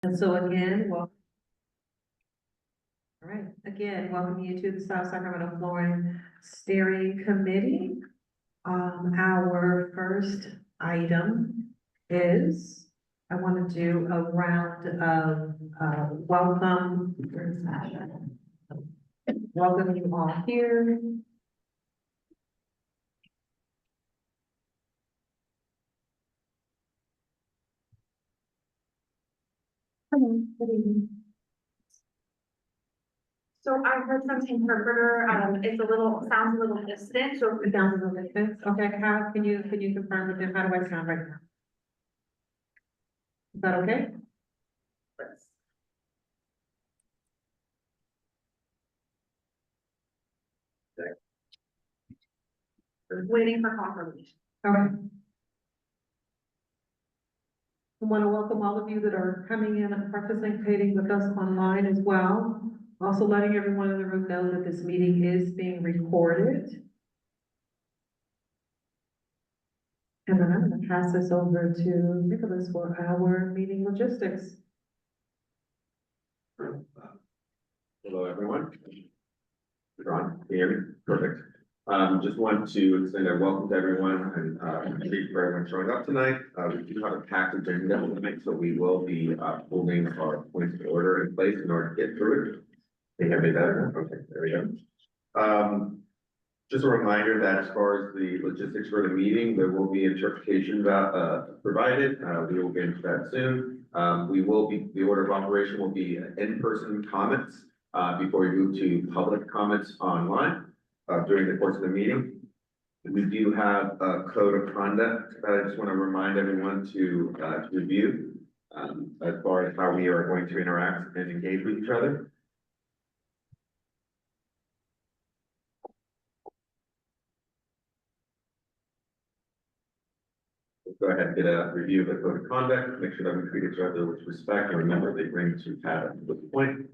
And so again, all right, again, welcome you to the South Sacramento Flooring Steering Committee. Our first item is, I want to do a round of welcome. Welcome you all here. Hello, good evening. So I heard some interpreter, it's sounds a little distant, so. It sounds a little bit, okay, how, can you confirm with them, how do I sound right now? Is that okay? Waiting for confirmation. Okay. I want to welcome all of you that are coming in and participating with us online as well. Also letting everyone in the room know that this meeting is being recorded. And then I'm going to pass this over to Nicholas for our meeting logistics. Hello, everyone. You're on. Can you hear me? Perfect. Just want to extend a welcome to everyone and thank you for everyone showing up tonight. We do have a packed agenda tonight, so we will be holding our points of order in place in order to get through it. Can you hear me better? Okay, there we go. Just a reminder that as far as the logistics for the meeting, there will be interpretation provided. We will get into that soon. The order of operation will be in-person comments before we move to public comments online during the course of the meeting. We do have a code of conduct that I just want to remind everyone to review as far as how we are going to interact and engage with each other. Let's go ahead and get a review of the code of conduct, make sure that we treat each other with respect, and remember they bring to Pat with the point.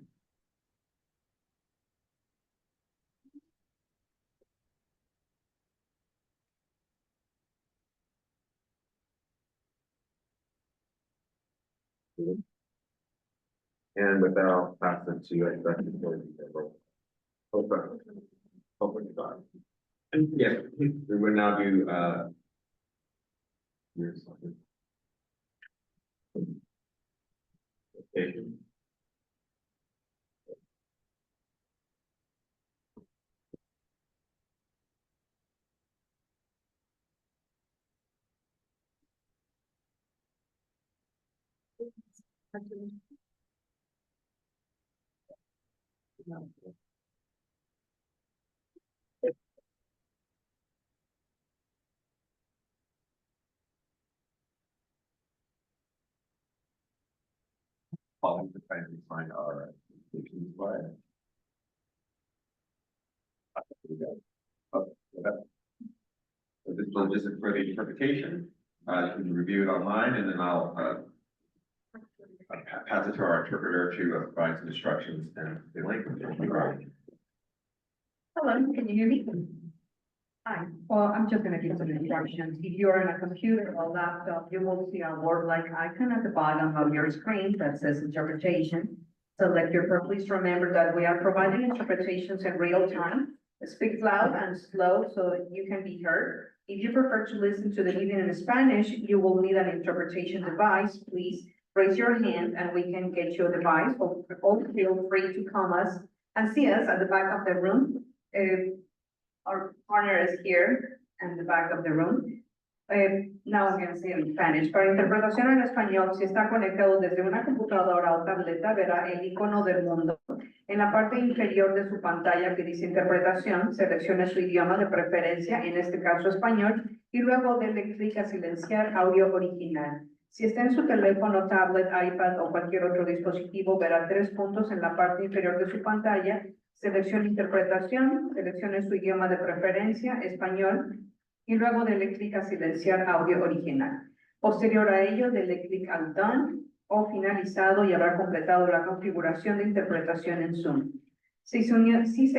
And with that, I'll pass it to Executive Board. Hopefully, and yes, we will now do okay. Following the time we find our applications by. So this is just for the interpretation. You can review it online, and then I'll pass it to our interpreter to provide some instructions and the link. Hello, can you hear me? Hi, well, I'm just gonna give some instructions. If you're on a computer or laptop, you will see a word-like icon at the bottom of your screen that says interpretation. Select your purpose. Please remember that we are providing interpretations in real time. Speak loud and slow so you can be heard. If you prefer to listen to the meeting in Spanish, you will need an interpretation device. Please raise your hand and we can get you a device. Or feel free to come us and see us at the back of the room. Our partner is here in the back of the room. Now I'm going to say in Spanish. Para interpretación en español, si está conectado desde una computadora o tableta, verá el icono del mundo. En la parte inferior de su pantalla que dice interpretación, seleccione su idioma de preferencia, en este caso español, y luego dele clic a silenciar audio original. Si está en su teléfono, tablet, iPad o cualquier otro dispositivo, verá 3 puntos en la parte inferior de su pantalla. Seleccione interpretación, seleccione su idioma de preferencia, español, y luego dele clic a silenciar audio original. Posterior a ello, dele clic al Done o finalizado y habrá completado la configuración de interpretación en Zoom. Si se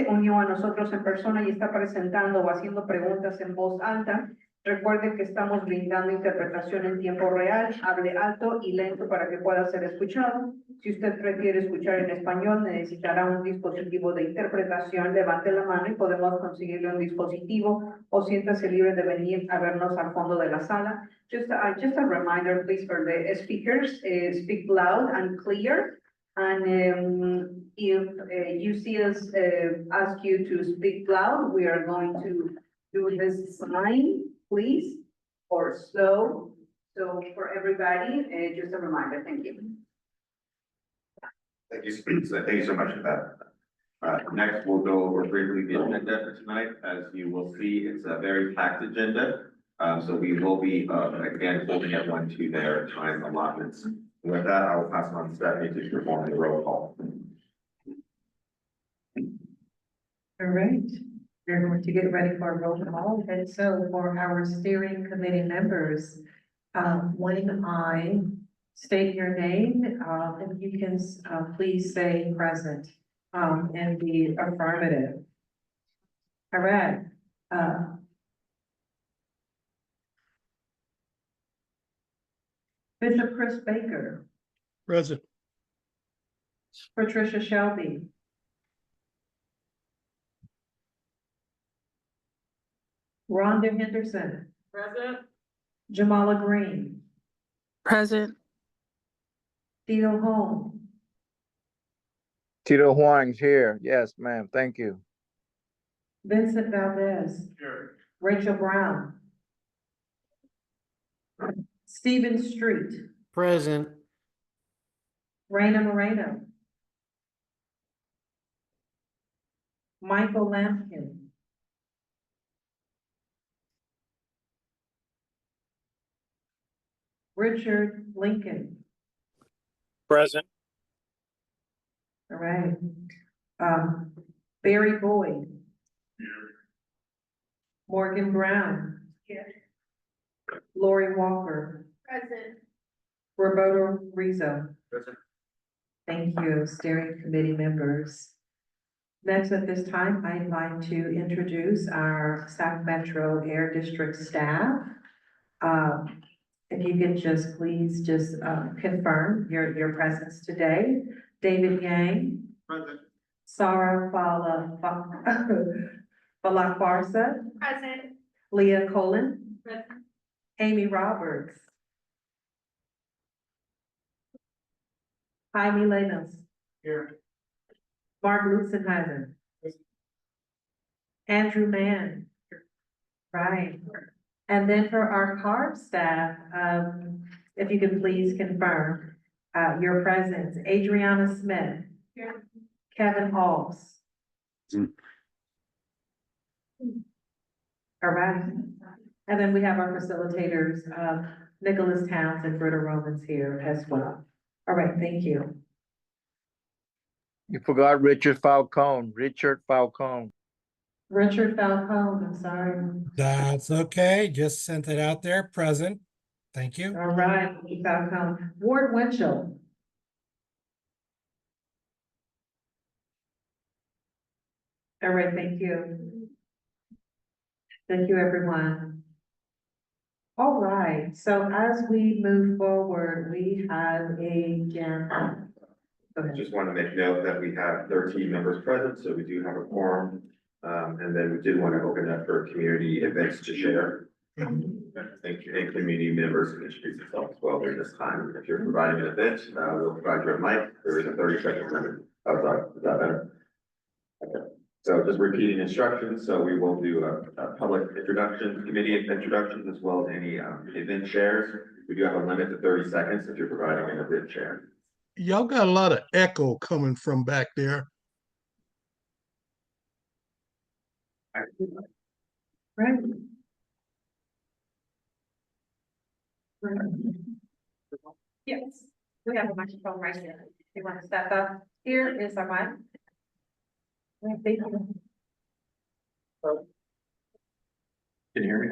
unió a nosotros en persona y está presentando o haciendo preguntas en voz alta, Recuerde que estamos brindando interpretación en tiempo real, hable alto y lento para que pueda ser escuchado. Si usted prefiere escuchar en español, necesitará un dispositivo de interpretación. Levante la mano y podemos conseguirle un dispositivo o siéntase libre de venir a vernos al fondo de la sala. Just a reminder, please, for the speakers, speak loud and clear. And if you see us ask you to speak loud, we are going to do this sign, please, or slow. So for everybody, just a reminder, thank you. Thank you so much for that. Next, we'll go over briefly the agenda for tonight. As you will see, it's a very packed agenda. So we will be, again, holding everyone to their time allotments. With that, I will pass on to Stephanie to perform the roll call. All right, we're going to get ready for a roll call, and so for our steering committee members, when I state your name, if you can, please say present, in the affirmative. All right, Bishop Chris Baker, Present. Patricia Shelby, Rhonda Henderson, Present. Jamala Green, Present. Theo Holmes, Tito Huang's here. Yes, ma'am. Thank you. Vincent Valdez, Sure. Rachel Brown, Stephen Street, Present. Raina Moreno, Michael Lampkin, Richard Lincoln. Present. All right. Barry Boyd. Morgan Brown. Here. Lori Walker. Present. Roberto Rizzo. Present. Thank you, steering committee members. Next, at this time, I'd like to introduce our South Metro Air District staff. If you could just please confirm your presence today. David Yang. Present. Sarah Falafarsa, Present. Leah Colin, Present. Amy Roberts. Jaime Lenos. Here. Mark Lutzenhausen. Andrew Mann. Right. And then for our CARB staff, if you could please confirm your presence. Adriana Smith. Here. Kevin Halls. All right. And then we have our facilitators, Nicholas Towns and Britta Romans here as well. All right, thank you. You forgot Richard Falcone. Richard Falcone. Richard Falcone, I'm sorry. That's okay. Just sent it out there. Present. Thank you. All right, Richard Falcone. Ward Winchell. All right, thank you. Thank you, everyone. All right, so as we move forward, we have a agenda. Go ahead. Just want to make note that we have 13 members present, so we do have a quorum. And then we did want to open up for community events to share. Thank you, and community members can introduce themselves as well during this time. If you're providing an event, we'll provide you a mic. There is a 30-second limit. Oh, sorry, is that better? Okay, so just repeating instructions. So we will do a public introduction, committee introductions, as well as any event shares. We do have a limit to 30 seconds if you're providing an event share. Y'all got a lot of echo coming from back there. Right. Yes. We have a microphone right here. You want to step up? Here is our mic. Right, thank you. Can you hear me?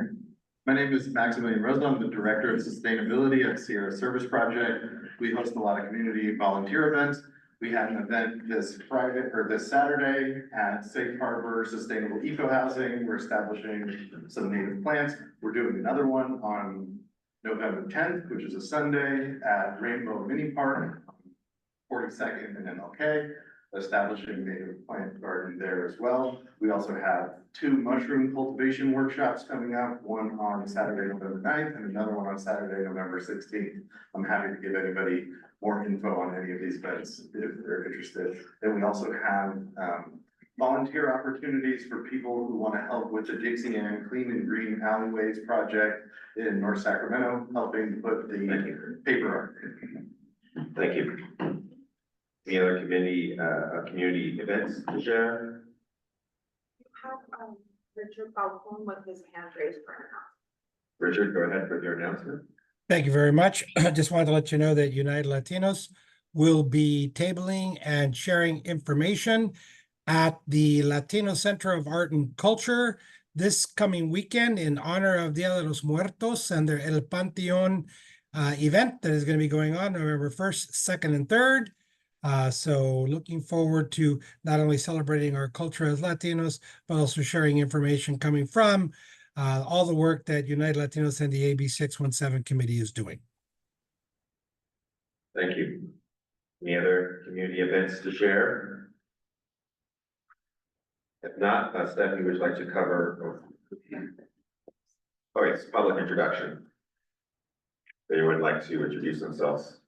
My name is Maximilian Rosa. I'm the Director of Sustainability at Sierra Service Project. We host a lot of community volunteer events. We had an event this Friday or this Saturday at Safe Harbor Sustainable Eco Housing. We're establishing some native plants. We're doing another one on November 10th, which is a Sunday at Rainbow Mini Park, 42nd and MLK, establishing native plant garden there as well. We also have 2 mushroom cultivation workshops coming up, one on Saturday, November 9th, and another one on Saturday, November 16th. I'm happy to give anybody more info on any of these events if they're interested. Then we also have volunteer opportunities for people who want to help with the Dixie Ann Clean and Green Alleyways project in North Sacramento, helping put the paper art. Thank you. Any other community events to share? Have, Richard Falcone with his hand raised for an Richard, go ahead with your announcement. Thank you very much. I just wanted to let you know that United Latinos will be tabling and sharing information at the Latino Center of Art and Culture this coming weekend in honor of Dia de los Muertos and their El Panteón event that is going to be going on November 1st, 2nd, and 3rd. So looking forward to not only celebrating our culture as Latinos, but also sharing information coming from all the work that United Latinos and the AB 617 committee is doing. Thank you. Any other community events to share? If not, Stephanie, would you like to cover? Oh, yes, public introduction. If anyone would like to introduce themselves?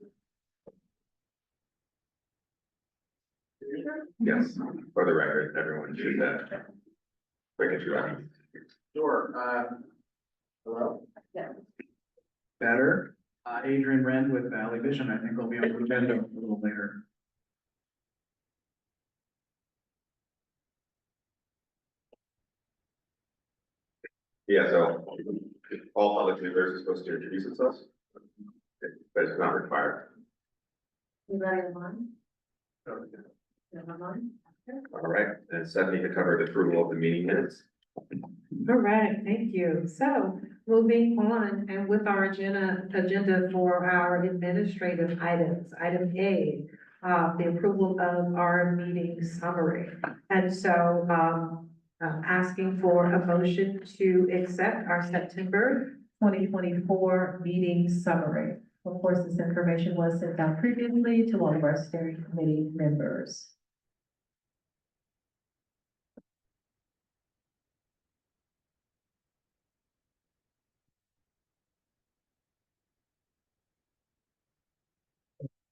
Yes, for the record, everyone should quick introduction. Sure, hello? Yeah. Better, Adrian Wren with Valley Vision, I think I'll be on the agenda a little later. Yeah, so all public members are supposed to introduce themselves, but it's not required. You ready to run? All right, and Stephanie can cover the approval of the meeting minutes. All right, thank you. So moving on and with our agenda for our administrative items, item A, the approval of our meeting summary. And so, asking for a motion to accept our September 2024 meeting summary. Of course, this information was sent out previously to all of our steering committee members.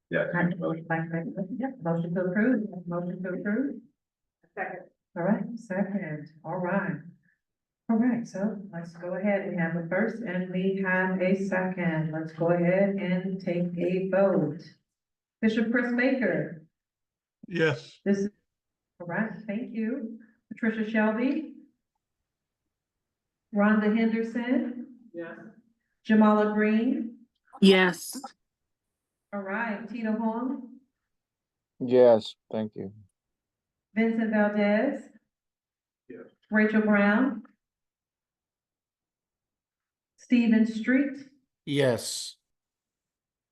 Yeah. Motion to approve, motion to approve. Second. All right, second, all right. All right, so let's go ahead and have a first and we have a second. Let's go ahead and take a vote. Bishop Chris Baker. Yes. This is, all right, thank you. Patricia Shelby. Rhonda Henderson. Yes. Jamala Green. Yes. All right, Tina Hong. Yes, thank you. Vincent Valdez. Yes. Rachel Brown. Stephen Street. Yes.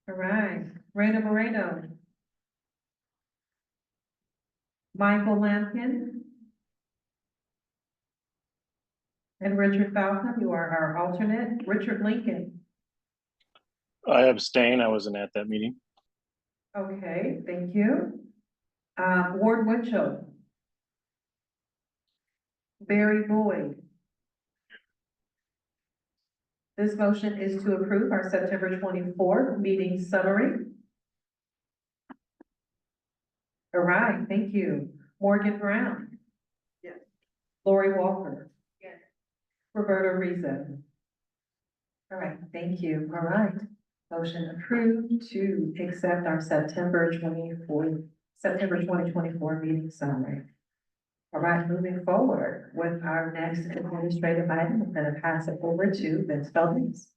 All right, Rena Moreno. Michael Lampkin. And Richard Falcon, you are our alternate. Richard Lincoln. I abstain. I wasn't at that meeting. Okay, thank you. Ward Winchell. Barry Boyd. This motion is to approve our September 24th meeting summary. All right, thank you. Morgan Brown. Yes. Lori Walker. Yes. Roberta Riza. All right, thank you. All right. Motion approved to accept our September 2024 meeting summary. All right, moving forward with our next administrative item, I'm going to pass it over to Vince Feldings.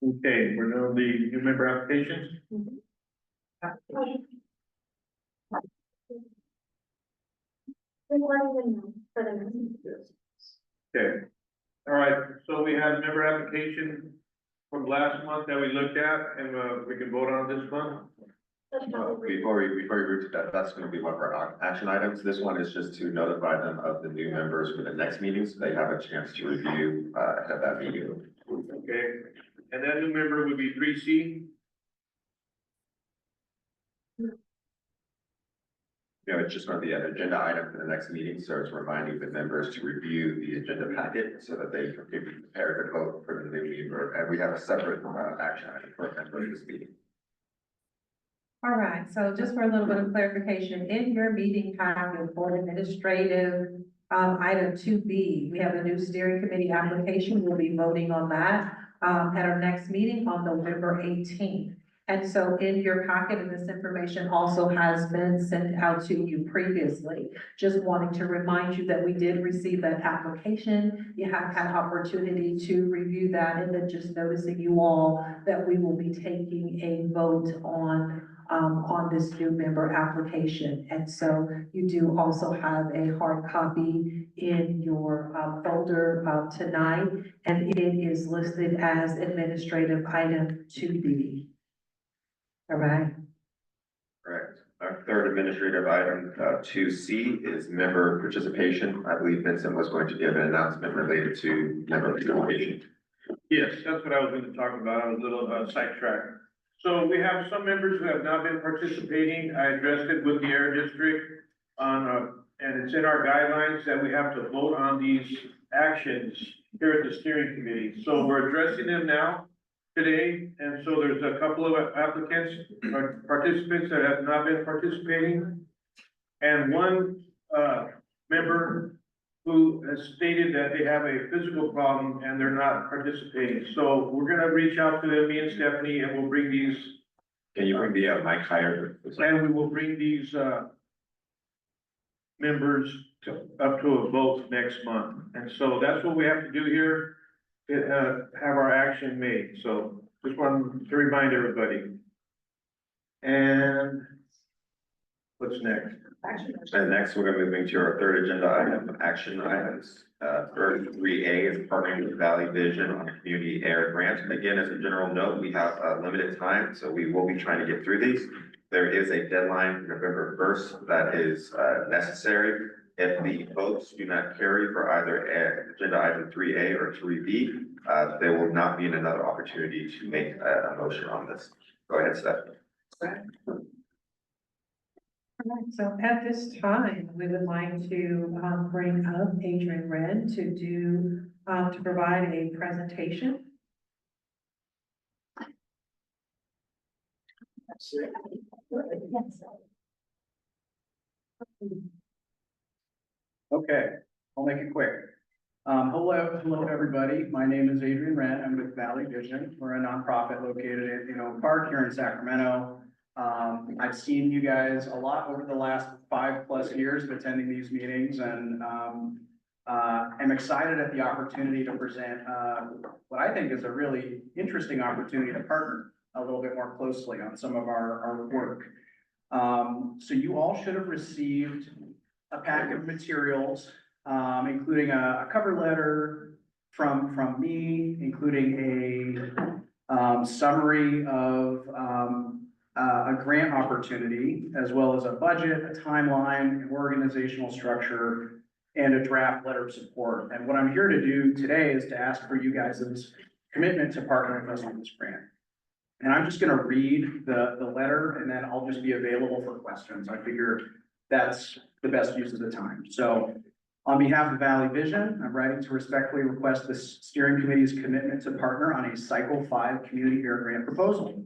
Okay, we're doing the new member applications. Okay, all right, so we have member application from last month that we looked at and, we can vote on this month? Before we move to that, that's gonna be one of our action items. This one is just to notify them of the new members for the next meeting, so they have a chance to review, at that meeting. Okay, and that new member would be 3C. You know, it's just gonna be an agenda item for the next meeting, so it's reminding the members to review the agenda packet so that they can be prepared to vote for the new member. And we have a separate, action item for a member of this meeting. All right, so just for a little bit of clarification, in your meeting packet for administrative, item 2B, we have a new steering committee application. We'll be voting on that, at our next meeting on November 18th. And so in your packet, and this information also has been sent out to you previously. Just wanting to remind you that we did receive that application. You have had opportunity to review that, and then just noticing you all that we will be taking a vote on this new member application. And so you do also have a hard copy in your folder tonight, and it is listed as administrative item 2B. All right. Correct. Our third administrative item, 2C, is member participation. I believe Vincent was going to give an announcement related to member participation. Yes, that's what I was gonna talk about. I was a little sidetracked. So we have some members who have not been participating. I addressed it with the Air District on, and it's in our guidelines that we have to vote on these actions here at the steering committee. So we're addressing them now today, and so there's a couple of applicants or participants that have not been participating. And one, member who has stated that they have a physical problem and they're not participating. So we're gonna reach out to them, me and Stephanie, and we'll bring these, Can you bring the mic higher? and we will bring these, members up to a vote next month. And so that's what we have to do here, have our action made. So just wanted to remind everybody. And what's next? And next, we're gonna move into our third agenda item, action items. Third, 3A is partnering with Valley Vision on a community air grant. Again, as a general note, we have a limited time, so we will be trying to get through these. There is a deadline, November 1st, that is necessary. If the votes do not carry for either agenda item 3A or 3B, there will not be another opportunity to make a motion on this. Go ahead, Steph. All right, so at this time, we would like to bring up Adrian Wren to provide a presentation. Okay, I'll make it quick. Hello, everybody. My name is Adrian Wren. I'm with Valley Vision. We're a nonprofit located in Oak Park here in Sacramento. I've seen you guys a lot over the last 5+ years of attending these meetings, and I'm excited at the opportunity to present what I think is a really interesting opportunity to partner a little bit more closely on some of our work. So you all should have received a pack of materials, including a cover letter from me, including a summary of a grant opportunity, as well as a budget, a timeline, an organizational structure, and a draft letter of support. And what I'm here to do today is to ask for you guys' commitment to partner with us on this grant. And I'm just gonna read the letter, and then I'll just be available for questions. I figure that's the best use of the time. So on behalf of Valley Vision, I'm writing to respectfully request the steering committee's commitment to partner on a Cycle 5 community air grant proposal.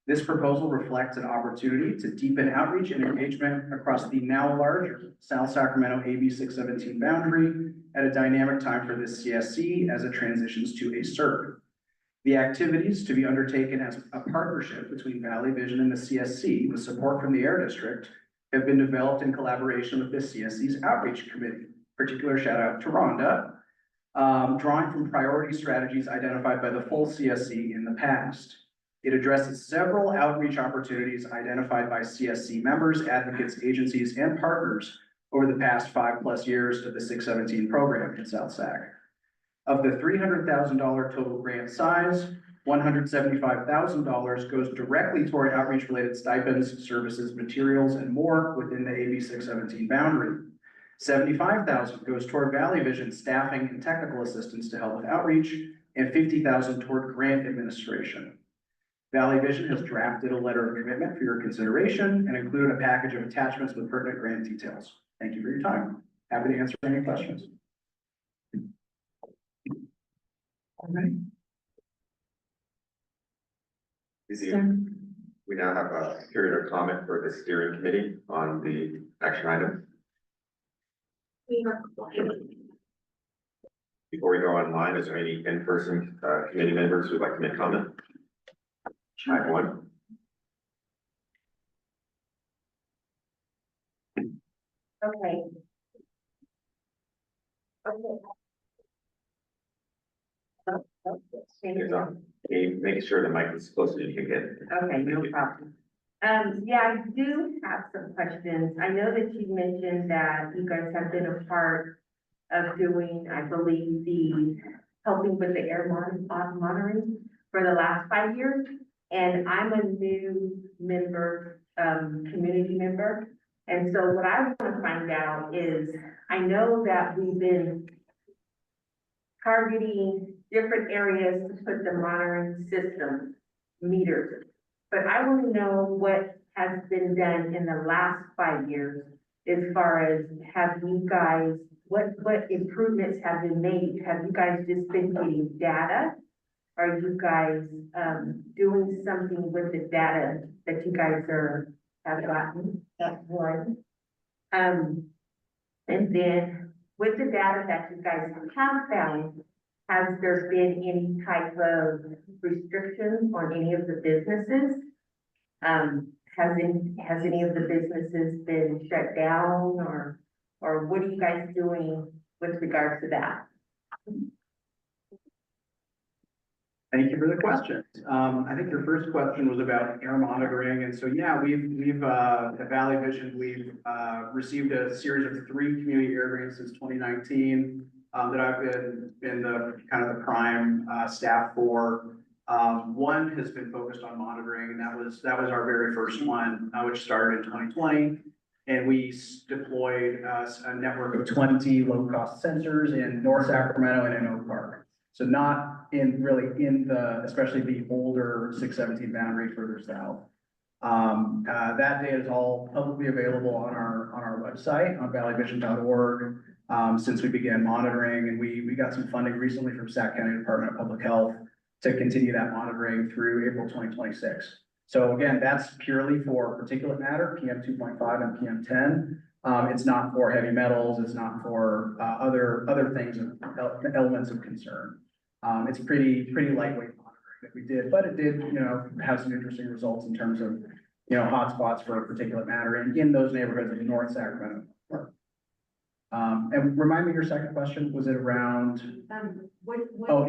This proposal reflects an opportunity to deepen outreach and engagement across the now larger South Sacramento AB 617 boundary at a dynamic time for this CSC as it transitions to a CERB. The activities to be undertaken as a partnership between Valley Vision and the CSC with support from the Air District have been developed in collaboration with the CSC's outreach committee. Particular shout out to Rhonda, drawing from priority strategies identified by the full CSC in the past. It addresses several outreach opportunities identified by CSC members, advocates, agencies, and partners over the past 5+ years of the 617 program in South Sac. Of the $300,000 total grant size, $175,000 goes directly toward outreach-related stipends, services, materials, and more within the AB 617 boundary. $75,000 goes toward Valley Vision staffing and technical assistance to help with outreach, and $50,000 toward grant administration. Valley Vision has drafted a letter of commitment for your consideration and included a package of attachments with pertinent grant details. Thank you for your time. Happy to answer any questions. All right. We now have a period of comment for the steering committee on the action item. Before we go online, is there any in-person committee members who'd like to make comment? I have one. Okay. It's on. Can you make sure the mic is close as you can get? Okay, no problem. Yeah, I do have some questions. I know that you mentioned that you guys have been a part of doing, I believe, the helping with the air monitoring for the last 5 years. And I'm a new member, community member. And so what I want to find out is, I know that we've been targeting different areas to put the monitoring system meters. But I want to know what has been done in the last 5 years as far as have you guys, what improvements have been made? Have you guys just been getting data? Are you guys doing something with the data that you guys have gotten? That's one. And then with the data that you guys have found, has there been any type of restrictions on any of the businesses? Has any of the businesses been shut down or what are you guys doing with regards to that? Thank you for the questions. I think your first question was about air monitoring. And so, yeah, we've at Valley Vision, we've received a series of 3 community air grants since 2019 that I've been the kind of the prime staff for. One has been focused on monitoring, and that was our very first one, which started in 2020. And we deployed a network of 20 low-cost sensors in North Sacramento and in Oak Park. So not especially the older 617 boundary further south. That data is all publicly available on our website on valleyvision.org. Since we began monitoring, and we got some funding recently from Sac County Department of Public Health to continue that monitoring through April 2026. So again, that's purely for particulate matter, PM 2.5 and PM 10. It's not for heavy metals. It's not for other things, elements of concern. It's pretty lightweight monitoring that we did, but it did, have some interesting results in terms of, hotspots for particulate matter in those neighborhoods in North Sacramento. And remind me your second question, was it around,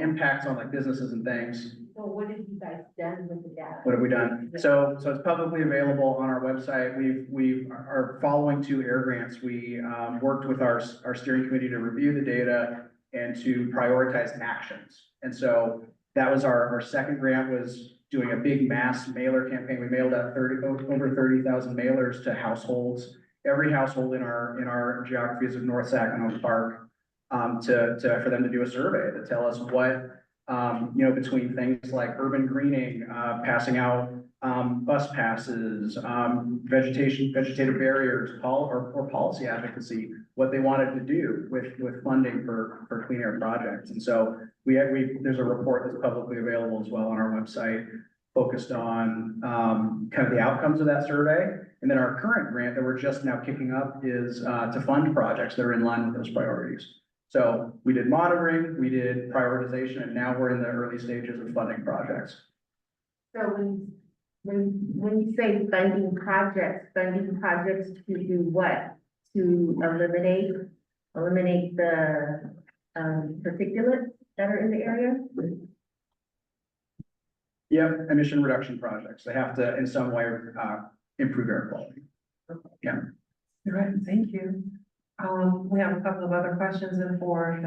impacts on like businesses and things? So what have you guys done with the data? What have we done? So it's publicly available on our website. We are following 2 air grants. We worked with our steering committee to review the data and to prioritize actions. And so that was our second grant, was doing a big mass mailer campaign. We mailed out over 30,000 mailers to households, every household in our geographies of North Sac and Oak Park, for them to do a survey to tell us what, between things like urban greening, passing out bus passes, vegetative barriers, or policy advocacy, what they wanted to do with funding for clean air projects. And so there's a report that's publicly available as well on our website, focused on kind of the outcomes of that survey. And then our current grant that we're just now kicking up is to fund projects that are in line with those priorities. So we did monitoring, we did prioritization, and now we're in the early stages of funding projects. So when you say funding projects to do what? To eliminate the particulates that are in the area? Yep, emission reduction projects. They have to, in some way, improve air quality. Yeah. All right, thank you. We have a couple of other questions and for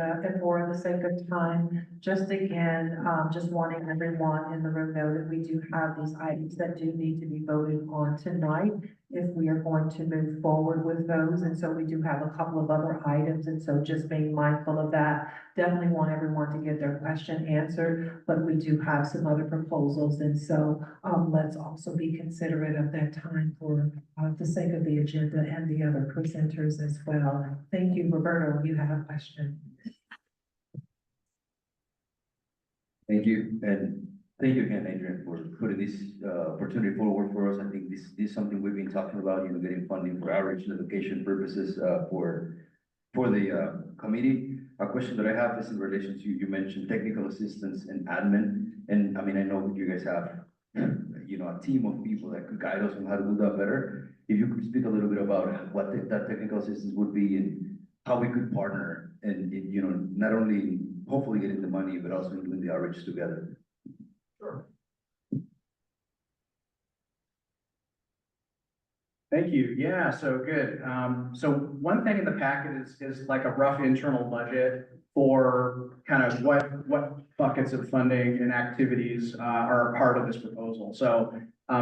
the sake of time, just again, just wanting everyone in the room know that we do have these items that do need to be voted on tonight if we are going to move forward with those. And so we do have a couple of other items. And so just being mindful of that, definitely want everyone to get their question answered, but we do have some other proposals. And so, let's also be considerate of that time for, the sake of the agenda and the other presenters as well. Thank you, Roberto. You have a question. Thank you, and thank you again, Adrian, for putting this opportunity forward for us. I think this is something we've been talking about, getting funding for outreach and education purposes for the committee. A question that I have is in relation to, you mentioned technical assistance and admin, and I mean, I know you guys have a team of people that could guide us on how to do that better. If you could speak a little bit about what that technical assistance would be and how we could partner and, not only hopefully getting the money, but also doing the outreach together. Sure. Thank you. Yeah, so good. So one thing in the packet is like a rough internal budget for kind of what buckets of funding and activities are a part of this proposal. So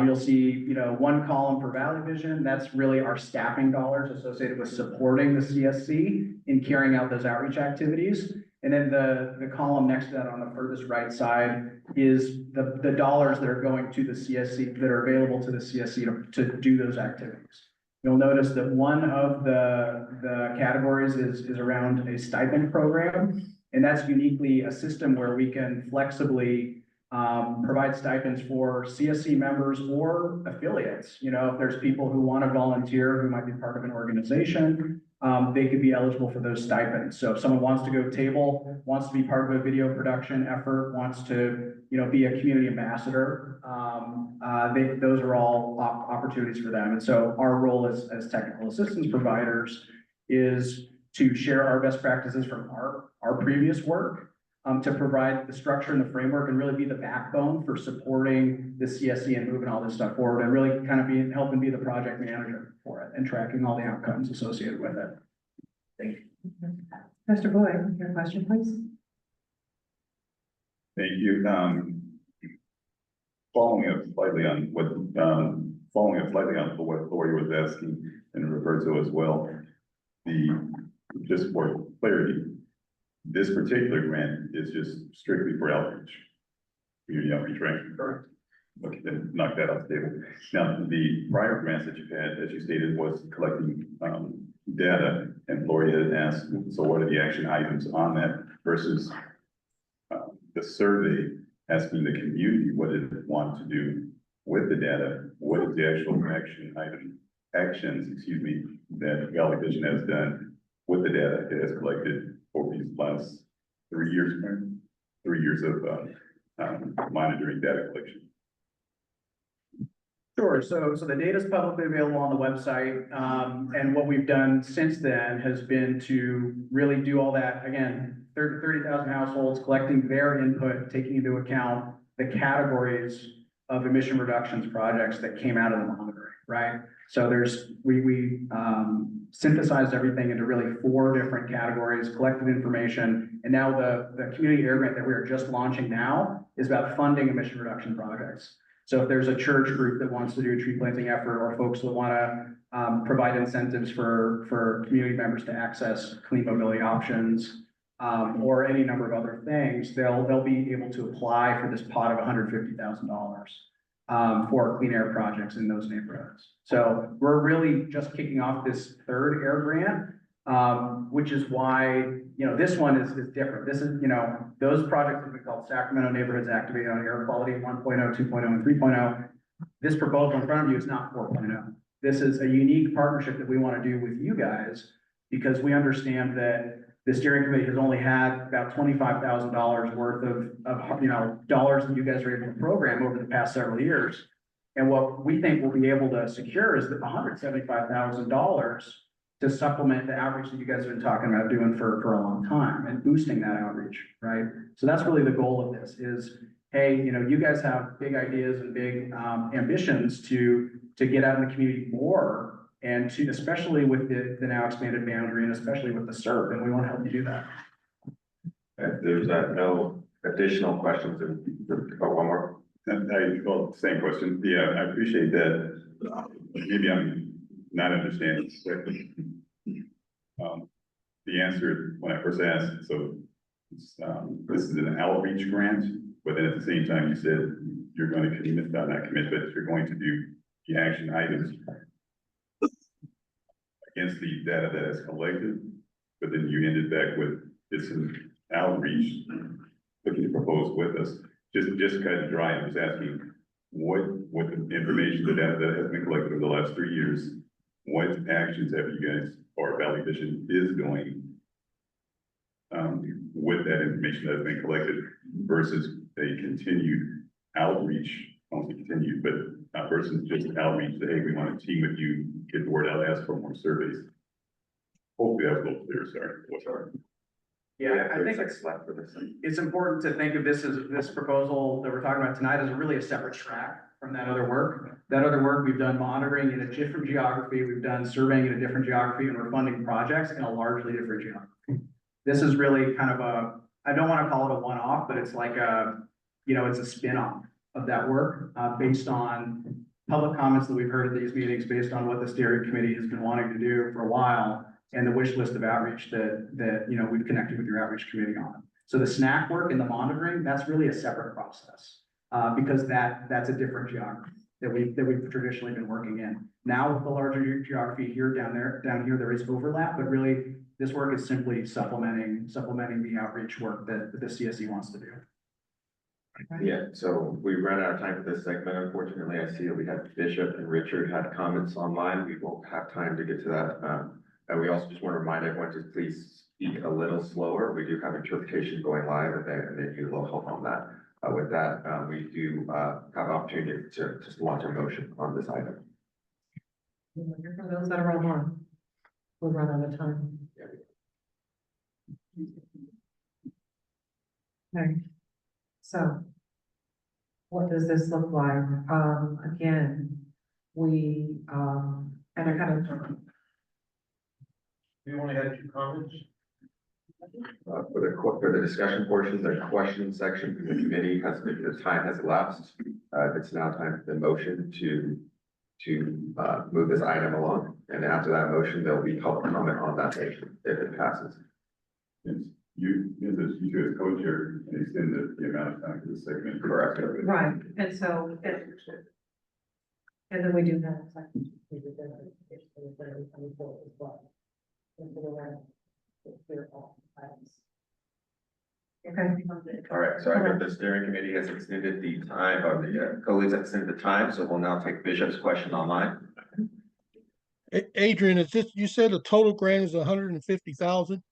you'll see, one column for Valley Vision. That's really our staffing dollars associated with supporting the CSC in carrying out those outreach activities. And then the column next to that on the furthest right side is the dollars that are going to the CSC, that are available to the CSC to do those activities. You'll notice that one of the categories is around a stipend program, and that's uniquely a system where we can flexibly provide stipends for CSC members or affiliates. If there's people who want to volunteer, who might be part of an organization, they could be eligible for those stipends. So if someone wants to go table, wants to be part of a video production effort, wants to, be a community ambassador, those are all opportunities for them. And so our role as technical assistance providers is to share our best practices from our previous work, to provide the structure and the framework and really be the backbone for supporting the CSC and moving all this stuff forward and really kind of helping be the project manager for it and tracking all the outcomes associated with it. Thank you. Mr. Boyd, your question, please. Thank you. Following up slightly on what Lori was asking and Roberto as well, just for clarity, this particular grant is just strictly for outreach, community outreach, right? Correct. Okay, then knock that off the table. Now, the prior grants that you've had, as you stated, was collecting data, and Lori had asked, so what are the action items on that versus the survey asking the community what it want to do with the data? What is the actual actions, that Valley Vision has done with the data it has collected over these last 3 years, right? 3 years of monitoring data collection. Sure. So the data is publicly available on the website. And what we've done since then has been to really do all that, again, 30,000 households, collecting their input, taking into account the categories of emission reductions projects that came out of the monitoring, right? So we synthesized everything into really 4 different categories, collected information, and now the community air grant that we are just launching now is about funding emission reduction projects. So if there's a church group that wants to do a tree planting effort, or folks that want to provide incentives for community members to access clean mobility options, or any number of other things, they'll be able to apply for this pot of $150,000 for clean air projects in those neighborhoods. So we're really just kicking off this 3rd air grant, which is why, this one is different. This is, those projects that we call Sacramento Neighborhoods Activated on Air Quality 1.0, 2.0, and 3.0. This proposal in front of you is not 4.0. This is a unique partnership that we want to do with you guys, because we understand that the steering committee has only had about $25,000 worth of dollars that you guys are able to program over the past several years. And what we think we'll be able to secure is that $175,000 to supplement the outreach that you guys have been talking about doing for a long time and boosting that outreach, right? So that's really the goal of this is, hey, you guys have big ideas and big ambitions to get out in the community more. And to, especially with the now expanded boundary and especially with the SERP, and we want to help you do that. If there's no additional questions, one more. Well, same question. Yeah, I appreciate that. Maybe I'm not understanding correctly. The answer when I first asked, so this is an outreach grant, but then at the same time you said you're going to commit, not commit, but you're going to do the action items against the data that is collected, but then you ended back with it's an outreach looking to propose with us. Just kind of dry, I was asking what the information, the data that has been collected over the last 3 years, what actions have you guys or Valley Vision is doing with that information that has been collected versus a continued outreach, not only continued, but versus just outreach, that, hey, we want to team with you, get the word out, ask for more surveys. Hopefully that was a little clear, sorry. Yeah, I think Seconds left for this. it's important to think of this proposal that we're talking about tonight as really a separate track from that other work. That other work, we've done monitoring in a different geography, we've done surveying in a different geography, and we're funding projects in a largely different geography. This is really kind of I don't want to call it a one-off, but it's like it's a spin-off of that work, based on public comments that we've heard at these meetings, based on what the steering committee has been wanting to do for a while, and the wish list of outreach that we've connected with your outreach committee on. So the snack work and the monitoring, that's really a separate process, because that's a different geography that we've traditionally been working in. Now with the larger geography here, down here, there is overlap, but really this work is simply supplementing the outreach work that the CSE wants to do. Yeah, so we ran out of time for this segment. Unfortunately, I see that we had Bishop and Richard had comments online. We won't have time to get to that. And we also just want to remind everyone to please speak a little slower. We do have interpretation going live, and they need a little help on that. With that, we do have an opportunity to just launch a motion on this item. For those that are online, we'll run out of time. Okay, so what does this look like? Again, we, and I kind of. We only had 2 comments. For the discussion portion, the question section from the committee the time has elapsed. It's now time for the motion to move this item along. And after that motion, there'll be public comment on that motion if it passes. You as co-chair, and extend the amount of time for the segment. Correct. Right, and so, and then we do have a second. Okay. All right, so I know the steering committee has extended the time, or the colleagues have extended the time, so we'll now take Bishop's question online. Adrian, you said the total grant is 150,000?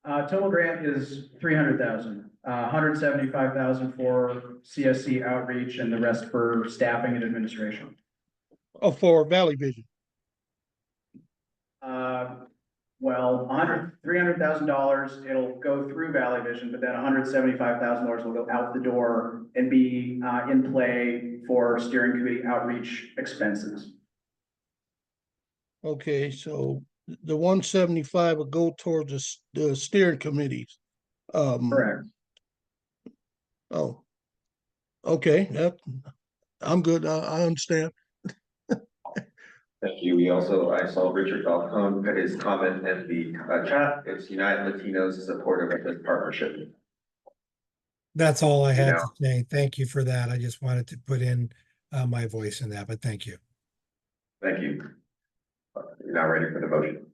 Total grant is 300,000, 175,000 for CSC outreach and the rest for staffing and administration. Oh, for Valley Vision? Well, $300,000, it'll go through Valley Vision, but then $175,000 will go out the door and be in play for steering committee outreach expenses. Okay, so the 175 will go towards the steering committees. Correct. Oh, okay, I'm good. I understand. Thank you. I saw Richard Falcone put his comment in the chat. It's United Latinos supportive of this partnership. That's all I had to say. Thank you for that. I just wanted to put in my voice in that, but thank you. Thank you. You're now ready for the motion.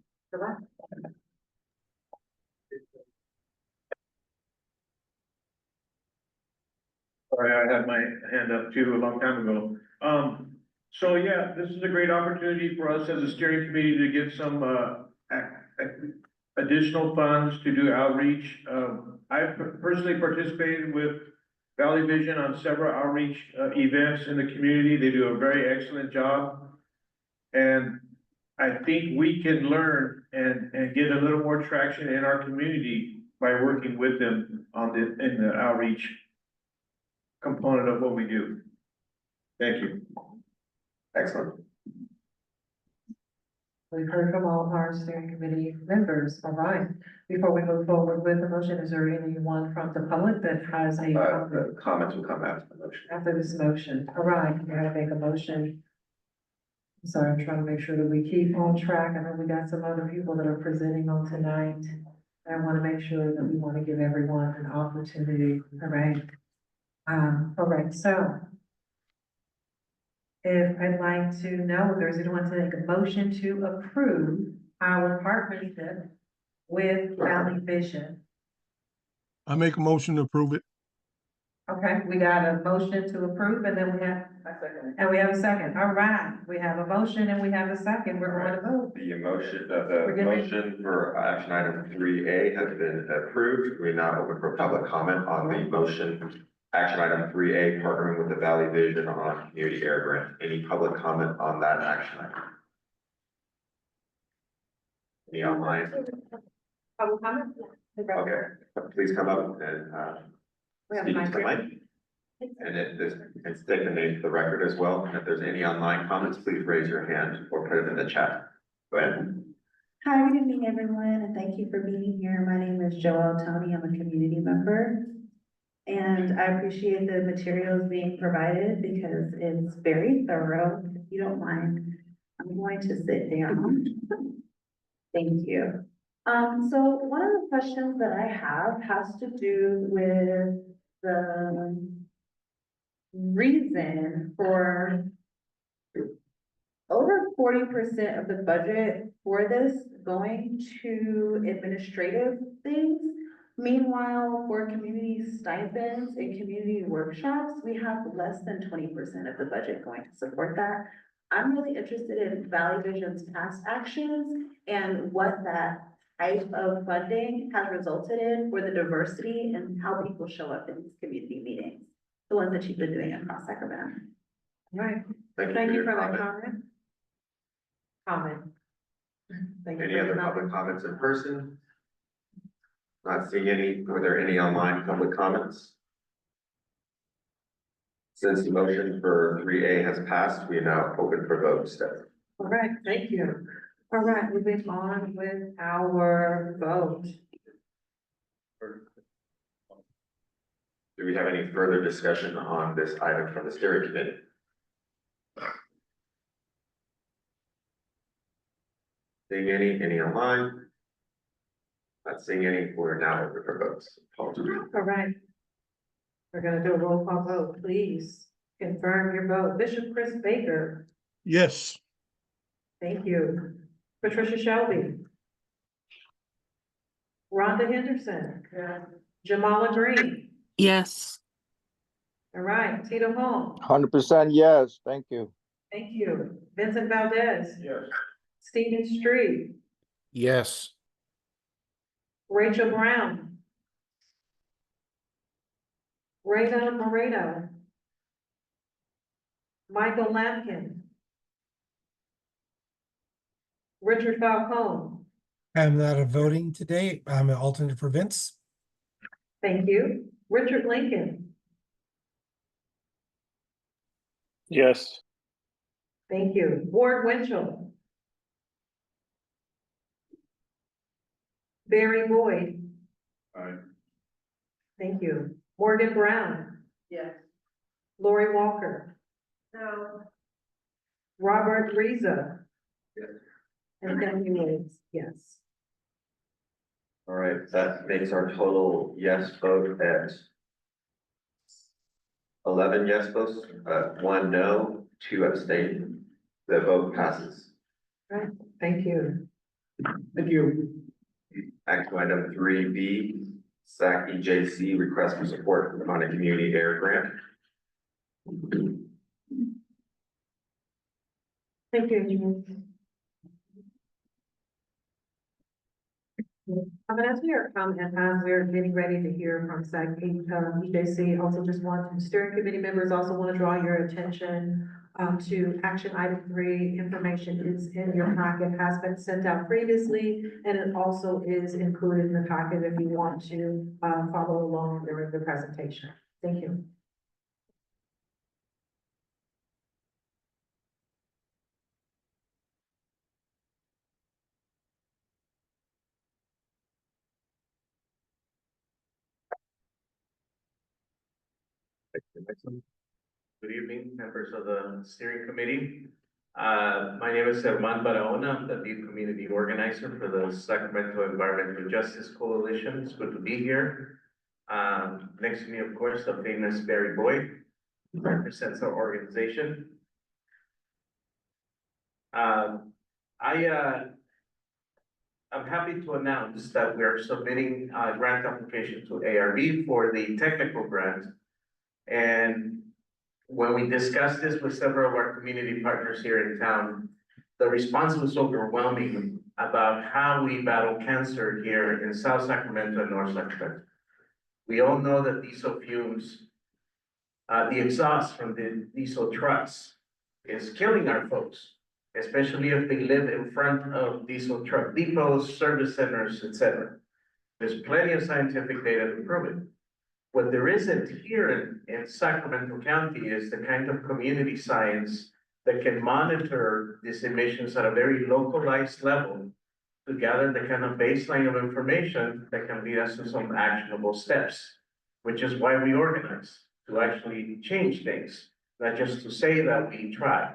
Sorry, I had my hand up too a long time ago. So yeah, this is a great opportunity for us as a steering committee to get some additional funds to do outreach. I've personally participated with Valley Vision on several outreach events in the community. They do a very excellent job. And I think we can learn and get a little more traction in our community by working with them in the outreach component of what we do. Thank you. Excellent. We've heard from all our steering committee members. All right. Before we move forward with the motion, is there anyone from the public that has a comment The comments will come after the motion. after this motion? All right, we gotta make a motion. Sorry, I'm trying to make sure that we keep on track. I know we got some other people that are presenting on tonight. I want to make sure that we want to give everyone an opportunity. All right. All right, so if I'd like to know if there's anyone to make a motion to approve our partnership with Valley Vision. I make a motion to approve it. Okay, we got a motion to approve and then we have, and we have a second. All right, we have a motion and we have a second. We're going to vote. The motion, We're the giving- motion for action item 3A has been approved. We now open for public comment on the motion. Action item 3A, partnering with the Valley Vision on community air grant. Any public comment on that action item? Any online? Public comment? Okay, please come up and, We have speak a to the mic. And and state the name for the record as well. And if there's any online comments, please raise your hand or put it in the chat. Go ahead. Hi, good evening, everyone, and thank you for being here. My name is Joelle Tony. I'm a community member. And I appreciate the materials being provided because it's very thorough. If you don't mind, I'm going to sit down. Thank you. So one of the questions that I have has to do with the reason for over 40% of the budget for this going to administrative things. Meanwhile, for community stipends and community workshops, we have less than 20% of the budget going to support that. I'm really interested in Valley Vision's past actions and what that type of funding has resulted in for the diversity and how people show up in these community meetings. The ones that you've been doing across Sacramento. All right, Thank thank you your for that comment. comment. Thank you Any for other your public comment. comments in person? Not seeing any. Were there any online public comments? Since the motion for 3A has passed, we are now open for vote, Steph. All right, thank you. All right, moving on with our vote. Do we have any further discussion on this item from the steering committee? Seeing any online? Not seeing any, we're now open for votes. Apologies. All right. We're gonna do a roll call vote. Please confirm your vote. Bishop Chris Baker, Yes. thank you. Patricia Shelby. Rhonda Henderson. Jamala Green. Yes. All right, Tito Hall. 100% yes, thank you. Thank you. Vincent Valdez. Yes. Stephen Street. Yes. Rachel Brown. Rita Moreno. Michael Lampkin. Richard Falcone. I'm not voting today. I'm an alternate for Vince. Thank you. Richard Lincoln. Yes. Thank you. Ward Winchell. Barry Boyd. Aye. Thank you. Morgan Brown. Yes. Lori Walker. No. Robert Reza. Yes. And Stephanie Williams, yes. All right, that makes our total yes vote at 11 yes votes, 1 no, 2 abstain. The vote passes. Right, thank you. Thank you. Action item 3B, SAC EJC request for support on a community air grant. Thank you, Adrian. As we are as we're getting ready to hear from SAC, EJC, also just want to, steering committee members also want to draw your attention to action item 3. Information is in your packet, has been sent out previously, and it also is included in the packet if you want to follow along during the presentation. Thank you. Good evening, members of the steering committee. My name is Herman Barahona. I'm the lead community organizer for the Sacramento Environmental Justice Coalition. It's good to be here. Next to me, of course, the famous Barry Boyd, who represents our organization. I'm happy to announce that we are submitting a grant application to ARB for the technical grant. And when we discussed this with several of our community partners here in town, the response was overwhelming about how we battle cancer here in South Sacramento and North Sacramento. We all know that diesel fumes, the exhaust from the diesel trucks is killing our folks, especially if they live in front of diesel truck depots, service centers, etc. There's plenty of scientific data to prove it. What there isn't here in Sacramento County is the kind of community science that can monitor these emissions at a very localized level to gather the kind of baseline of information that can lead us to some actionable steps, which is why we organize, to actually change things, not just to say that we try.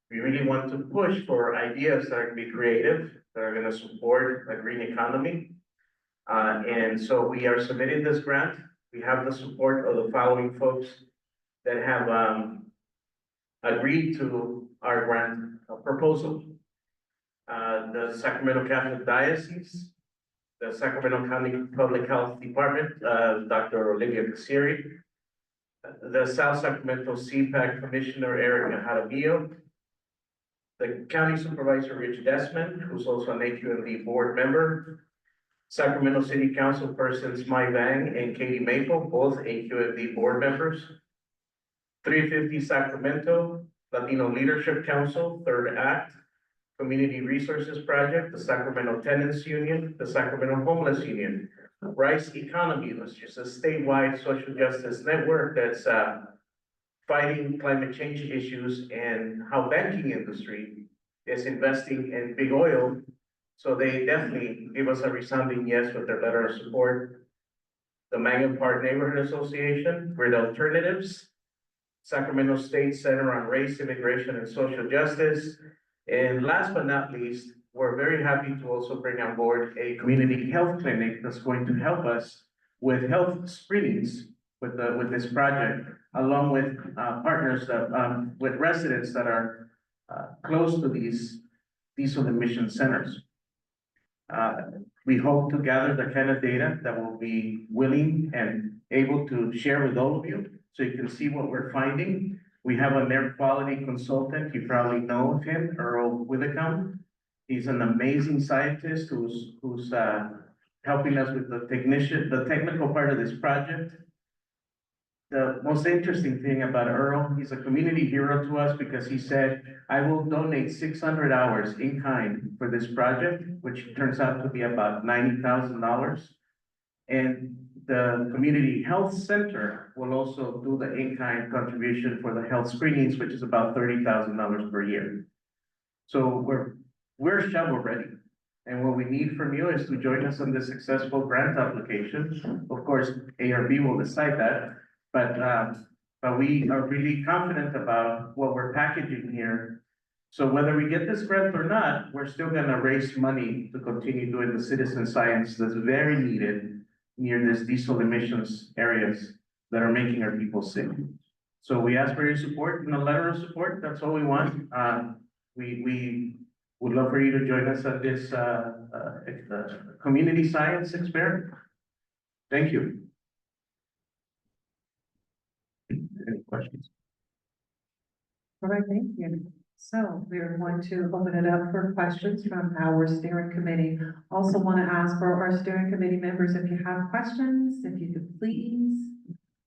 We really want to push for ideas that are going to be creative, that are going to support a green economy. And so we are submitting this grant. We have the support of the following folks that have agreed to our grant proposal. The Sacramento Catholic Diocese, the Sacramento County Public Health Department, Dr. Olivia Casiri, the South Sacramento CPAC Commissioner Eric Jaramillo, the County Supervisor Rich Desmond, who's also an AQMD board member, Sacramento City Council persons Mai Vang and Katie Maple, both AQMD board members, 350 Sacramento Latino Leadership Council, Third Act, Community Resources Project, the Sacramento Tenants Union, the Sacramento Homeless Union, Rice Economy, which is a statewide social justice network that's fighting climate change issues and how banking industry is investing in big oil. So they definitely give us a resounding yes with their letter of support. The Mangum Park Neighborhood Association, Grid Alternatives, Sacramento State Center on Race, Immigration, and Social Justice. And last but not least, we're very happy to also bring on board a community health clinic that's going to help us with health screenings with this project, along with partners that, with residents that are close to these diesel emission centers. We hope to gather the kind of data that will be willing and able to share with all of you, so you can see what we're finding. We have an air quality consultant, you probably know of him, Earl Withicum. He's an amazing scientist who's helping us with the technical part of this project. The most interesting thing about Earl, he's a community hero to us because he said, I will donate 600 hours in kind for this project, which turns out to be about $90,000. And the Community Health Center will also do the in-kind contribution for the health screenings, which is about $30,000 per year. So we're shovel ready. And what we need from you is to join us on this successful grant application. Of course, ARB will decide that, but we are really confident about what we're packaging here. So whether we get this grant or not, we're still gonna raise money to continue doing the citizen science that's very needed near these diesel emissions areas that are making our people sick. So we ask for your support and a letter of support. That's all we want. We would love for you to join us at this community science experiment. Thank you. Any questions? All right, thank you. So we are going to open it up for questions from our steering committee. Also want to ask for our steering committee members, if you have questions, if you could please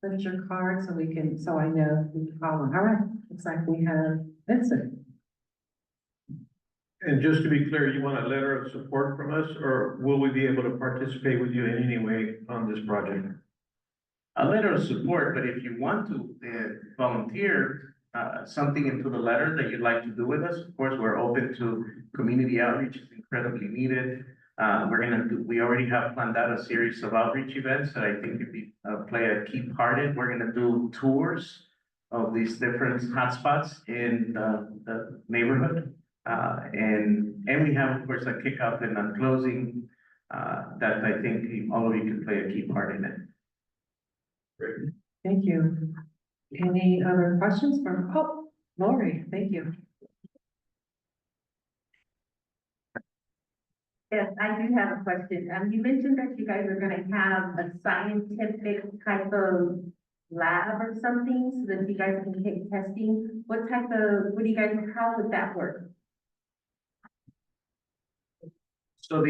lift your card so we can, so I know who to call on. All right, looks like we have Vincent. And just to be clear, you want a letter of support from us, or will we be able to participate with you in any way on this project? A letter of support, but if you want to volunteer something into the letter that you'd like to do with us, of course, we're open to community outreach. It's incredibly needed. we already have planned out a series of outreach events that I think could be, play a key part in. We're gonna do tours of these different hotspots in the neighborhood. And we have, of course, a kickoff and a closing, that I think all of you can play a key part in it. Great. Thank you. Any other questions from, oh, Lori, thank you. Yes, I do have a question. You mentioned that you guys are gonna have a scientific type of lab or something so that you guys can take testing. What do you guys, how would that work? So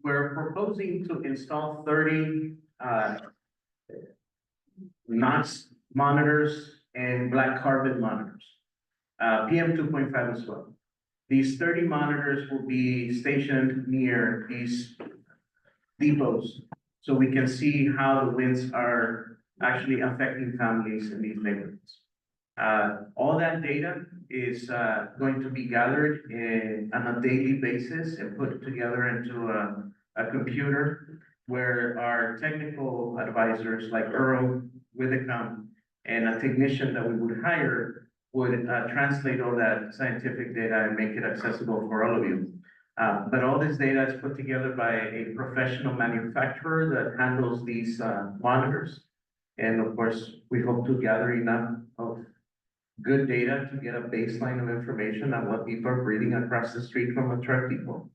we're proposing to install 30, NOx monitors and black carbon monitors, PM 2.5 as well. These 30 monitors will be stationed near these depots, so we can see how the winds are actually affecting families in these neighborhoods. All that data is going to be gathered on a daily basis and put together into a computer where our technical advisors like Earl Withicom and a technician that we would hire would translate all that scientific data and make it accessible for all of you. But all this data is put together by a professional manufacturer that handles these monitors. And of course, we hope to gather enough of good data to get a baseline of information on what people are breathing across the street from a truck depot.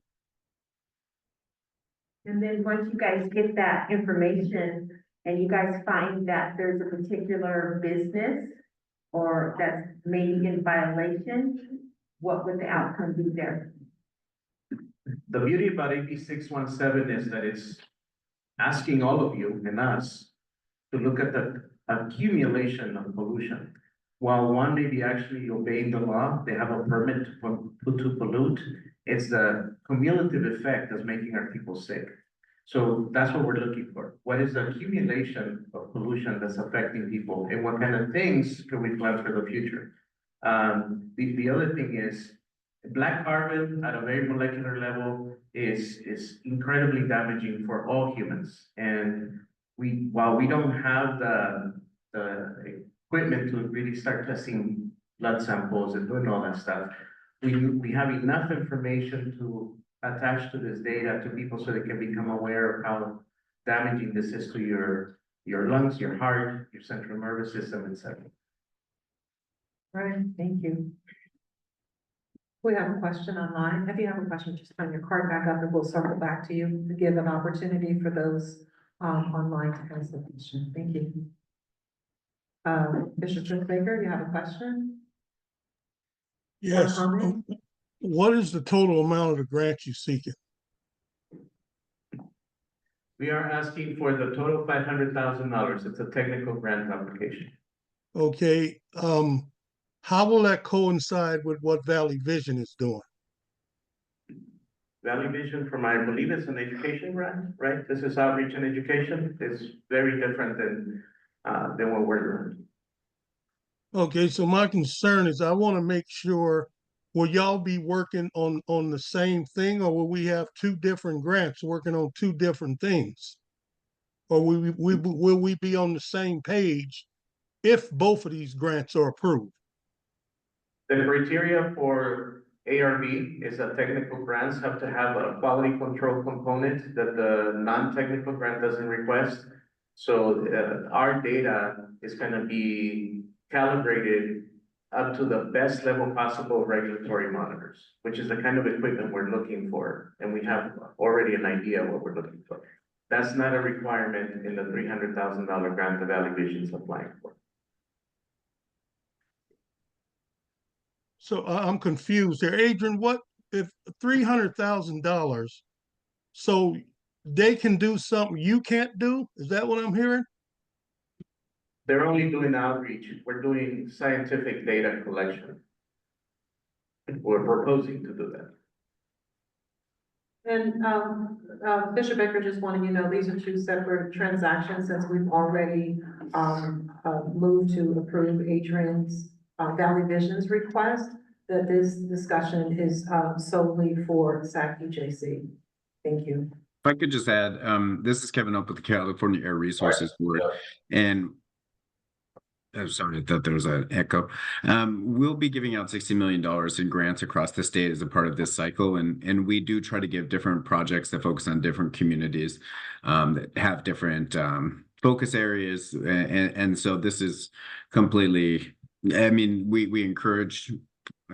And then once you guys get that information and you guys find that there's a particular business or that's maybe in violation, what would the outcome be there? The beauty about AB 617 is that it's asking all of you and us to look at the accumulation of pollution. While one may be actually obeying the law, they have a permit to pollute, it's the cumulative effect that's making our people sick. So that's what we're looking for. What is the accumulation of pollution that's affecting people and what kind of things can we plan for the future? The other thing is black carbon at a very molecular level is incredibly damaging for all humans. And while we don't have the equipment to really start testing blood samples and doing all that stuff, we have enough information to attach to this data to people so they can become aware of how damaging this is to your lungs, your heart, your central nervous system, etc. Right, thank you. We have a question online. If you have a question, just turn your card back up and we'll circle back to you to give an opportunity for those online to ask the question. Thank you. Bishop Baker, you have a question? Yes. comment? What is the total amount of the grant you're seeking? We are asking for the total $500,000. It's a technical grant application. Okay, how will that coincide with what Valley Vision is doing? Valley Vision, from I believe it's an education grant, right? This is outreach and education. It's very different than what we're doing. Okay, so my concern is I want to make sure, will y'all be working on the same thing, or will we have two different grants working on two different things? Or will we be on the same page if both of these grants are approved? The criteria for ARB is that technical grants have to have a quality control component that the non-technical grant doesn't request. So our data is going to be calibrated up to the best level possible of regulatory monitors, which is the kind of equipment we're looking for. And we have already an idea of what we're looking for. That's not a requirement in the $300,000 grant the Valley Vision is applying for. So I'm confused here. Adrian, what if $300,000, so they can do something you can't do? Is that what I'm hearing? They're only doing outreach. We're doing scientific data collection. We're proposing to do that. And Bishop Baker just wanted you to know, these are two separate transactions since we've already moved to approve Adrian's Valley Vision's request, that this discussion is solely for SAC EJC. Thank you. If I could just add, this is Kevin Up with the California Air Resources Board, and I'm sorry, I thought there was an echo. We'll be giving out $60 million in grants across the state as a part of this cycle, and we do try to give different projects that focus on different communities that have different focus areas, and so this is completely. I mean, we encourage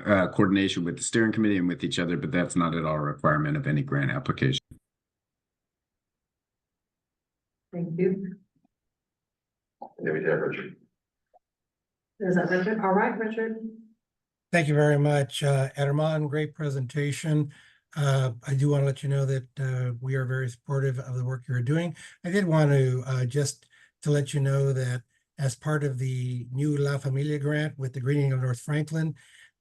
coordination with the steering committee and with each other, but that's not at all a requirement of any grant application. Thank you. Then we have Richard. Is that Richard? All right, Richard. Thank you very much, Ederman. Great presentation. I do want to let you know that we are very supportive of the work you're doing. I did want to just to let you know that as part of the new La Familia grant with the Greening of North Franklin,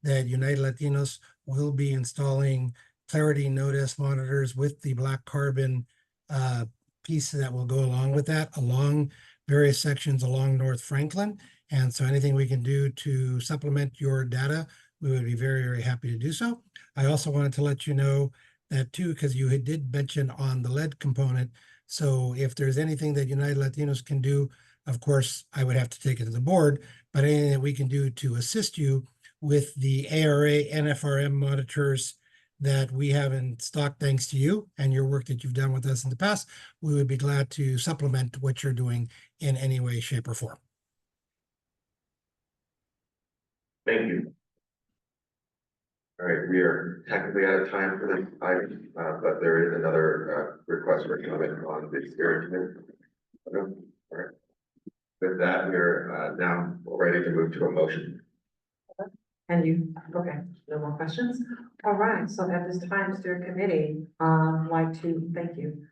that United Latinos will be installing clarity notice monitors with the black carbon piece that will go along with that, along various sections along North Franklin. And so anything we can do to supplement your data, we would be very, very happy to do so. I also wanted to let you know that too, because you did mention on the lead component. So if there's anything that United Latinos can do, of course, I would have to take it to the board, but anything that we can do to assist you with the ARA NFRM monitors that we have in stock, thanks to you and your work that you've done with us in the past, we would be glad to supplement what you're doing in any way, shape, or form. Thank you. All right, we are technically out of time for this item, but there is another request for comment on the steering committee. All right. With that, we're now ready to move to a motion. And you, okay, no more questions? All right, so at this time, steering committee, like to thank you.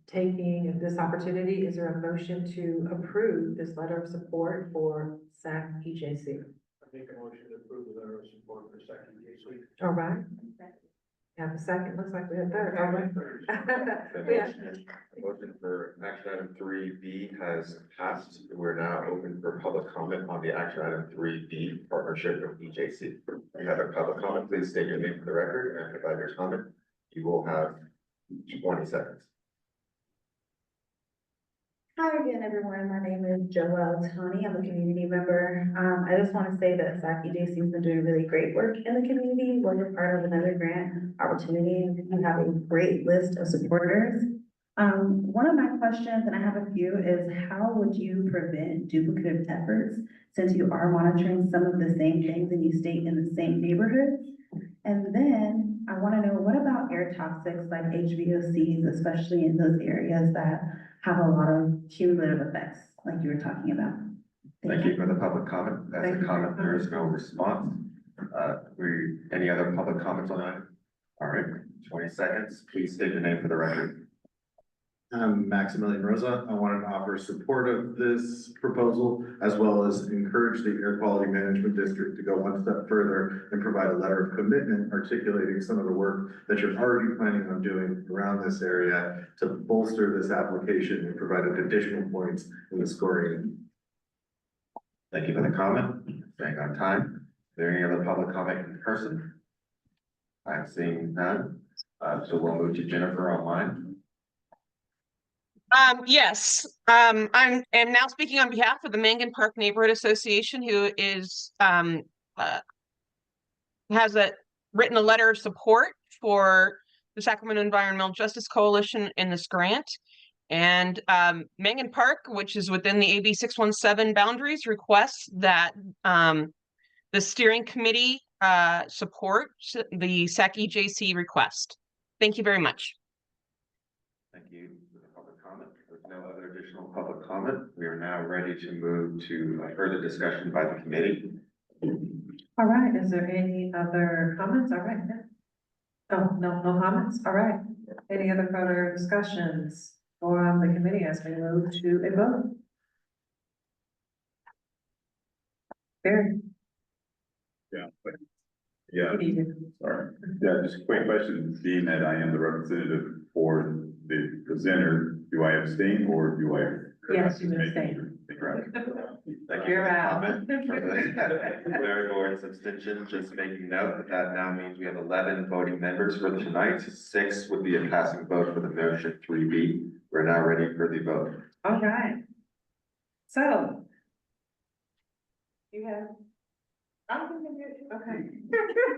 Taking this opportunity, is there a motion to approve this letter of support for SAC EJC? I make a motion to approve the letter of support for second EJC. All right. Have a second, looks like we have third, all right. The motion for action item 3B has passed. We're now open for public comment on the action item 3B partnership with EJC. If you have a public comment, please state your name for the record and provide your comment. You will have 20 seconds. Hi again, everyone. My name is Joelle Tony. I'm a community member. I just want to say that SAC EJC has been doing really great work in the community. We're part of another grant opportunity. We have a great list of supporters. One of my questions, and I have a few, is how would you prevent duplicative efforts since you are monitoring some of the same things and you stay in the same neighborhoods? And then I want to know, what about air toxics like HVOCs, especially in those areas that have a lot of cumulative effects, like you were talking about? Thank you for the public comment. As a comment, there is no response. Any other public comments on that? All right, 20 seconds. Please state your name for the record. I'm Maximilian Rosa. I wanted to offer support of this proposal, as well as encourage the Air Quality Management District to go one step further and provide a letter of commitment articulating some of the work that you're already planning on doing around this area to bolster this application and provide additional points in the scoring. Thank you for the comment. Staying on time. Is there any other public comment in person? I'm seeing none. So we'll move to Jennifer online. Yes, am now speaking on behalf of the Mangan Park Neighborhood Association, who is has written a letter of support for the Sacramento Environmental Justice Coalition in this grant. And Mangan Park, which is within the AB 617 boundaries, requests that the steering committee support the SAC EJC request. Thank you very much. Thank you for the public comment. There's no other additional public comment. We are now ready to move to further discussion by the committee. All right, is there any other comments? All right. Oh, no comments? All right. Any other further discussions from the committee as we move to a vote? Barry? Yeah, sorry. Yeah, just a quick question, being that I am the representative for the presenter, do I abstain or do I? Yes, you abstain. Thank you. You're out. comment for the Larry Lawrence abstention, just making note that that now means we have 11 voting members for tonight. 6 would be a passing vote for the motion 3B. We're now ready for the vote. All right. So. You have. Okay.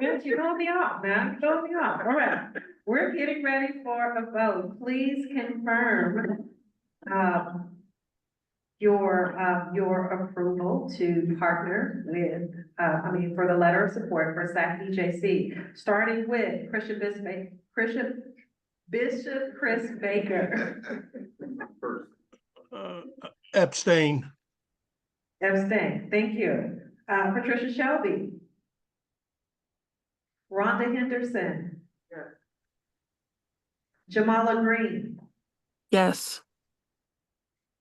Good, you're throwing me off, man. You're throwing me off. All right. We're getting ready for a vote. Please confirm, your approval to partner with, for the letter of support for SAC EJC, starting with Bishop Chris Baker. Abstain. Abstain. Thank you. Patricia Shelby. Rhonda Henderson. Jamala Green. Yes.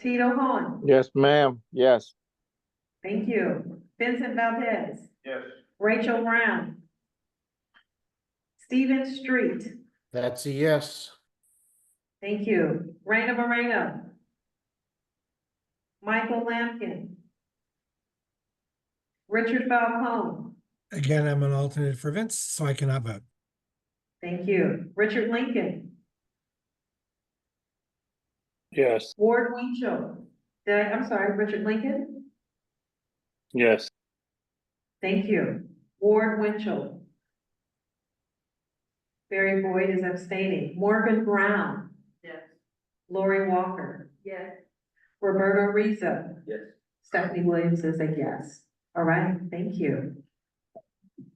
Tito Horn. Yes, ma'am. Yes. Thank you. Vincent Valdez. Yes. Rachel Brown. Stephen Street. That's a yes. Thank you. Raina Moreno. Michael Lampkin. Richard Falcone. Again, I'm an alternate for Vince, so I cannot vote. Thank you. Richard Lincoln. Yes. Ward Winchell. I'm sorry, Richard Lincoln? Yes. Thank you. Ward Winchell. Barry Boyd is abstaining. Morgan Brown. Yes. Lori Walker. Yes. Roberto Rizzo. Yes. Stephanie Williams is a yes. All right, thank you.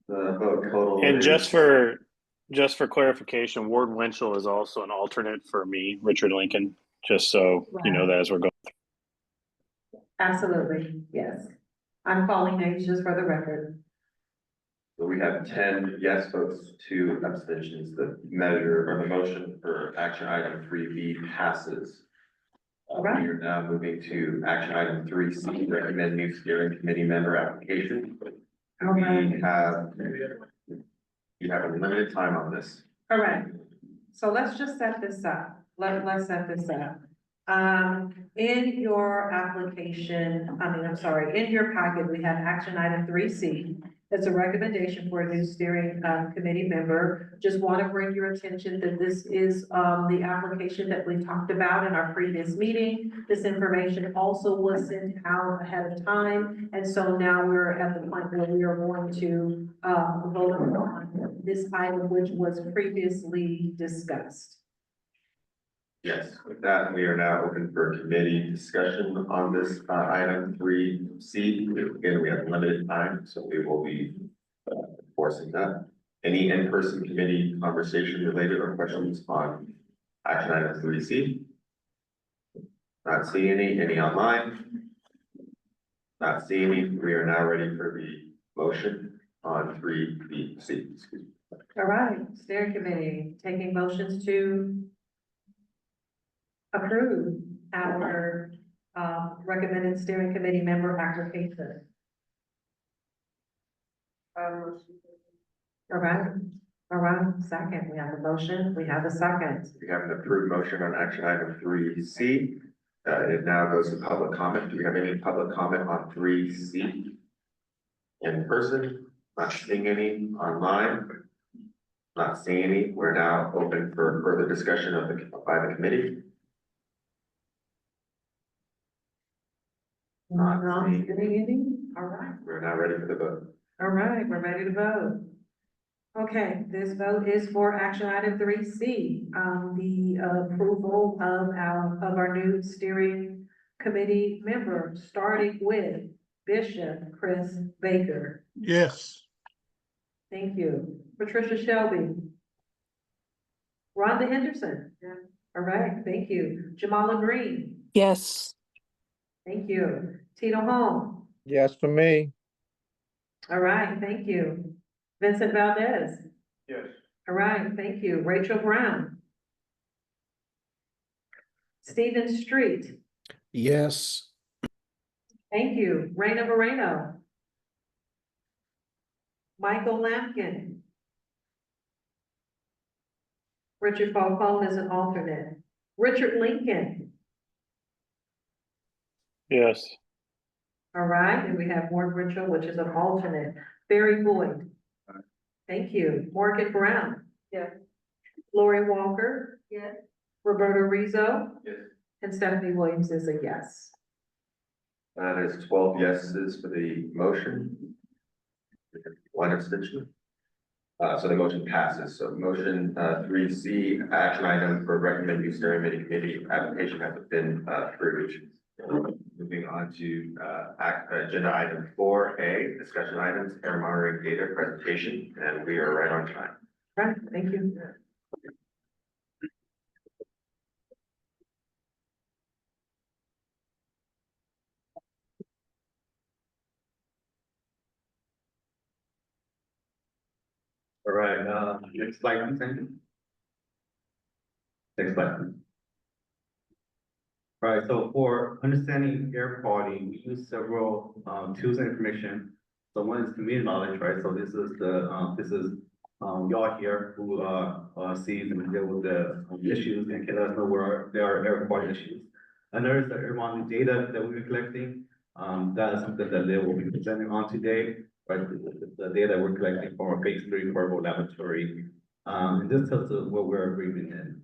The vote total. And is- just for clarification, Ward Winchell is also an alternate for me, Richard Lincoln, just so you know that as we're going. Absolutely, yes. I'm calling names just for the record. So we have 10 yes votes, 2 abstentions. The measure or the motion for action item 3B passes. All right. We are now moving to action item 3C, recommend new steering committee member application. All right. You have a limited time on this. All right, so let's just set this up. Let's set this up. In your application, in your packet, we have action item 3C. It's a recommendation for a new steering committee member. Just want to bring your attention that this is the application that we talked about in our previous meeting. This information also was sent out ahead of time. And so now we're at the point where we are going to vote on this item, which was previously discussed. Yes, with that, we are now open for committee discussion on this item 3C. Again, we have limited time, so we will be enforcing that. Any in-person committee conversation related or questions on action item 3C? Not seeing any online? Not seeing any. We are now ready for the motion on 3B. Excuse me. All right, steering committee, taking motions to approve our recommended steering committee member application. All right, second, we have a motion, we have a second. We have an approved motion on action item 3C. It now goes to public comment. Do we have any public comment on 3C? In person, not seeing any. Online, not seeing any. We're now open for further discussion by the committee. Not seeing any. All right. We're now ready for the vote. All right, we're ready to vote. Okay, this vote is for action item 3C, the approval of our new steering committee member, starting with Bishop Chris Baker. Yes. Thank you. Patricia Shelby. Rhonda Henderson. Yeah. All right, thank you. Jamala Green. Yes. Thank you. Tito Home. Yes, for me. All right, thank you. Vincent Valdez. Yes. All right, thank you. Rachel Brown. Stephen Street. Yes. Thank you. Raina Moreno. Michael Lampkin. Richard Falcone is an alternate. Richard Lincoln. Yes. All right, and we have Ward Mitchell, which is an alternate. Barry Boyd. Thank you. Morgan Brown. Yes. Lori Walker. Yes. Roberta Rizzo. Yes. And Stephanie Williams is a yes. That is 12 yeses for the motion. One abstention. So the motion passes. So motion 3C, action item for recommend use steering committee application has been approved. Moving on to agenda item 4A, discussion items, air monitoring data presentation, and we are right on time. Right, thank you. All right, next slide, please, thank you. Next slide, please. All right, so for understanding air quality, we use several tools and information. So one is community knowledge, right? So this is y'all here who sees and deal with the issues and can let us know where there are air quality issues. Another is the air monitoring data that we've been collecting. That is something that they will be presenting on today, right? The data we're collecting from our phase 3 portable laboratory. And this tells us what we're breathing in.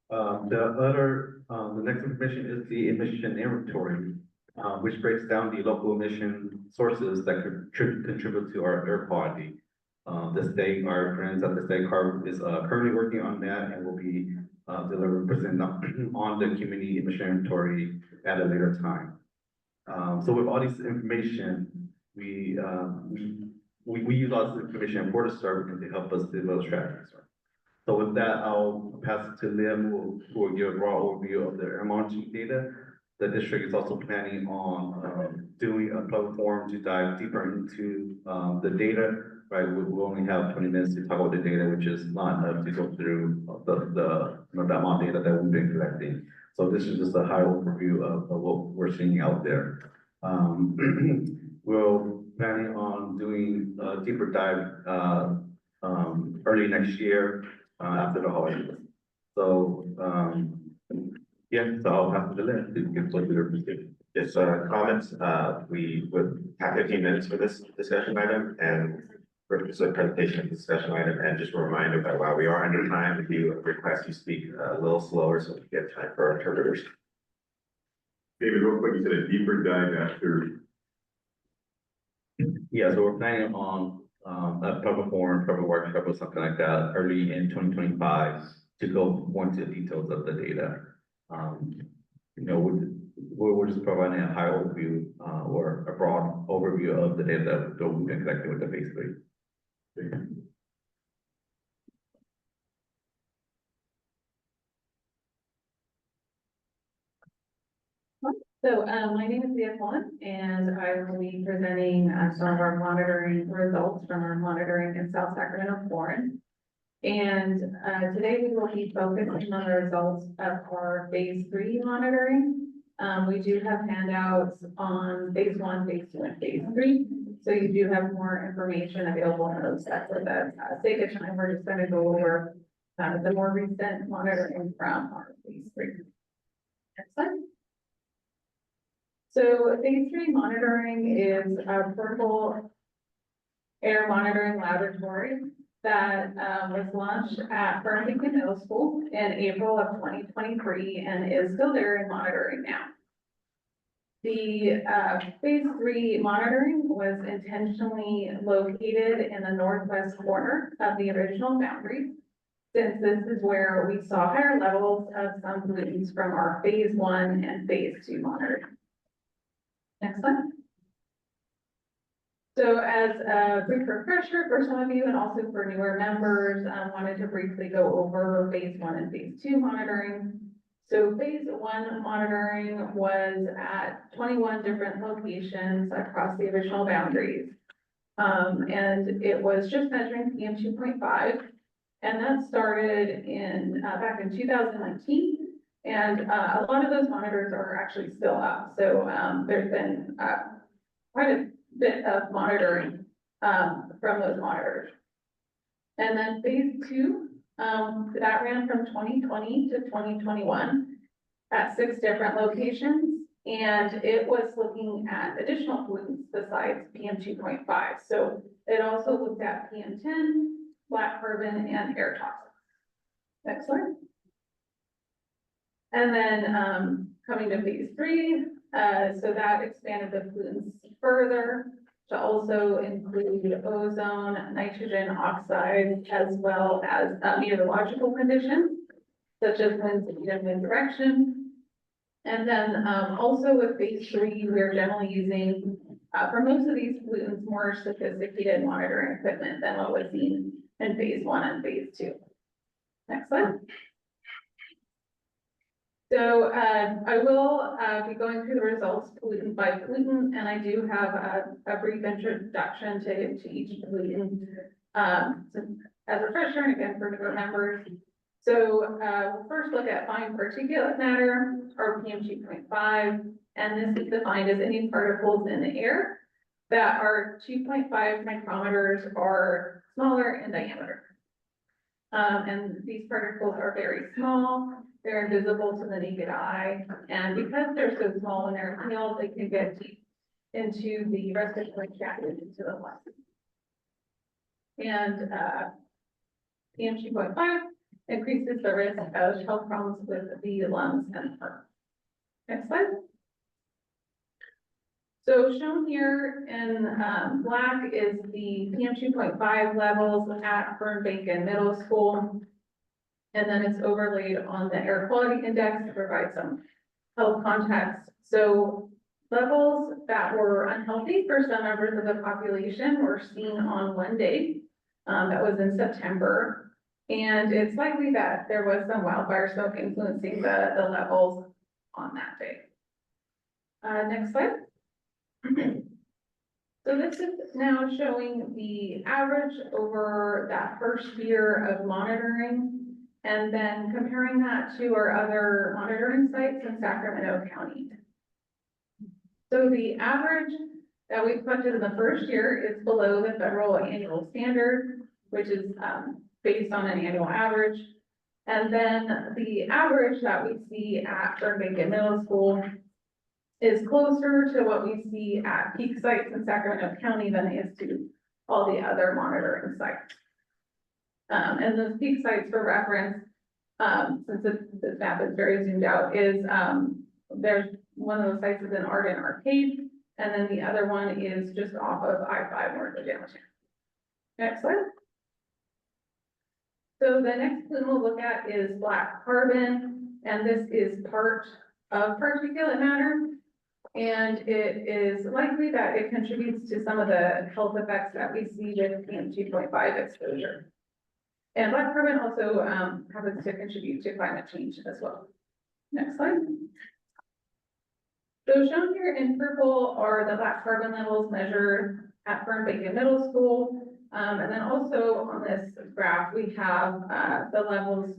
The next information is the emission inventory, which breaks down the local emission sources that could contribute to our air quality. The state, our friends at the state CARB is currently working on that and will be presenting on the community emission inventory at a later time. So with all this information, we use all this information for the service to help us develop strategies. So with that, I'll pass it to Liam, who will give a raw overview of the air monitoring data. The district is also planning on doing a public forum to dive deeper into the data. Right, we only have 20 minutes to talk about the data, which is not enough to go through the amount of data that we've been collecting. So this is just a high overview of what we're seeing out there. We're planning on doing a deeper dive early next year after the holidays. So yeah, so I'll pass it to Lynn to give a their presentation. Yes, comments. We would have 15 minutes for this discussion item and for this presentation discussion item. And just a reminder that while we are under time, if you request you speak a little slower so we get time for our interpreters. David, real quick, you said a deeper dive after. Yeah, so we're planning on a public forum, public workshop or something like that early in 2025 to go more into the details of the data. You know, we're just providing a high overview or a broad overview of the data that we've been collecting with the phase 3. So, my name is Leah Cullen, and I will be presenting some of our monitoring results from our monitoring in South Sacramento Forum. And today we will be focusing on the results of our phase 3 monitoring. We do have handouts on phase 1, phase 2, and phase 3. So you do have more information available in those sets. For the sake of time, we're just going to go over the more recent monitoring from our phase 3. Next slide. So phase 3 monitoring is a portable air monitoring laboratory that was launched at Farmington Middle School in April of 2023 and is still there in monitoring now. The phase 3 monitoring was intentionally located in the northwest corner of the original boundary, since this is where we saw higher levels of some pollutants from our phase 1 and phase 2 monitoring. Next slide. So as a brief refresher for some of you and also for newer members, I wanted to briefly go over phase 1 and phase 2 monitoring. So phase 1 monitoring was at 21 different locations across the original boundaries. And it was just measuring PM 2.5. And that started in back in 2019. And a lot of those monitors are actually still up. So there's been quite a bit of monitoring from those monitors. And then phase 2, that ran from 2020 to 2021 at 6 different locations. And it was looking at additional pollutants besides PM 2.5. So it also looked at PM10, black carbon, and air toxins. Next slide. And then coming to phase 3, so that expanded the pollutants further to also include ozone, nitrogen oxide, as well as meteorological conditions, such as wind speed and wind direction. And then also with phase 3, we're generally using, for most of these pollutants, more sophisticated monitoring equipment than what was seen in phase 1 and phase 2. Next slide. So I will be going through the results pollutant by pollutant, and I do have a brief introduction to each pollutant as a refresher and again for newer members. So we'll first look at fine particulate matter, or PM 2.5, and this is defined as any particles in the air that are 2.5 micrometers or smaller in diameter. And these particles are very small, they're invisible to the naked eye, and because they're so small when they're inhaled, they can get deep into the respiratory tract and into the lungs. And PM 2.5 increases the risk of health problems with the lungs and heart. Next slide. So shown here in black is the PM 2.5 levels at Fernbank Middle School. And then it's overlaid on the air quality index to provide some health context. So levels that were unhealthy for some members of the population were seen on one day. That was in September. And it's likely that there was some wildfire smoke influencing the levels on that day. Next slide. So this is now showing the average over that first year of monitoring, and then comparing that to our other monitoring sites in Sacramento County. So the average that we collected in the first year is below the federal annual standard, which is based on an annual average. And then the average that we see at Fernbank Middle School is closer to what we see at peak sites in Sacramento County than it is to all the other monitoring sites. And those peak sites for reference, since this map is very zoomed out, is there's one of those sites is in Arden Arcade, and then the other one is just off of I-5 north of downtown. Next slide. So the next thing we'll look at is black carbon, and this is part of particulate matter. And it is likely that it contributes to some of the health effects that we see with PM 2.5 exposure. And black carbon also happens to contribute to climate change as well. Next slide. So shown here in purple are the black carbon levels measured at Fernbank Middle School. And then also on this graph, we have the levels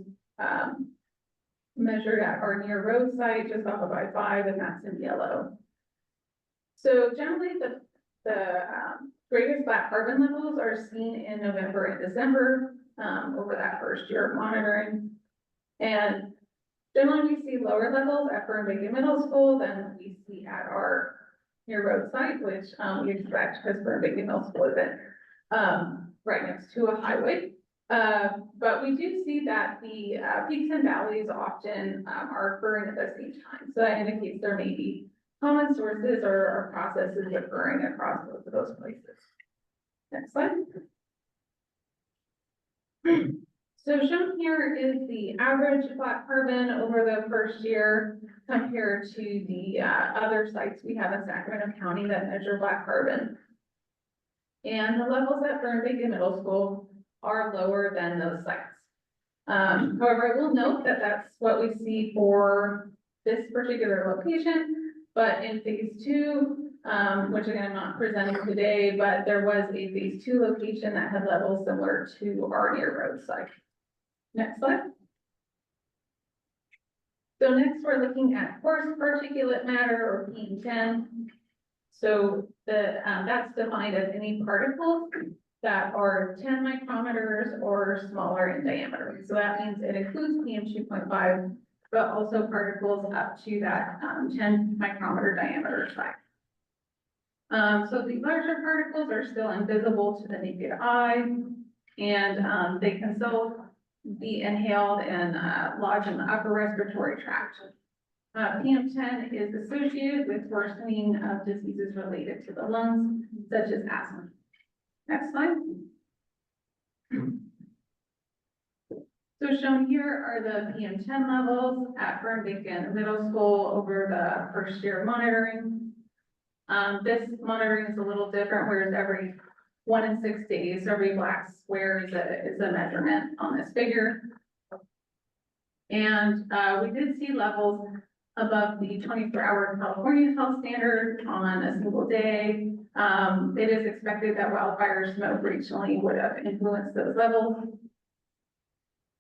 measured at our near road site just off of I-5, and that's in yellow. So generally the greatest black carbon levels are seen in November and December over that first year of monitoring. And generally we see lower levels at Fernbank Middle School than we see at our near road site, which we expect because Fernbank Middle School is right next to a highway. But we do see that the peaks and valleys often are occurring at the same time. So that indicates there may be common sources or processes occurring across both of those places. Next slide. So shown here is the average black carbon over the first year compared to the other sites we have in Sacramento County that measure black carbon. And the levels at Fernbank Middle School are lower than those sites. However, I will note that that's what we see for this particular location. But in phase 2, which again, I'm not presenting today, but there was a phase 2 location that had levels similar to our near road site. Next slide. So next we're looking at coarse particulate matter, or PM10. So that's defined as any particles that are 10 micrometers or smaller in diameter. So that means it includes PM 2.5 but also particles up to that 10 micrometer diameter size. So the larger particles are still invisible to the naked eye, and they can still be inhaled and lodge in the upper respiratory tract. PM10 is associated with worsening of diseases related to the lungs, such as asthma. Next slide. So shown here are the PM10 levels at Fern-Bacon Middle School over the first year of monitoring. This monitoring is a little different, whereas every 1 in 6 days, every black square is a measurement on this figure. And we did see levels above the 24-hour California health standard on a single day. It is expected that wildfire smoke regionally would have influenced those levels.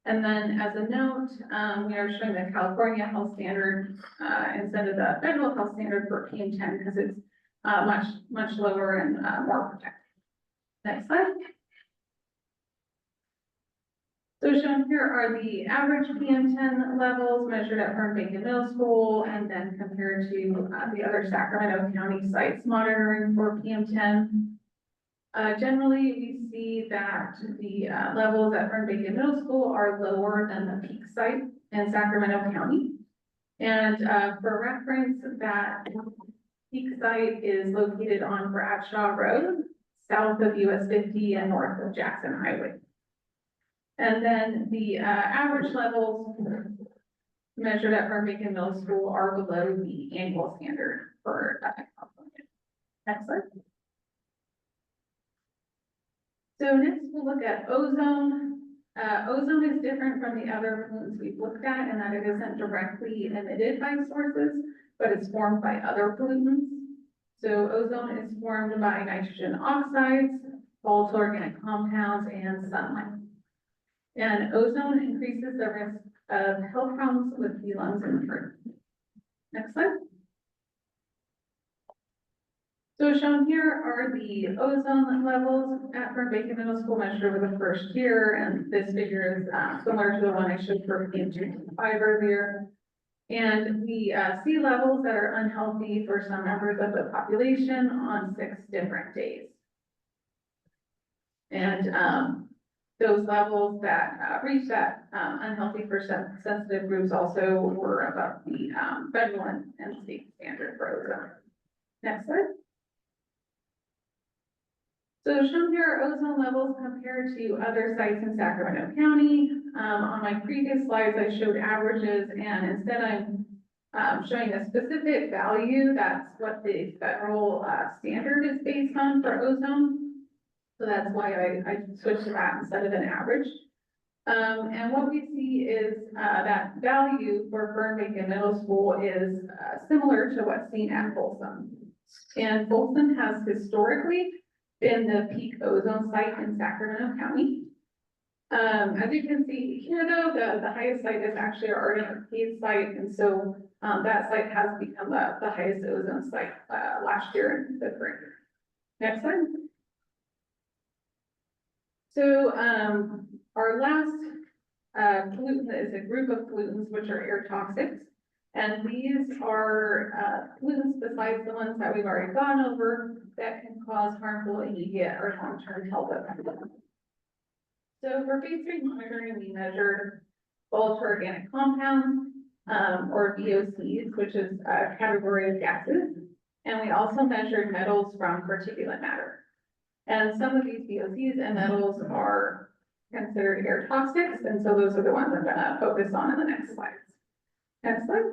And then as a note, we are showing the California health standard instead of the federal health standard for PM10 because it's much lower and more protected. Next slide. So shown here are the average PM10 levels measured at Fern-Bacon Middle School and then compared to the other Sacramento County sites monitoring for PM10. Generally, we see that the levels at Fern-Bacon Middle School are lower than the peak site in Sacramento County. And for reference, that peak site is located on Bradshaw Road, south of US 50 and north of Jackson Highway. And then the average levels measured at Fern-Bacon Middle School are below the annual standard for California. Next slide. So next we'll look at ozone. Ozone is different from the other pollutants we've looked at in that it isn't directly emitted by sources, but it's formed by other pollutants. So ozone is formed by nitrogen oxides, volatile organic compounds, and sunlight. And ozone increases the risk of health problems with the lungs and heart. Next slide. So shown here are the ozone levels at Fern-Bacon Middle School measured over the first year, and this figure is similar to the one I showed for PM2.5 earlier. And we see levels that are unhealthy for some members of the population on 6 different days. And those levels that reach that unhealthy for sensitive groups also were above the federal and state standard for ozone. Next slide. So shown here are ozone levels compared to other sites in Sacramento County. On my previous slides, I showed averages, and instead I'm showing a specific value. That's what the federal standard is based on for ozone. So that's why I switched to that instead of an average. And what we see is that value for Fern-Bacon Middle School is similar to what's seen at Folsom. And Folsom has historically been the peak ozone site in Sacramento County. As you can see here, though, the highest site is actually our Arden Arcade site, and so that site has become the highest ozone site last year in the current year. Next slide. So our last pollutant is a group of pollutants which are air toxics. And these are pollutants besides the ones that we've already gone over that can cause harmful immediate or long-term health effects. So for phase 3 monitoring, we measured volatile organic compounds, or VOCs, which is a category of gases. And we also measured metals from particulate matter. And some of these VOCs and metals are considered air toxics, and so those are the ones I'm gonna focus on in the next slides. Next slide.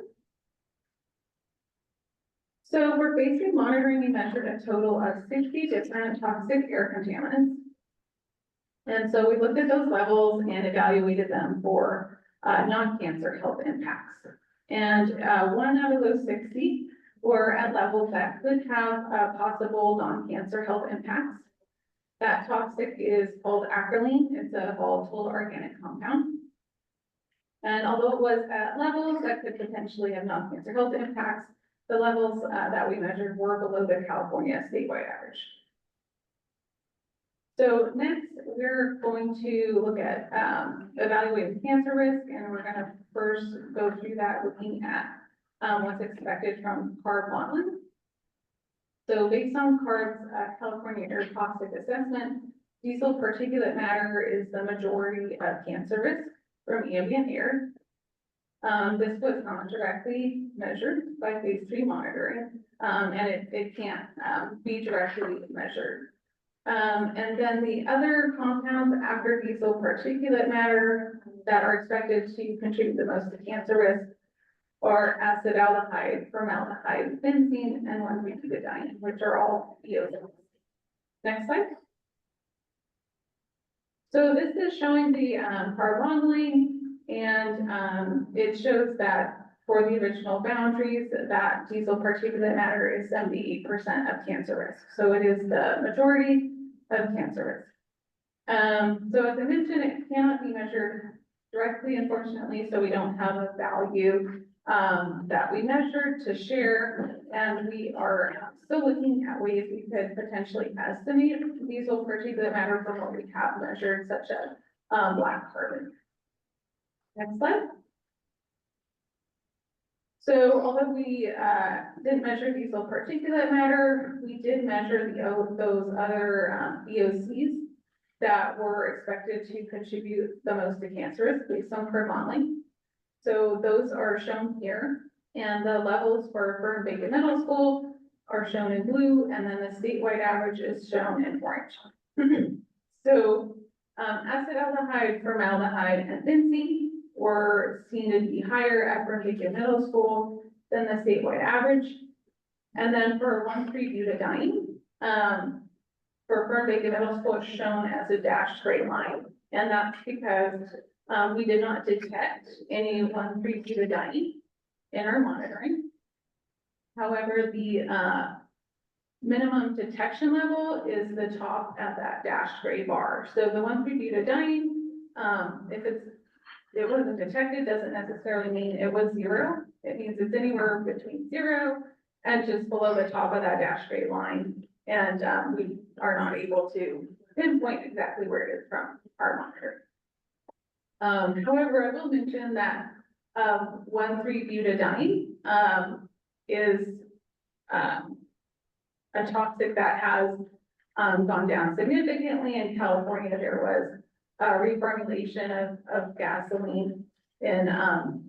So for phase 3 monitoring, we measured a total of 60 different toxic air contaminants. And so we looked at those levels and evaluated them for non-cancer health impacts. And 1 out of those 60 were at levels that could have possible non-cancer health impacts. That toxic is called acrolein. It's a volatile organic compound. And although it was at levels that could potentially have non-cancer health impacts, the levels that we measured were below the California statewide average. So next, we're going to look at, evaluating cancer risk, and we're gonna first go through that looking at, what's expected from carb modeling. So based on CARB's, California Air Toxic Assessment, diesel particulate matter is the majority of cancer risk from ambient air. This was not directly measured by phase 3 monitoring, and it can't, be directly measured. And then the other compounds after diesel particulate matter that are expected to contribute the most to cancer risk are acetaldehyde, formaldehyde, benzene, and 1,3-butadiene, which are all VOCs. Next slide. So this is showing the CARB modeling, and it shows that for the original boundaries, that diesel particulate matter is 78% of cancer risk. So it is the majority of cancer risk. So as I mentioned, it cannot be measured directly, unfortunately, so we don't have a value that we measured to share, and we are still looking at ways we could potentially estimate diesel particulate matter from what we have measured, such as black carbon. Next slide. So although we didn't measure diesel particulate matter, we did measure those other VOCs that were expected to contribute the most to cancer risk based on CARB modeling. So those are shown here, and the levels for Fern-Bacon Middle School are shown in blue, and then the statewide average is shown in orange. So acetaldehyde, formaldehyde, and benzene were seen to be higher at Fern-Bacon Middle School than the statewide average. And then for 1,3-butadiene, for Fern-Bacon Middle School is shown as a dashed straight line, and that's because we did not detect any 1,3-butadiene in our monitoring. However, the minimum detection level is the top at that dashed gray bar. So the 1,3-butadiene, if it wasn't detected, doesn't necessarily mean it was 0. It means it's anywhere between 0 and just below the top of that dashed gray line. And we are not able to pinpoint exactly where it is from our monitor. However, I will mention that 1,3-butadiene is a toxic that has gone down significantly. In California, there was a reformulation of gasoline in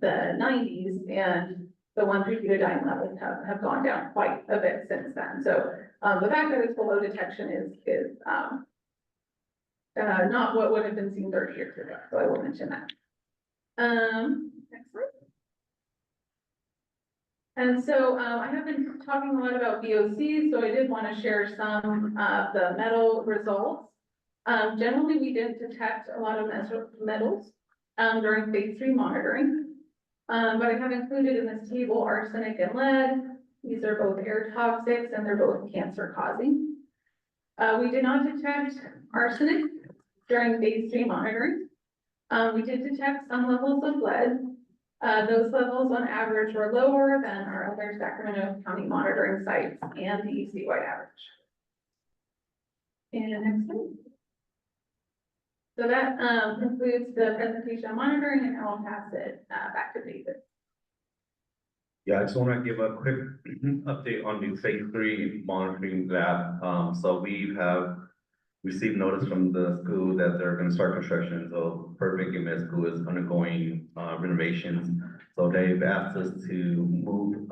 the 90s, and the 1,3-butadiene levels have gone down quite a bit since then. So the fact that it's below detection is not what would have been seen 30 years ago, so I will mention that. Next slide. And so I have been talking a lot about VOCs, so I did want to share some of the metal results. Generally, we didn't detect a lot of metals during phase 3 monitoring, but I have included in this table arsenic and lead. These are both air toxics, and they're both cancer causing. We did not detect arsenic during phase 3 monitoring. We did detect some levels of lead. Those levels on average were lower than our other Sacramento County monitoring sites and the statewide average. And next slide. So that concludes the presentation on monitoring, and I'll pass it back to David. Yeah, I just want to give a quick update on the phase 3 monitoring lab. So we have received notice from the school that they're going to start construction. So Fern-Bacon Middle School is undergoing renovations. So they've asked us to move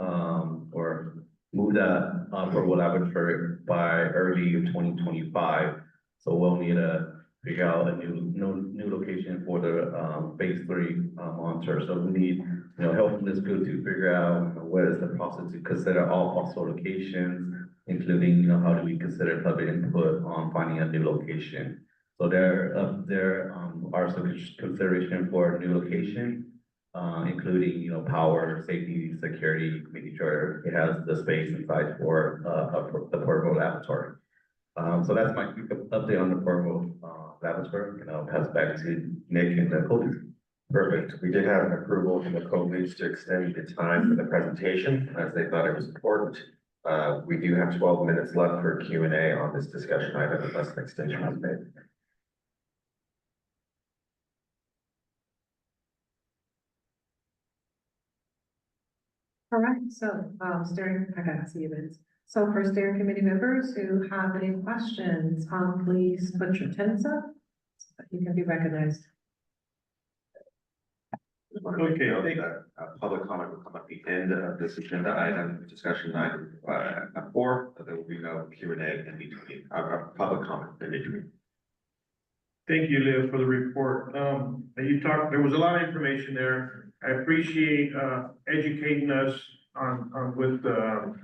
that portable laboratory by early 2025. So we'll need to figure out a new location for the phase 3 monitor. So we need help from the school to figure out what is the process to consider all possible locations, including how do we consider public input on finding a new location. So there are some consideration for a new location, including power, safety, security, making sure it has the space inside for the portable laboratory. So that's my quick update on the portable laboratory, and I'll pass back to Nick and the Colby. Perfect. We did have an approval from the co-leads to extend the time for the presentation, as they thought it was important. We do have 12 minutes left for Q&A on this discussion item unless an extension is made. All right, so, I gotta see you, Vince. So for steering committee members who have any questions, please put your hands up so that you can be recognized. Okay, I think- Public comment will come at the end of this agenda item, discussion item, 4. There will be no Q&A in between, public comment in between. Thank you, Leah, for the report. There was a lot of information there. I appreciate, educating us on with the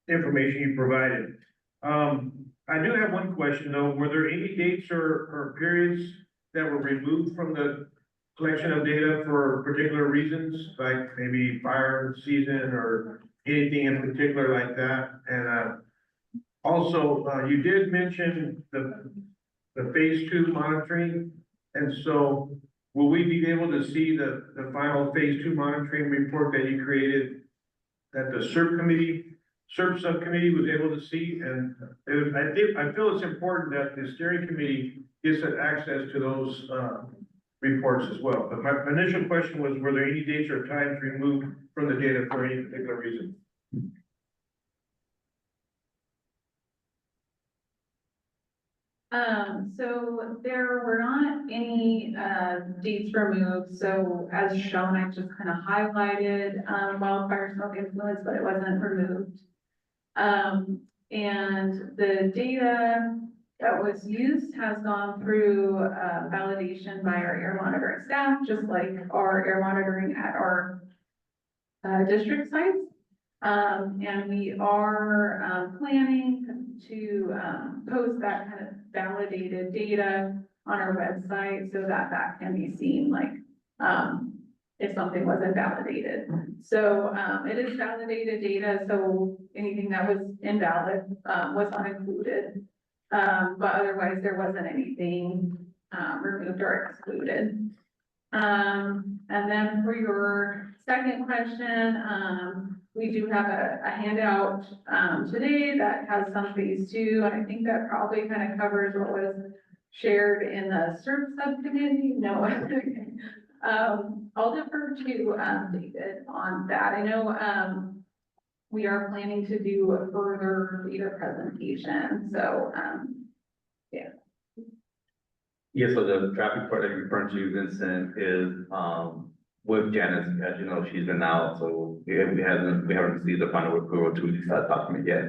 information you provided. I do have one question though. Were there any dates or periods that were removed from the collection of data for particular reasons, like maybe fire season or anything in particular like that? And, also, you did mention the phase 2 monitoring, and so will we be able to see the final phase 2 monitoring report that you created that the SERP subcommittee was able to see? And I feel it's important that the steering committee gets access to those reports as well. But my initial question was, were there any dates or times removed from the data for any particular reason? So there were not any, dates removed. So as shown, I just kind of highlighted, wildfire smoke influence, but it wasn't removed. And the data that was used has gone through, validation by our air monitoring staff, just like our air monitoring at our, district sites. And we are, planning to, post that kind of validated data on our website so that that can be seen, like, if something wasn't validated. So, it is validated data, so anything that was invalid, was not included. But otherwise, there wasn't anything, removed or excluded. And then for your second question, we do have a handout, today that has some phase 2, and I think that probably kind of covers what was shared in the SERP subcommittee. No, I'll defer to, David on that. I know, we are planning to do a further data presentation, so, yeah. Yeah, so the traffic report that you're referring to, Vincent, is, with Janice. As you know, she's been out, so we haven't received the final approval to release that document yet.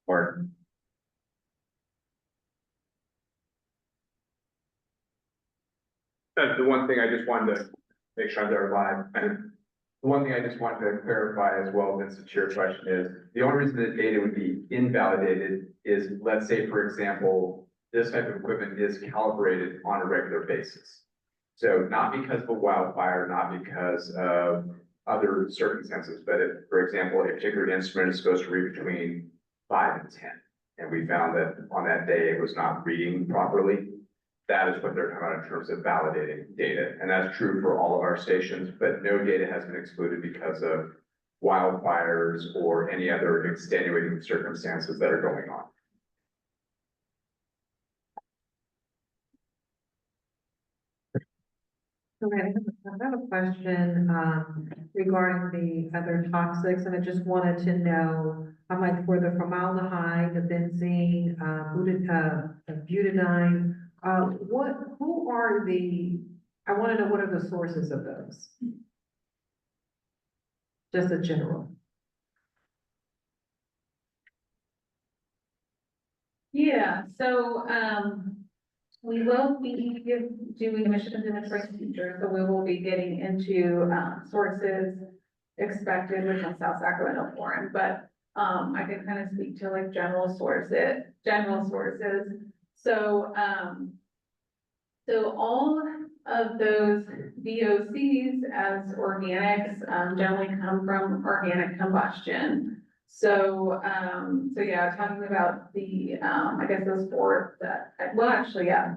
Or the one thing I just wanted to make sure they're live. The one thing I just wanted to clarify as well, Vincent, to your question is, the only reason the data would be invalidated is, let's say, for example, this type of equipment is calibrated on a regular basis. So not because of a wildfire, not because of other circumstances, but if, for example, a particular instrument is supposed to read between 5 and 10, and we found that on that day it was not reading properly, that is what they're talking about in terms of validating data. And that's true for all of our stations, but no data has been excluded because of wildfires or any other extenuating circumstances that are going on. Okay, I have a question, regarding the other toxics, and I just wanted to know, I'm like, for the formaldehyde, the benzene, butadiene, who are I wanna know what are the sources of those? Just a general. Yeah, so, we will be doing emissions inventory procedure, so we will be getting into, sources expected within South Sacramento Forum, but, I can kind of speak to like general sources. So, so all of those VOCs as organics, generally come from organic combustion. So, so yeah, talking about the, I guess those four, well, actually, yeah,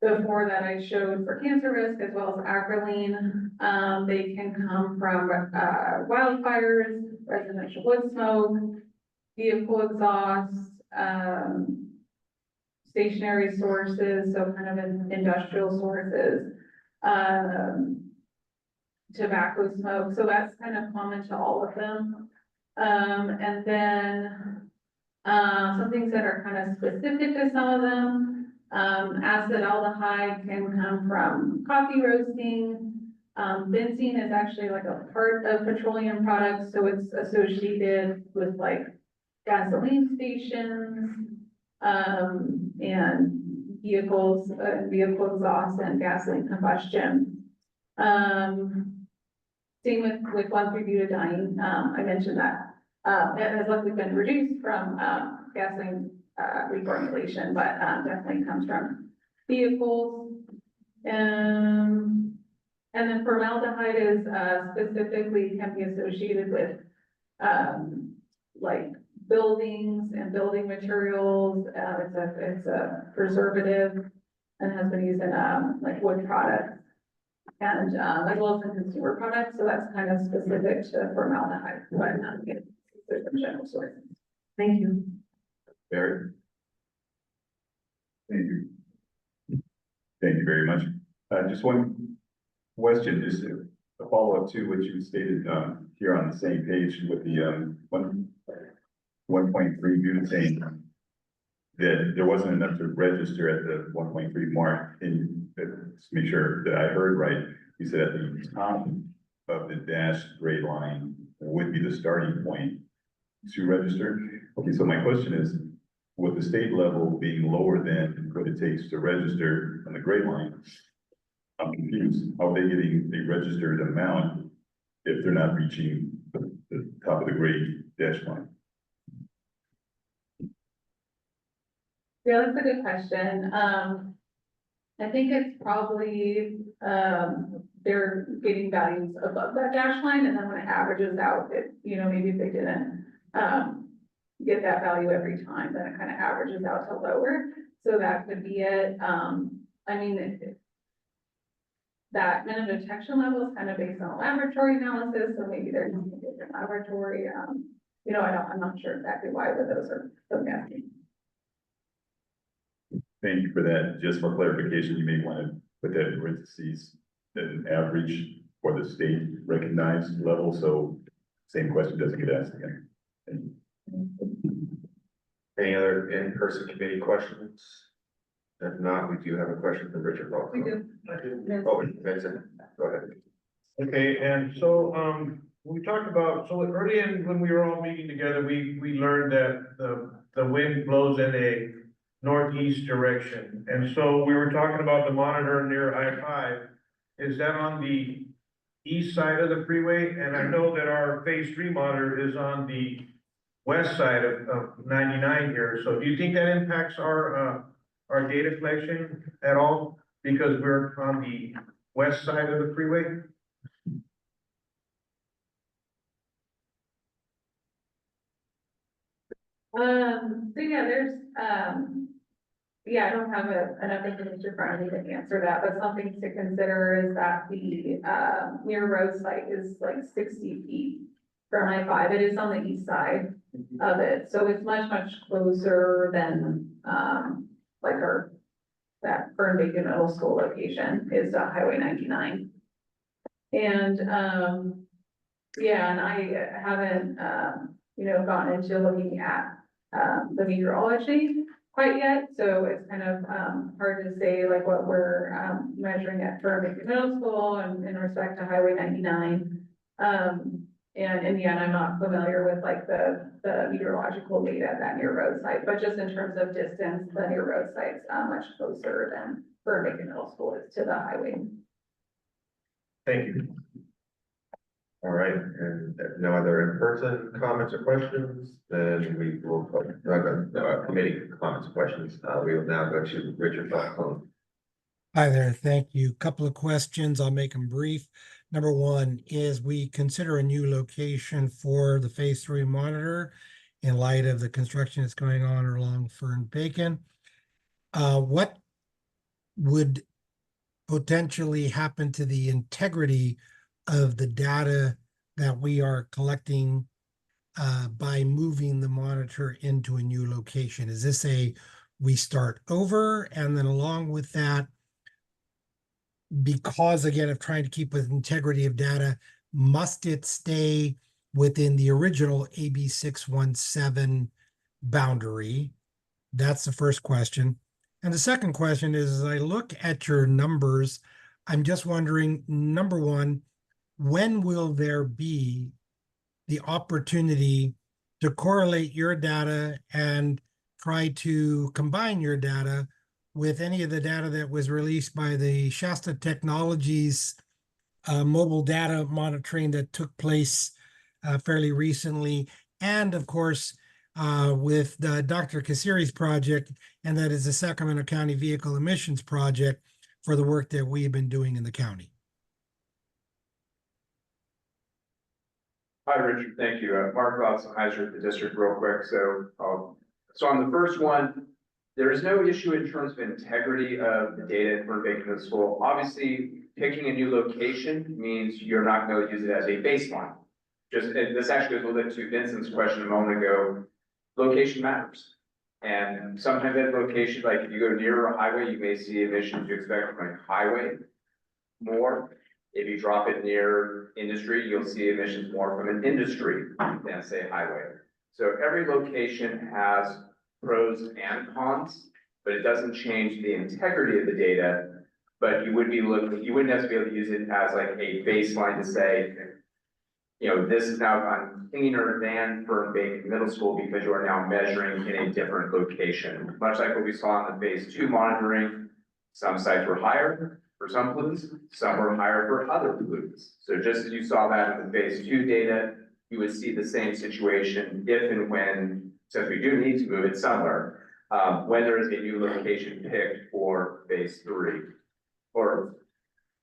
the four that I showed for cancer risk as well as acrolein. They can come from, wildfires, residential wood smoke, vehicle exhaust, stationary sources, so kind of industrial sources, tobacco smoke, so that's kind of common to all of them. And then, some things that are kind of specific to some of them, acetaldehyde can come from coffee roasting. Benzene is actually like a part of petroleum products, so it's associated with like gasoline stations, and vehicles, vehicle exhaust and gasoline combustion. Same with 1,3-butadiene, I mentioned that, it has likely been reduced from, gasoline, reformulation, but, definitely comes from vehicles. And then formaldehyde is, specifically can be associated with, like buildings and building materials. It's a preservative and has been used in, like wood products and, as well as in consumer products. So that's kind of specific to formaldehyde, but there's some general sources. Thank you. Barry? Thank you. Thank you very much. Just one question, just a follow-up to what you stated, here on the same page with the, 1.3 butane, that there wasn't enough to register at the 1.3 mark, and just make sure that I heard right. You said at the top of the dash gray line would be the starting point to register. Okay, so my question is, with the state level being lower than what it takes to register on the gray line, I'm confused. How are they getting a registered amount if they're not reaching the top of the gray dash line? Yeah, that's a good question. I think it's probably, they're getting values above that dash line, and then when it averages out, maybe if they didn't, get that value every time, then it kind of averages out to lower. So that could be it. I mean, that minimum detection level is kind of based on a laboratory analysis, so maybe there's a different laboratory. I'm not sure exactly why, but those are so guessing. Thank you for that. Just for clarification, you may want to put that in parentheses, an average for the state recognized level, so same question doesn't get asked again. Thank you. Any other in-person committee questions? If not, we do have a question from Richard. We do. Oh, Vincent, go ahead. Okay, and so, we talked about, so early in, when we were all meeting together, we learned that the wind blows in a northeast direction. And so we were talking about the monitor near I-5. Is that on the east side of the freeway? And I know that our phase 3 monitor is on the west side of 99 here. So do you think that impacts our data collection at all? Because we're on the west side of the freeway? So yeah, there's, I don't have enough information in front of me to answer that, but something to consider is that the, near road site is like 60 feet from I-5. It is on the east side of it, so it's much closer than, like that Fern Bacon Middle School location is Highway 99. And, and I haven't, gone into looking at, the meteorology quite yet, so it's kind of, hard to say like what we're, measuring at Fern Bacon Middle School and in respect to Highway 99. And in the end, I'm not familiar with like the meteorological data at that near road site, but just in terms of distance, the near road site's much closer than Fern Bacon Middle School is to the highway. Thank you. All right, and if no other in-person comments or questions, then we will, committee comments or questions. We will now go to Richard Falcone. Hi there, thank you. Couple of questions, I'll make them brief. Number one is we consider a new location for the phase 3 monitor in light of the construction that's going on along Fern Bacon. What would potentially happen to the integrity of the data that we are collecting by moving the monitor into a new location? Is this we start over, and then along with that, because again of trying to keep with integrity of data, must it stay within the original AB 617 boundary? That's the first question. And the second question is, as I look at your numbers, I'm just wondering, number one, when will there be the opportunity to correlate your data and try to combine your data with any of the data that was released by the Shasta Technologies mobile data monitoring that took place fairly recently, and of course with Dr. Kasiri's project, and that is the Sacramento County Vehicle Emissions Project, for the work that we have been doing in the county. Hi, Richard. Thank you. Mark Lautenheiser with the district real quick. So on the first one, there is no issue in terms of integrity of the data for making the school. Obviously, picking a new location means you're not going to use it as a baseline. And this actually goes a little bit to Vincent's question a moment ago. Location matters. And sometimes that location, like if you go near a highway, you may see emissions you expect from a highway more. If you drop it near industry, you'll see emissions more from an industry than say highway. So every location has pros and cons, but it doesn't change the integrity of the data. But you would be looking, you wouldn't necessarily be able to use it as like a baseline to say, you know, this is now on cleaner than Fern Bacon Middle School because you are now measuring in a different location. Much like what we saw in the phase 2 monitoring, some sites were higher for some pollutants, some were higher for other pollutants. So just as you saw that in the phase 2 data, you would see the same situation if and when, since we do need to move it somewhere, when there is a new location picked for phase 3, or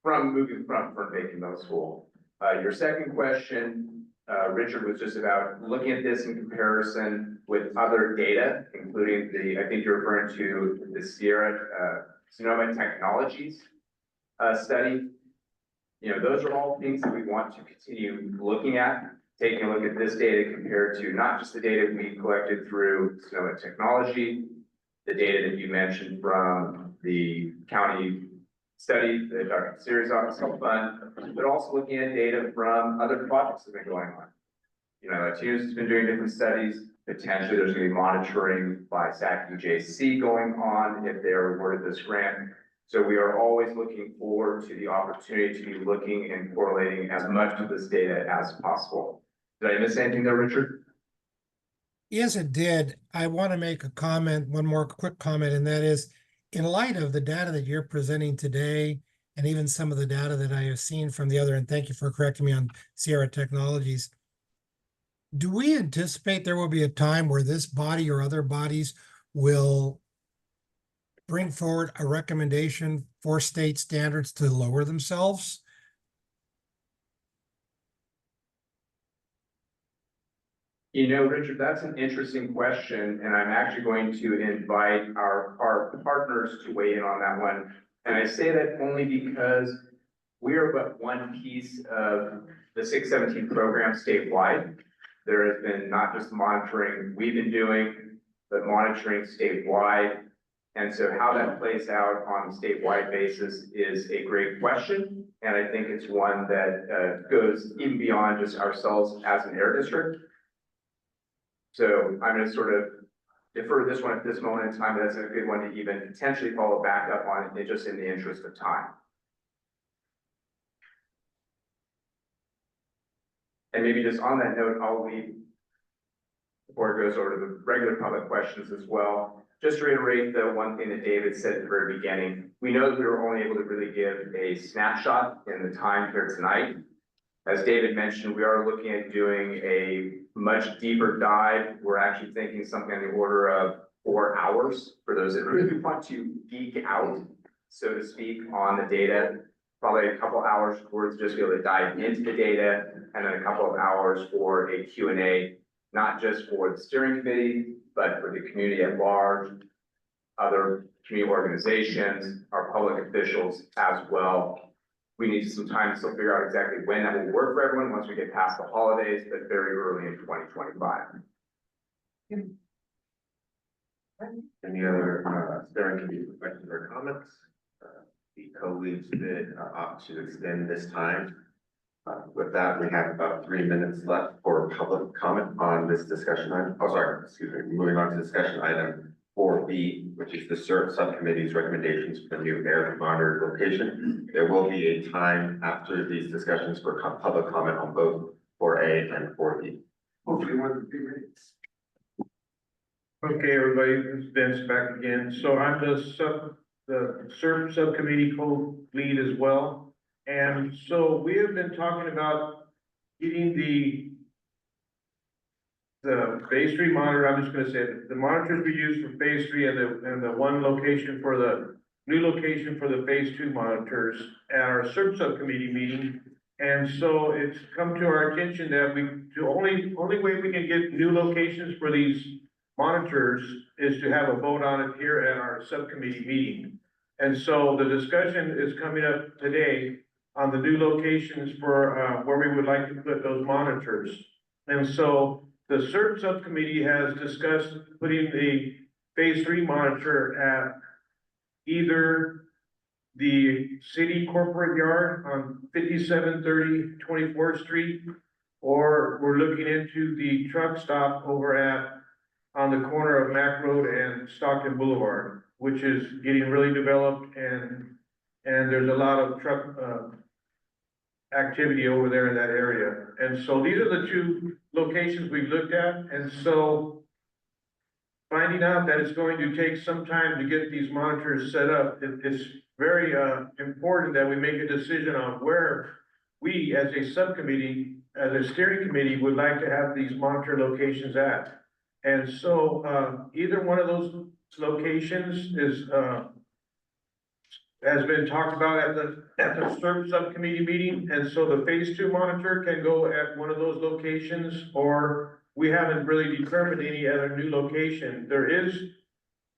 from moving from Fern Bacon Middle School. Your second question, Richard, was just about looking at this in comparison with other data, including I think you're referring to the Sonoma Technologies study. You know, those are all things that we want to continue looking at, taking a look at this data compared to not just the data we collected through Sonoma Technology, the data that you mentioned from the county study, the Dr. Series Office Health Fund, but also looking at data from other projects that have been going on. You know, Latinos has been doing different studies. Potentially there's going to be monitoring by SAC-UJC going on if they're awarded this grant. So we are always looking forward to the opportunity to be looking and correlating as much of this data as possible. Did I miss anything there, Richard? Yes, it did. I want to make a comment, one more quick comment, and that is, in light of the data that you're presenting today, and even some of the data that I have seen from the other, and thank you for correcting me on Sierra Technologies, do we anticipate there will be a time where this body or other bodies will bring forward a recommendation for state standards to lower themselves? You know, Richard, that's an interesting question, and I'm actually going to invite our partners to weigh in on that one. And I say that only because we are but one piece of the 617 program statewide. There has been not just monitoring we've been doing, but monitoring statewide. And so how that plays out on a statewide basis is a great question. And I think it's one that goes even beyond just ourselves as an air district. So I'm going to sort of defer this one at this moment in time, but that's a good one to even potentially follow back up on it just in the interest of time. And maybe just on that note, I'll leave, before it goes over to the regular public questions as well, just to reiterate the one thing that David said at the very beginning. We know that we were only able to really give a snapshot in the time here tonight. As David mentioned, we are looking at doing a much deeper dive. We're actually thinking something on the order of 4 hours for those that really want to geek out, so to speak, on the data. Probably a couple hours towards just be able to dive into the data, and then a couple of hours for a Q&A, not just for the steering committee, but for the community at large. other community organizations, our public officials as well. We need some time to still figure out exactly when that will work for everyone, once we get past the holidays, but very early in 2025. Any other steering committee questions or comments? The co-leads did opt to extend this time. With that, we have about 3 minutes left for public comment on this discussion item. Oh, sorry, excuse me. Moving on to discussion item 4B, which is the CERT subcommittee's recommendations for the new air monitored location. There will be a time after these discussions for public comment on both 4A and 4B. Hopefully more than 3 minutes. Okay, everybody, it's Vince back again. So I'm the CERT subcommittee co-lead as well. And so we have been talking about getting the phase 3 monitor. I'm just gonna say it, the monitors we use for phase 3 and the one location for the new location for the phase 2 monitors at our CERT subcommittee meeting. And so it's come to our attention that the only way we can get new locations for these monitors is to have a vote on it here at our subcommittee meeting. And so the discussion is coming up today on the new locations for where we would like to put those monitors. And so the CERT subcommittee has discussed putting the phase 3 monitor at either the city corporate yard on 5730 24th Street, or we're looking into the truck stop over on the corner of Mack Road and Stockton Boulevard, which is getting really developed, and there's a lot of truck activity over there in that area. And so these are the two locations we've looked at. And so finding out that it's going to take some time to get these monitors set up, it's very important that we make a decision on where we as a subcommittee, as a steering committee, would like to have these monitor locations at. And so either one of those locations is has been talked about at the CERT subcommittee meeting. And so the phase 2 monitor can go at one of those locations, or we haven't really determined any other new location. There is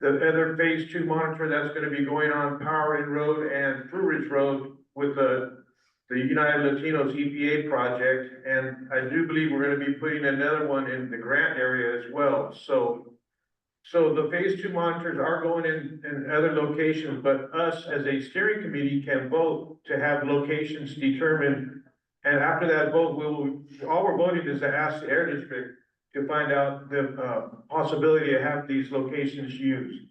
the other phase 2 monitor that's going to be going on Power Inn Road and Fruit Ridge Road with the United Latinos EPA project. And I do believe we're going to be putting another one in the Grant area as well. So the phase 2 monitors are going in other locations, but us as a steering committee can vote to have locations determined. And after that vote, all we're voting is to ask the air district to find out the possibility to have these locations used.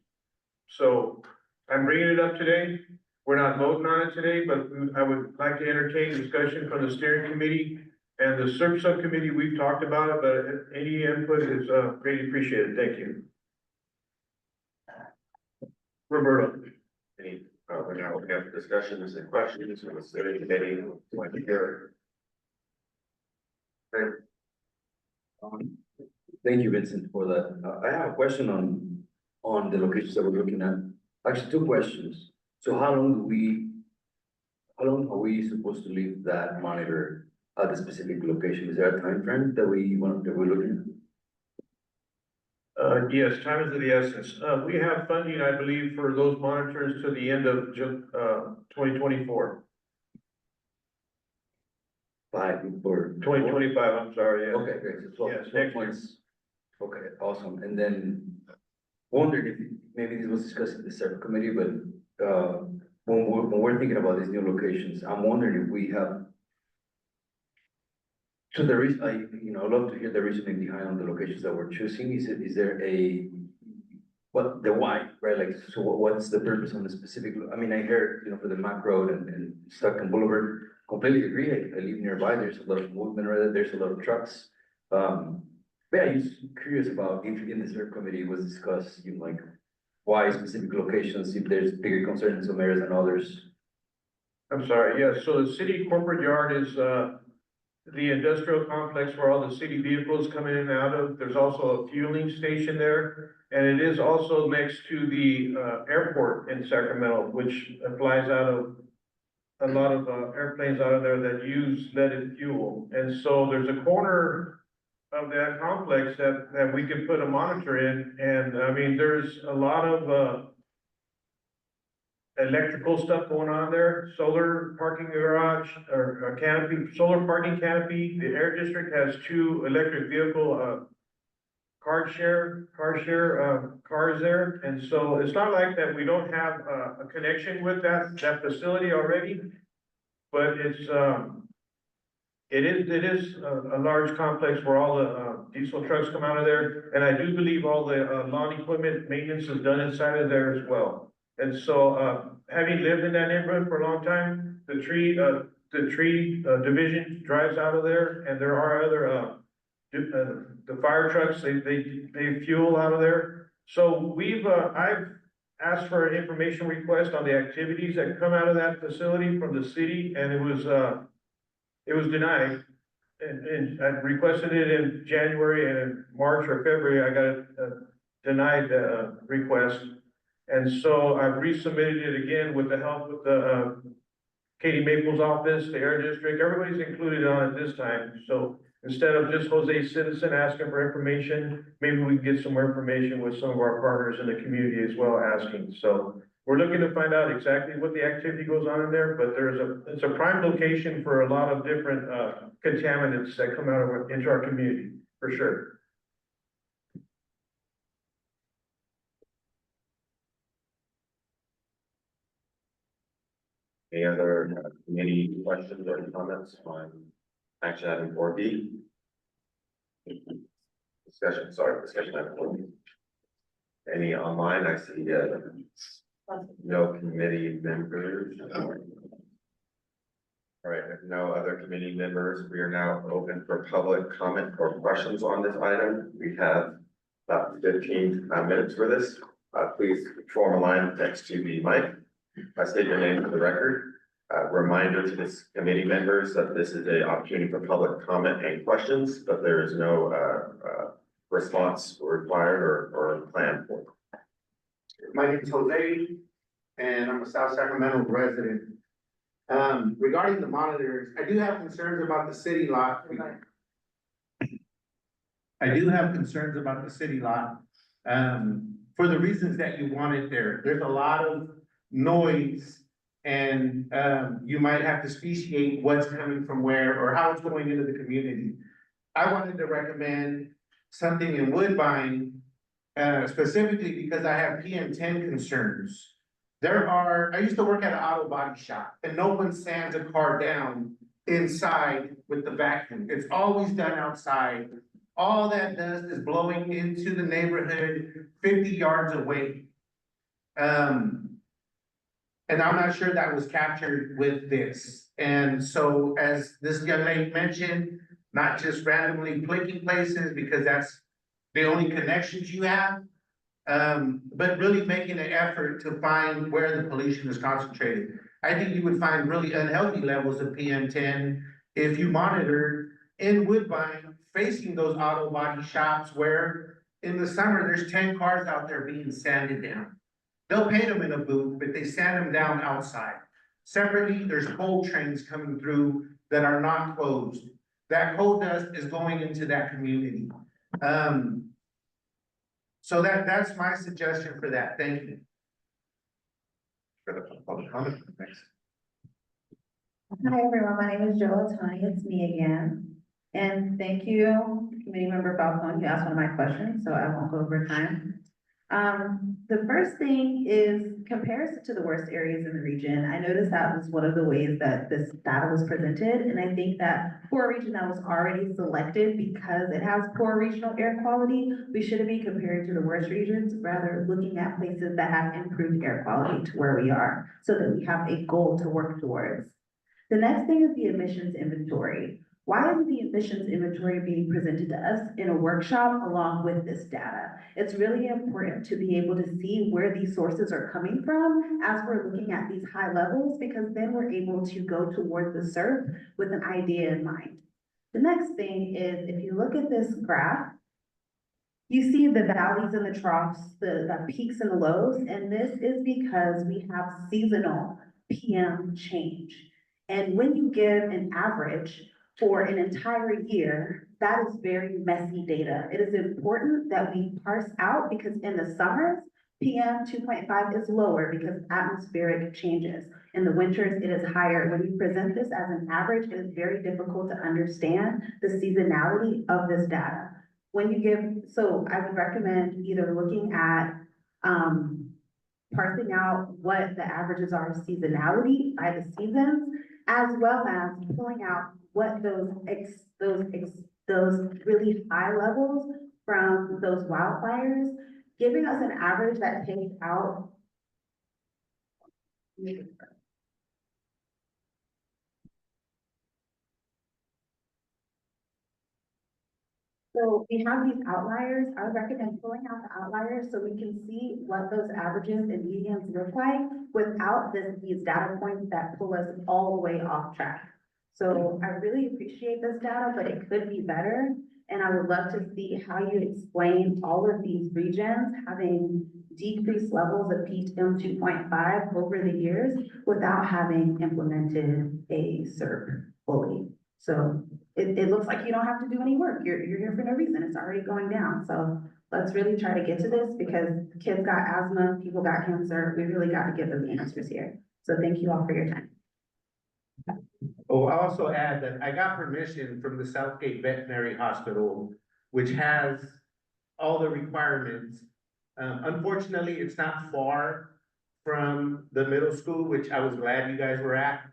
So I'm bringing it up today. We're not voting on it today, but I would like to entertain discussion from the steering committee and the CERT subcommittee. We've talked about it, but any input is greatly appreciated. Thank you. Roberto. We're now opening up for discussions and questions from the steering committee. Want to hear it? Okay. Thank you, Vincent, for that. I have a question on the locations that we're looking at. Actually, 2 questions. So how long are we supposed to leave that monitor at the specific location? Is there a time frame that we're looking at? Yes, time is of the essence. We have funding, I believe, for those monitors to the end of 2024. 2025, I'm sorry, yeah. Okay, great. So 12, Yes, 12 next year. months. Okay, awesome. And then wondered if maybe this was discussed in the separate committee, but when we're thinking about these new locations, I'm wondering if we have. So the reason I'd love to hear the reasoning behind on the locations that we're choosing. Is there the why, right? Like, so what's the purpose on the specific? I mean, I heard, for the Mack Road and Stockton Boulevard, completely agree. I live nearby. There's a lot of movement right there. There's a lot of trucks. But I'm just curious about if in the CERT committee was discussed, like why specific locations, if there's bigger concerns in some areas than others. I'm sorry, yes. So the city corporate yard is the industrial complex where all the city vehicles come in and out of. There's also a fueling station there. And it is also next to the airport in Sacramento, which flies out of a lot of airplanes out of there that use leaded fuel. And so there's a corner of that complex that we can put a monitor in. And I mean, there's a lot of electrical stuff going on there, solar parking garage or a canopy, solar parking canopy. The air district has 2 electric vehicle, cars there. And so it's not like that we don't have a connection with that facility already. But it is a large complex where all the diesel trucks come out of there. And I do believe all the lawn equipment maintenance is done inside of there as well. And so having lived in that neighborhood for a long time, the tree division drives out of there, and there are other the fire trucks, they fuel out of there. So I've asked for an information request on the activities that come out of that facility from the city, and it was denied. And I requested it in January, and in March or February, I got a denied request. And so I've resubmitted it again with the help with the Katie Maples office, the air district, everybody's included on it this time. So instead of just Jose Citizen asking for information, maybe we can get some more information with some of our partners in the community as well asking. So we're looking to find out exactly what the activity goes on in there, but it's a prime location for a lot of different contaminants that come out into our community, for sure. Any other committee questions or comments on action item 4B? Discussion item 4B. Any online? I see no committee members. All right, if no other committee members, we are now open for public comment or questions on this item. We have about 15 minutes for this. Please form a line next to the mic. I state your name for the record. Reminder to this committee members that this is an opportunity for public comment and questions, but there is no response required or planned for. My name is Jose, and I'm a South Sacramento resident. Regarding the monitors, I do have concerns about the city lot. For the reasons that you want it there. There's a lot of noise, and you might have to speciate what's coming from where or how it's going into the community. I wanted to recommend something in Woodbine, specifically because I have PM10 concerns. I used to work at an auto body shop, and no one sands a car down inside with the vacuum. It's always done outside. All that does is blowing into the neighborhood 50 yards away. And I'm not sure that was captured with this. And so, as this young lady mentioned, not just randomly clicking places because that's the only connections you have, but really making an effort to find where the pollution is concentrated. I think you would find really unhealthy levels of PM10 if you monitored in Woodbine facing those auto body shops where in the summer there's 10 cars out there being sanded down. They'll paint them in a booth, but they sand them down outside. Separately, there's coal trains coming through that are not closed. That coal dust is going into that community. So that's my suggestion for that. Thank you. For the public comment, next. Hi, everyone. My name is Joe Tony. It's me again. And thank you, Committee Member Falcone. You asked one of my questions, so I won't go over time. The first thing is comparison to the worst areas in the region. I noticed that was one of the ways that this data was presented. And I think that for a region that was already selected because it has poor regional air quality, we shouldn't be comparing to the worst regions, rather looking at places that have improved air quality to where we are so that we have a goal to work towards. The next thing is the emissions inventory. Why isn't the emissions inventory being presented to us in a workshop along with this data? It's really important to be able to see where these sources are coming from as we're looking at these high levels, because then we're able to go towards the SERP with an idea in mind. The next thing is, if you look at this graph, you see the valleys and the troughs, the peaks and the lows, and this is because we have seasonal PM change. And when you give an average for an entire year, that is very messy data. It is important that we parse out, because in the summers, PM 2.5 is lower because atmospheric changes. In the winters, it is higher. When you present this as an average, it is very difficult to understand the seasonality of this data. When you give, so I would recommend either looking at, parsing out what the averages are of seasonality by the seasons, as well as pulling out what those really high levels from those wildfires, giving us an average that takes out. So we have these outliers. I would recommend pulling out the outliers so we can see what those averages and medians look like without these data points that pull us all the way off track. So I really appreciate this data, but it could be better. And I would love to see how you explain all of these regions having decreased levels of PM 2.5 over the years without having implemented a SERP fully. So it looks like you don't have to do any work. You're here for no reason. It's already going down. So let's really try to get to this because kids got asthma, people got cancer. We really got to give them the answers here. So thank you all for your time. Oh, I'll also add that I got permission from the Southgate Veterinary Hospital, which has all the requirements. Unfortunately, it's not far from the middle school, which I was glad you guys were at,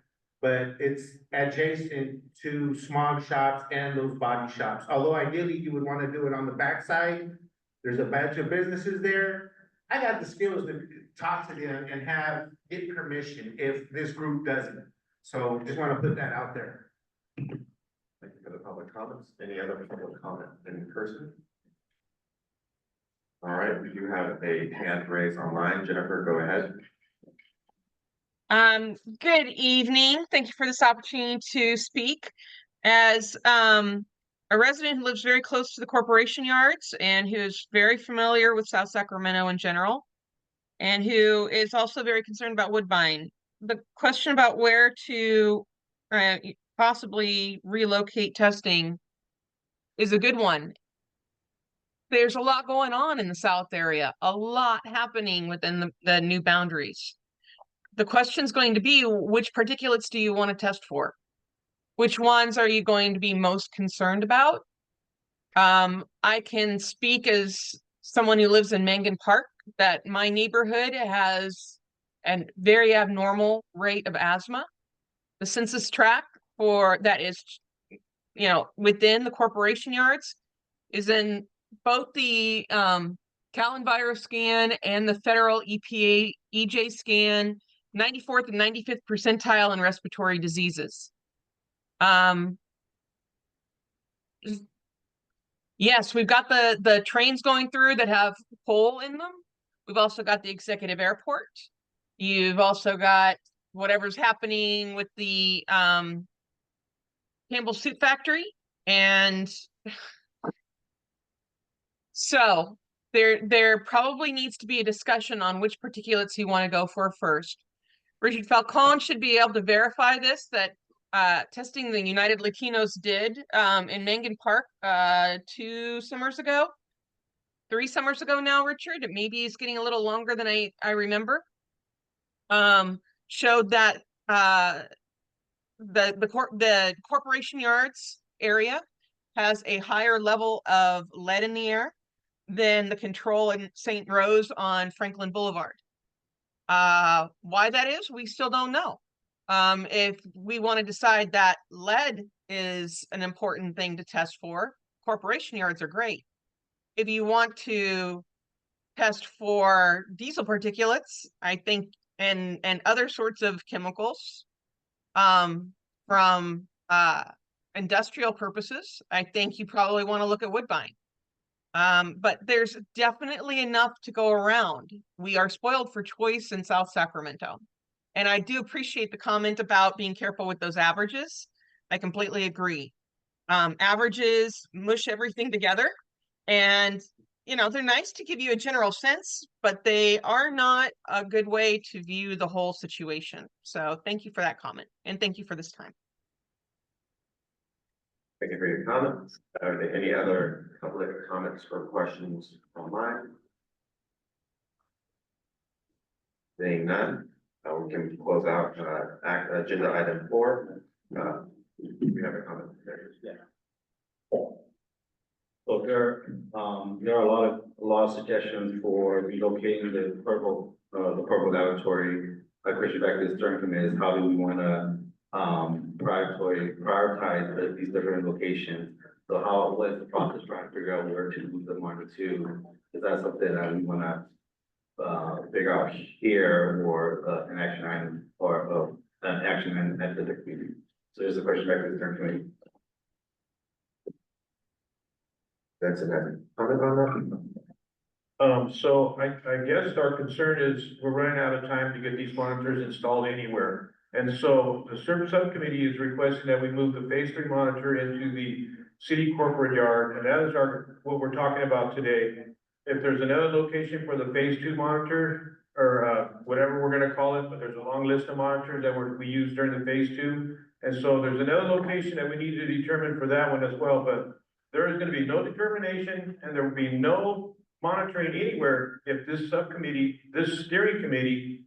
but it's adjacent to smog shops and those body shops. Although ideally you would want to do it on the backside, there's a bunch of businesses there. I got the skills to talk to them and get permission if this group doesn't. So just want to put that out there. Thank you for the public comments. Any other public comment in person? All right, we do have a hand raised online. Jennifer, go ahead. Good evening. Thank you for this opportunity to speak. As a resident who lives very close to the corporation yards and who is very familiar with South Sacramento in general, and who is also very concerned about Woodbine, the question about where to possibly relocate testing is a good one. There's a lot going on in the South area, a lot happening within the new boundaries. The question is going to be, which particulates do you want to test for? Which ones are you going to be most concerned about? I can speak as someone who lives in Mangan Park, that my neighborhood has a very abnormal rate of asthma. The census tract for that is, within the corporation yards is in both the CalEnviro scan and the federal EPA EJ scan, 94th and 95th percentile in respiratory diseases. Yes, we've got the trains going through that have coal in them. We've also got the executive airport. You've also got whatever's happening with the Campbell Soup Factory. And so there probably needs to be a discussion on which particulates you want to go for first. Richard Falcon should be able to verify this, that testing the United Latinos did in Mangan Park 3 summers ago now, Richard. Maybe it's getting a little longer than I remember. Showed that the corporation yards area has a higher level of lead in the air than the control in St. Rose on Franklin Boulevard. Why that is, we still don't know. If we want to decide that lead is an important thing to test for, corporation yards are great. If you want to test for diesel particulates, I think, and other sorts of chemicals from industrial purposes, I think you probably want to look at Woodbine. But there's definitely enough to go around. We are spoiled for choice in South Sacramento. And I do appreciate the comment about being careful with those averages. I completely agree. Averages mush everything together. And, they're nice to give you a general sense, but they are not a good way to view the whole situation. So thank you for that comment. And thank you for this time. Thank you for your comments. Are there any other public comments or questions online? Seeing none, we can close out, agenda item 4. We have a comment there. Yeah. So there are a lot of suggestions for relocating the purple laboratory. My question back to the steering committee is how do we want to prioritize these different locations? So what is the process trying to figure out where to move them on to? Is that something that we want to figure out here or an action item or an action item at the committee? So there's a question back to the steering committee. That's a comment on that? So I guess our concern is we're running out of time to get these monitors installed anywhere. And so the CERB subcommittee is requesting that we move the phase 3 monitor into the city corporate yard. And that is what we're talking about today. If there's another location for the phase 2 monitor or whatever we're gonna call it, but there's a long list of monitors that we use during the phase 2. And so there's another location that we need to determine for that one as well, but there is gonna be no determination and there will be no monitoring anywhere if this subcommittee, this steering committee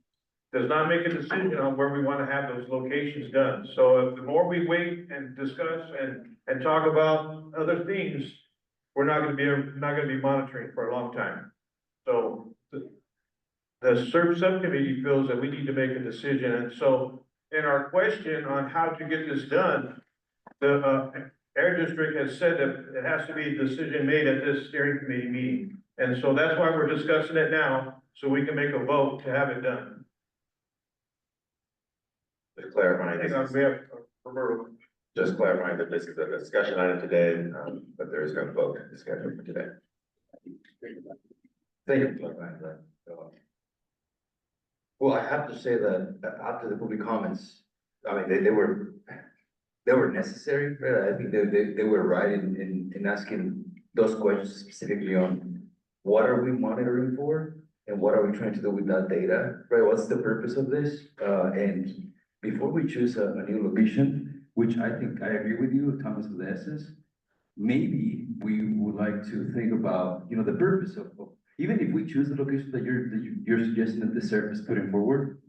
does not make a decision on where we want to have those locations done. So if the more we wait and discuss and talk about other things, we're not gonna be monitoring for a long time. So the CERB subcommittee feels that we need to make a decision. And so in our question on how to get this done, the Air District has said that it has to be a decision made at this steering committee meeting. And so that's why we're discussing it now, so we can make a vote to have it done. Just clarifying. Just clarifying that this is a discussion item today, but there is no vote scheduled for today. Thank you for clarifying that. Well, I have to say that after the public comments, I mean, they were necessary, right? I think they were right in asking those questions specifically on what are we monitoring for and what are we trying to do with that data, right? What's the purpose of this? And before we choose a new location, which I think I agree with you, Thomas of the essence, maybe we would like to think about, the purpose of even if we choose the location that you're suggesting that the CERB is putting forward,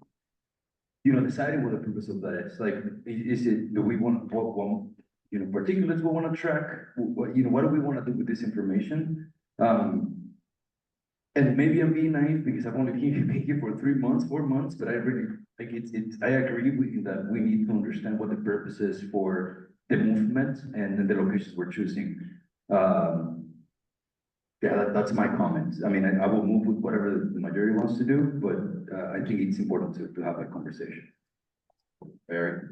deciding what the purpose of that is. Like, is it, do we want, what particulates we want to track? What do we want to do with this information? And maybe I'm being naive because I've only been here for 3 months, 4 months, but I really like I agree with you that we need to understand what the purpose is for the movement and the locations we're choosing. Yeah, that's my comment. I mean, I will move with whatever the majority wants to do, but I think it's important to have that conversation. Barry?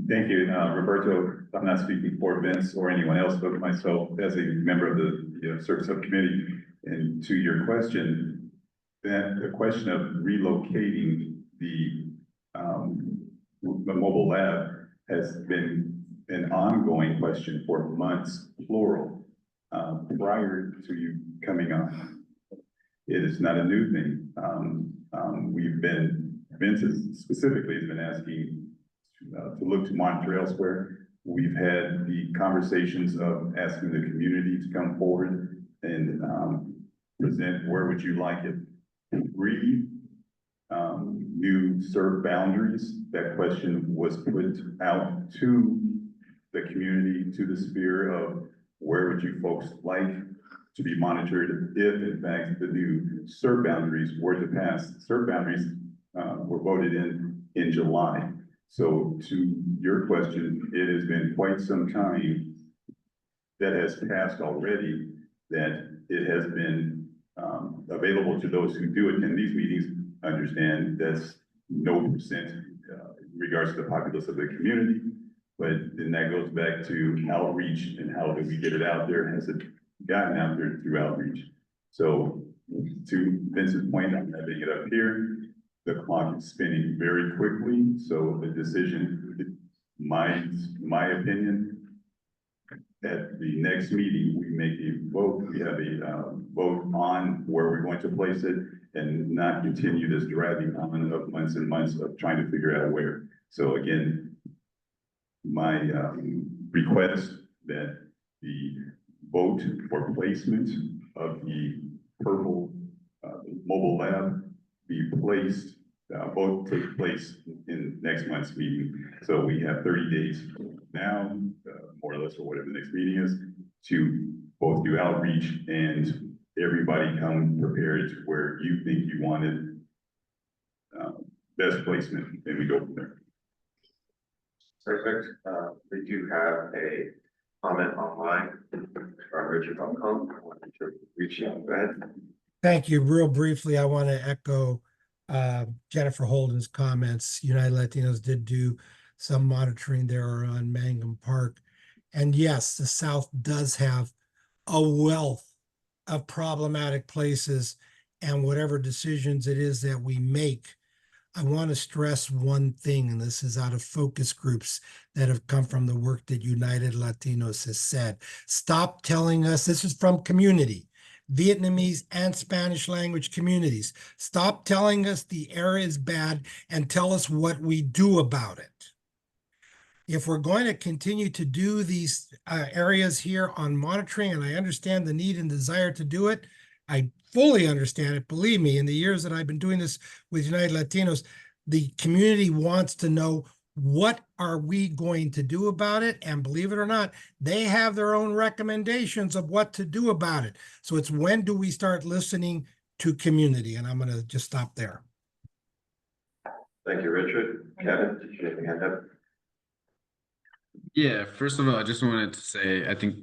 Thank you, Roberto. I'm not speaking for Vince or anyone else, but myself as a member of the CERB subcommittee. And to your question, that the question of relocating the mobile lab has been an ongoing question for months, plural, prior to you coming on. It is not a new thing. Vince specifically has been asking to look to monitor elsewhere. We've had the conversations of asking the community to come forward and present where would you like it. 3 new CERB boundaries. That question was put out to the community, to the sphere of where would you folks like to be monitored if in fact the new CERB boundaries were to pass. CERB boundaries were voted in July. So to your question, it has been quite some time that has passed already that it has been available to those who do attend these meetings. Understand that's no percent in regards to the populace of the community, but then that goes back to outreach and how do we get it out there? Has it gotten out there through outreach? So to Vince's point, I'm having it up here. The clock is spinning very quickly. So the decision, my opinion, at the next meeting, we make a vote. We have a vote on where we're going to place it and not continue this dragging on of months and months of trying to figure out where. So again, my request that the vote for placement of the purple mobile lab be placed both take place in next month's meeting. So we have 30 days now, more or less, or whatever the next meeting is, to both do outreach and everybody come prepared to where you think you wanted best placement, and we go from there. Perfect. We do have a comment online from Richard.com. I want to reach out. Go ahead. Thank you. Real briefly, I want to echo Jennifer Holden's comments. United Latinos did do some monitoring there on Mangum Park. And yes, the South does have a wealth of problematic places, and whatever decisions it is that we make, I want to stress one thing, and this is out of focus groups that have come from the work that United Latinos has said. Stop telling us, this is from community, Vietnamese and Spanish language communities. Stop telling us the area is bad and tell us what we do about it. If we're going to continue to do these areas here on monitoring, and I understand the need and desire to do it, I fully understand it. Believe me, in the years that I've been doing this with United Latinos, the community wants to know, what are we going to do about it? And believe it or not, they have their own recommendations of what to do about it. So it's, when do we start listening to community? And I'm going to just stop there. Thank you, Richard. Kevin, did you have your hand up? Yeah, first of all, I just wanted to say, I think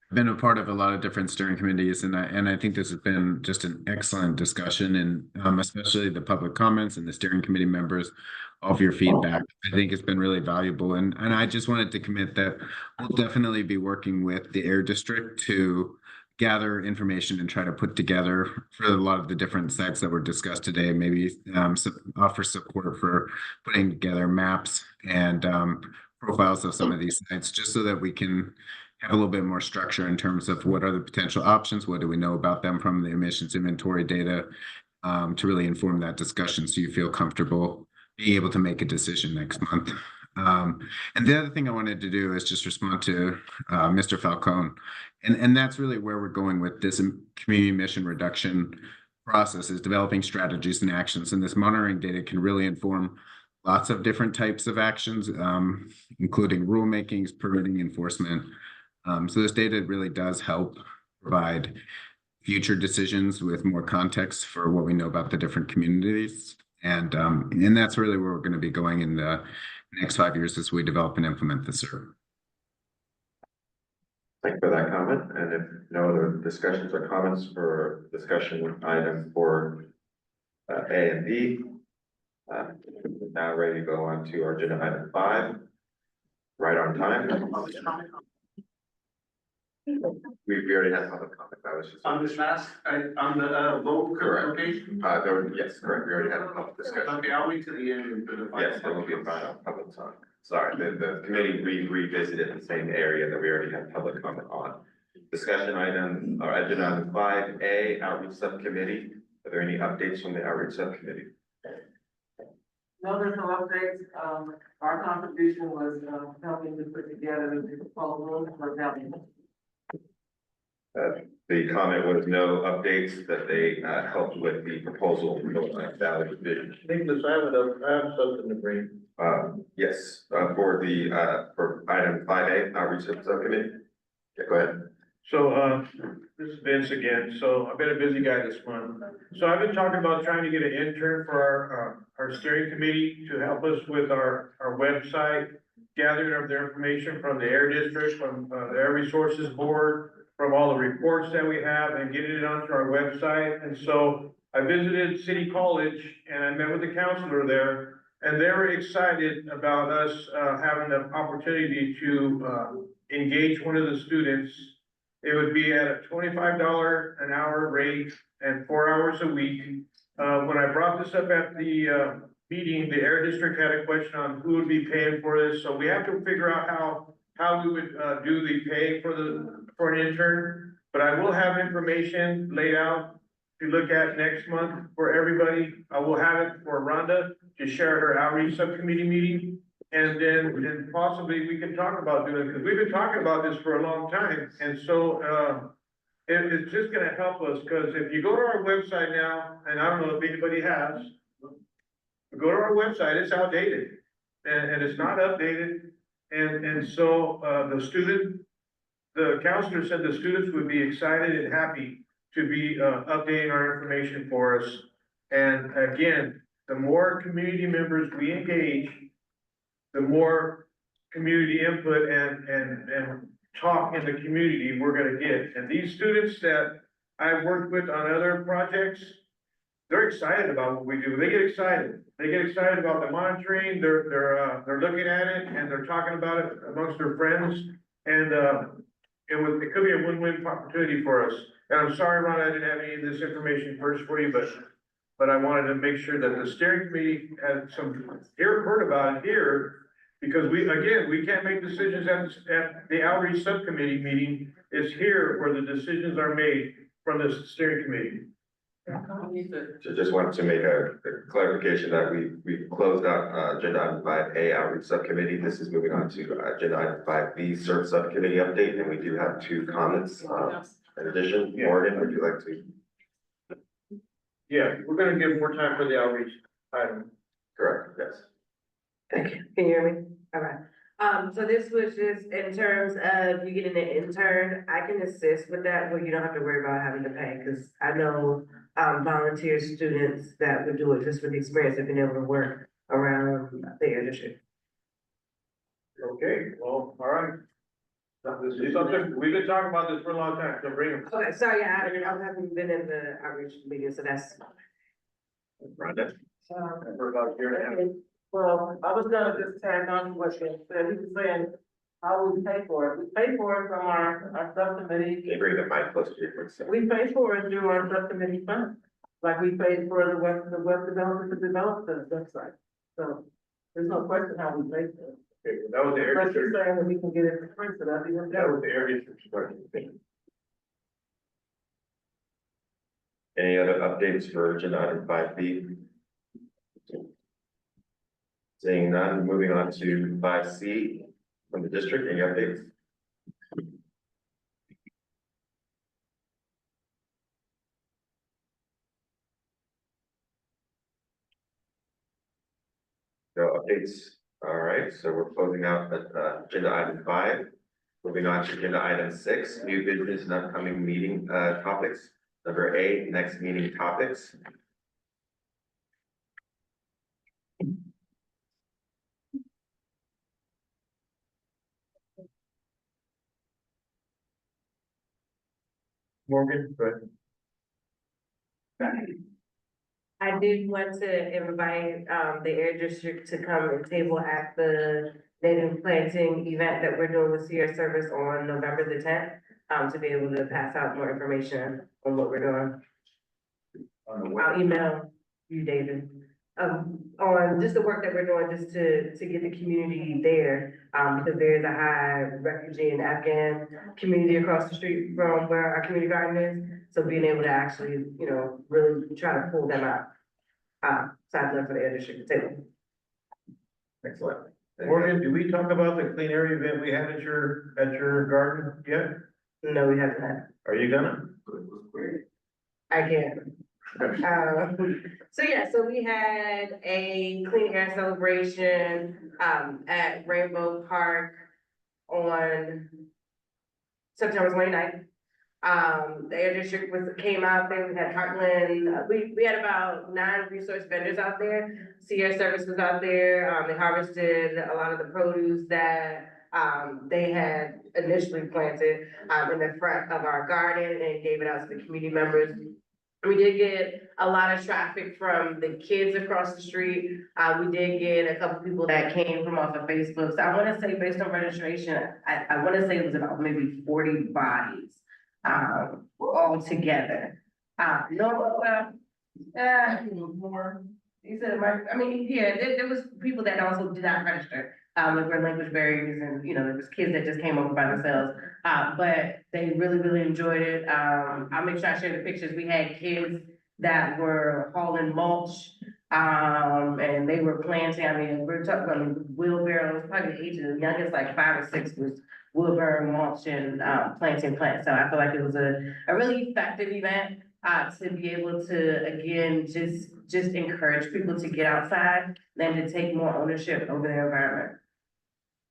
I've been a part of a lot of different steering committees, and I think this has been just an excellent discussion, and especially the public comments and the steering committee members, all of your feedback. I think it's been really valuable, and I just wanted to commit that we'll definitely be working with the Air District to gather information and try to put together for a lot of the different sites that were discussed today, maybe offer support for putting together maps and profiles of some of these sites, just so that we can have a little bit more structure in terms of what are the potential options, what do we know about them from the emissions inventory data, to really inform that discussion so you feel comfortable being able to make a decision next month. And the other thing I wanted to do is just respond to Mr. Falcone. And that's really where we're going with this community emission reduction process, is developing strategies and actions. And this monitoring data can really inform lots of different types of actions, including rulemakings, permitting, enforcement. So this data really does help provide future decisions with more context for what we know about the different communities. And that's really where we're going to be going in the next 5 years as we develop and implement this. Thank you for that comment. And if no other discussions or comments for discussion item for A and B, we're now ready to go on to our agenda item 5, right on time. We already had public comment. That was just On this last, on the vote location? Yes, correct. We already had a public discussion. Okay, I'll wait till the end for the. Yes, there will be a final public time. Sorry, the committee revisited the same area that we already had public comment on. Discussion item, or agenda item 5A, outreach subcommittee. Are there any updates from the outreach subcommittee? No, there's no updates. Our contribution was, helping to put together the proposal for value. The comment was no updates, that they helped with the proposal for Valley Division. Nicholas, I have something to bring. Yes, for item 5A, outreach subcommittee. Yeah, go ahead. So, this is Vince again. So I've been a busy guy this month. So I've been talking about trying to get an intern for our steering committee to help us with our website, gathering of the information from the Air District, from the Air Resources Board, from all the reports that we have, and getting it onto our website. And so I visited City College and I met with the counselor there, and they were excited about us having the opportunity to engage one of the students. It would be at a $25 an hour rate and 4 hours a week. When I brought this up at the meeting, the Air District had a question on who would be paying for this. So we have to figure out how we would do the pay for an intern. But I will have information laid out to look at next month for everybody. I will have it for Rhonda to share at her outreach subcommittee meeting. And then possibly we can talk about doing it, because we've been talking about this for a long time. And so it's just gonna help us, because if you go to our website now, and I don't know if anybody has, Go to our website, it's outdated, and it's not updated. And so, the counselor said the students would be excited and happy to be, updating our information for us. And again, the more community members we engage, the more community input and talk in the community we're gonna get. And these students that I've worked with on other projects, they're excited about what we do. They get excited. They get excited about the monitoring. They're looking at it and they're talking about it amongst their friends. And, it could be a win-win opportunity for us. And I'm sorry, Ron, I didn't have any of this information first for you, but I wanted to make sure that the steering committee had heard about it here. Because we can't make decisions at the outreach subcommittee meeting. It's here where the decisions are made from the steering committee. Just wanted to make a clarification that we closed out, agenda item 5A outreach subcommittee. This is moving on to agenda item 5B serve subcommittee update, and we do have 2 comments, in addition. Morgan, would you like to? Yeah, we're gonna give more time for the outreach item. Correct, yes. Thank you. Can you hear me? All right. So this was just in terms of you getting an intern, I can assist with that, where you don't have to worry about having to pay, because I know volunteer students that would do it just for the experience of being able to work around the air district. Okay, well, all right. This is something, we've been talking about this for a long time, so bring them. Okay, sorry, I haven't been in the outreach meeting, so that's. Rhonda? For about a year and a half. Well, I was gonna just tag on to what you said, he was saying, how will we pay for it? We pay for it from our subcommittee. Can you bring the mic closer to your voice? We pay for it through our subcommittee funds, like we paid for the web developer to develop the website. So there's no question how we pay for it. Okay, that was the air But you're district. saying that we can get it for free, so that'd be one. That was the air district. Starting. Any other updates for agenda item 5B? Seeing none, moving on to 5C from the district, any updates? No updates, all right, so we're closing out agenda item 5. Moving on to agenda item 6, new business and upcoming meeting topics. Number 8, next meeting topics. Morgan, go ahead. I did want to invite, the Air District to come and table at the native planting event that we're doing with Sierra Service on November the 10th, to be able to pass out more information on what we're doing. I'll email you, David, on just the work that we're doing, just to get the community there, because there's a high refugee and Afghan community across the street from where our community garden is. So being able to actually, really try to pull them out. So I'd love for the Air District to table. Excellent. Morgan, did we talk about the clean area event we had at your garden yet? No, we haven't. Are you gonna? I can. So we had a clean air celebration, at Rainbow Park on September 29th. The Air District came out there, we had Heartland, we had about 9 resource vendors out there. Sierra Service was out there, they harvested a lot of the produce that, they had initially planted, in the front of our garden and gave it out to the community members. We did get a lot of traffic from the kids across the street. We did get a couple people that came from off of Facebook. So I wanna say based on registration, I wanna say it was about maybe 40 bodies, all together. More. He said, there was people that also did not register, like were language barriers and, there was kids that just came over by themselves. But they really, really enjoyed it. I'll make sure I share the pictures. We had kids that were hauling mulch, and they were planting, we're talking wheelbarrows, probably the age of the youngest, like 5 or 6 was wheelbarrow mulch and, planting plants. So I feel like it was a really effective event. to be able to, again, just encourage people to get outside and to take more ownership over their environment.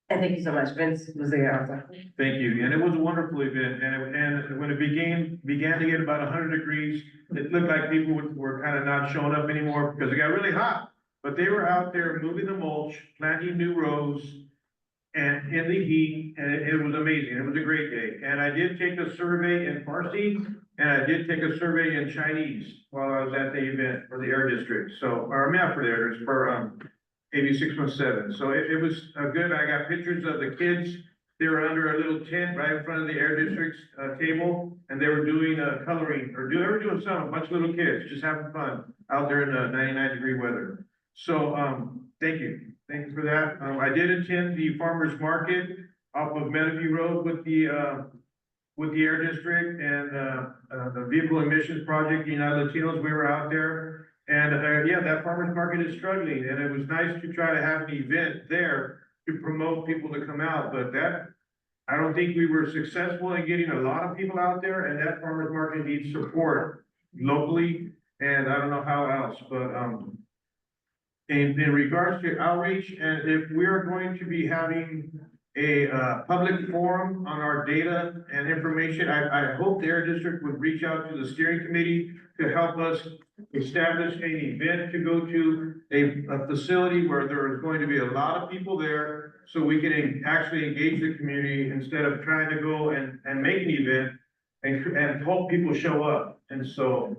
And thank you so much. Vince was there also. Thank you, and it was a wonderful event, and when it began to get about 100 degrees, it looked like people were kind of not showing up anymore because it got really hot. But they were out there moving the mulch, planting new rows, and in the heat, and it was amazing. It was a great day. And I did take a survey in Farsi, and I did take a survey in Chinese while I was at the event for the Air District. So, or not for the Air District, for AB 617. So it was good. I got pictures of the kids. They were under a little tent right in front of the Air District's table, and they were doing coloring, they were doing something, a bunch of little kids just having fun out there in the 99-degree weather. So, thank you. Thank you for that. I did attend the farmer's market off of Meadowview Road with the Air District and the Vehicle Emissions Project, United Latinos. We were out there. And yeah, that farmer's market is struggling, and it was nice to try to have an event there to promote people to come out, but I don't think we were successful in getting a lot of people out there, and that farmer's market needs support locally, and I don't know how else, but in regards to outreach, and if we are going to be having a public forum on our data and information, I hope the Air District would reach out to the steering committee to help us establish an event to go to a facility where there is going to be a lot of people there, so we can actually engage the community instead of trying to go and make an event and hope people show up. And so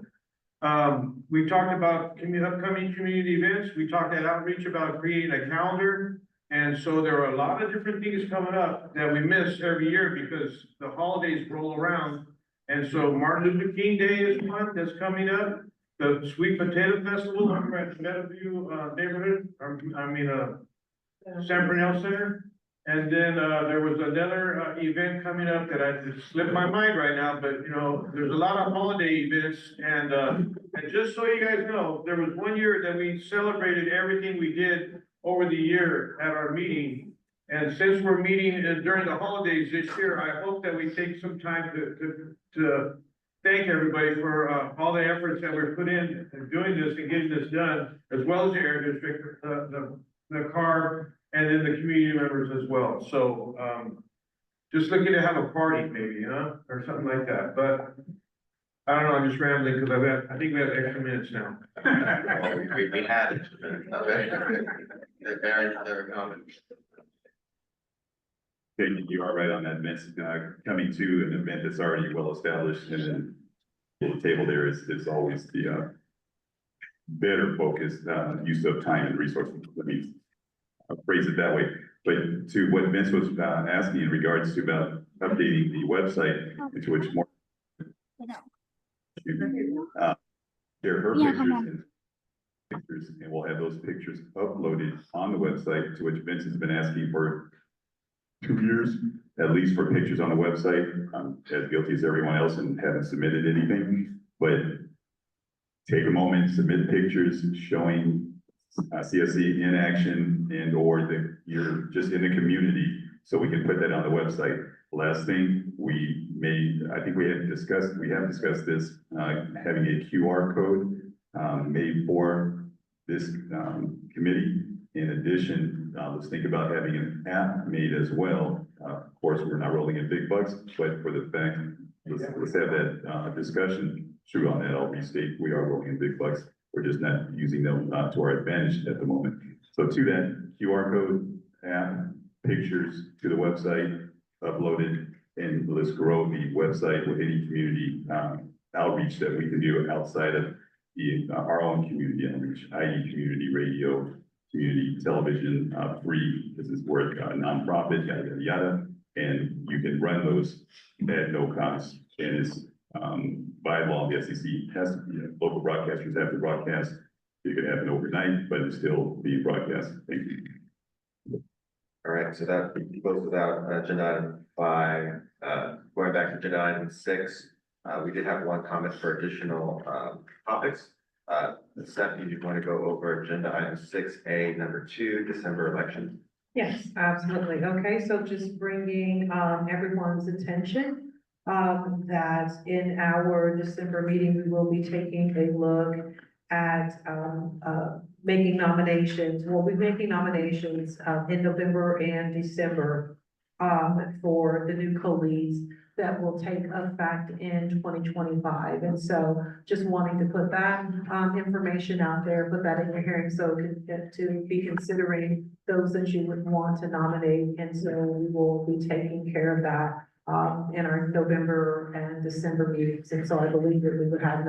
we talked about upcoming community events. We talked at outreach about creating a calendar. And so there are a lot of different things coming up that we miss every year because the holidays roll around. And so Martin Luther King Day is one that's coming up. The Sweet Potato Festival over at Meadowview neighborhood, San Bernal Center. And then there was another event coming up that I just slipped my mind right now, but you know, there's a lot of holiday events. And just so you guys know, there was one year that we celebrated everything we did over the year at our meeting. And since we're meeting during the holidays this year, I hope that we take some time to thank everybody for all the efforts that were put in doing this and getting this done, as well as the Air District, the CARB, and then the community members as well. So just looking to have a party maybe, or something like that. But I don't know, I'm just rambling because I think we have extra minutes now. We had it. They're very common. You are right on that, Vince. Coming to an event that's already well established, and then the table there is always the better focused use of time and resources. Let me phrase it that way. But to what Vince was asking in regards to about updating the website, into which more share her pictures and we'll have those pictures uploaded on the website, to which Vince has been asking for 2 years, at least, for pictures on the website. I'm as guilty as everyone else and haven't submitted anything, but take a moment, submit pictures showing CSC in action and or that you're just in the community, so we can put that on the website. Last thing, I think we have discussed this, having a QR code made for this committee. In addition, let's think about having an app made as well. Of course, we're not rolling in big bucks, but for the fact, let's have that discussion. True on that, I'll restate, we are rolling in big bucks. We're just not using them to our advantage at the moment. So to that QR code, app, pictures to the website, uploaded, and let's grow the website with any community outreach that we can do outside of our own community outreach, i.e. community radio, community television, free, this is where nonprofit, yada, yada, yada. And you can run those at no cost. And it's by law, the SEC has to be, local broadcasters have to broadcast. It could happen overnight, but it's still being broadcast. Thank you. All right, so that closes out agenda item 5. Going back to agenda item 6, we did have one comment for additional topics. Stephanie, do you want to go over agenda item 6A, number 2, December election? Yes, absolutely. Okay, so just bringing everyone's attention. that in our December meeting, we will be taking a look at, making nominations. We'll be making nominations, in November and December, for the new co-leads that will take effect in 2025. And so just wanting to put that, information out there, put that in your hearing, so to be considering those that you would want to nominate. And so we will be taking care of that, in our November and December meetings. And so I believe that we would have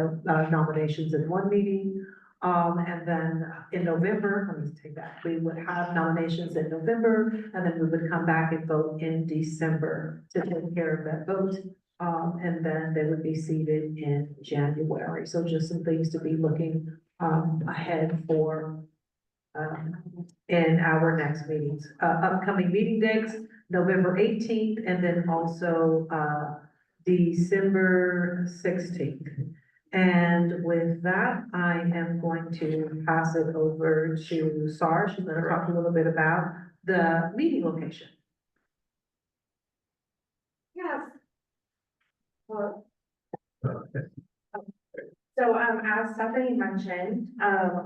nominations in one meeting. And then in November, let me take that, we would have nominations in November, and then we would come back and vote in December to take care of that vote. And then they would be seated in January. So just some things to be looking, ahead for, in our next meetings. Upcoming meeting dates, November 18th, and then also, December 16th. And with that, I am going to pass it over to Sar. She's going to talk a little bit about the meeting location. Yes. Well, so, as Stephanie mentioned,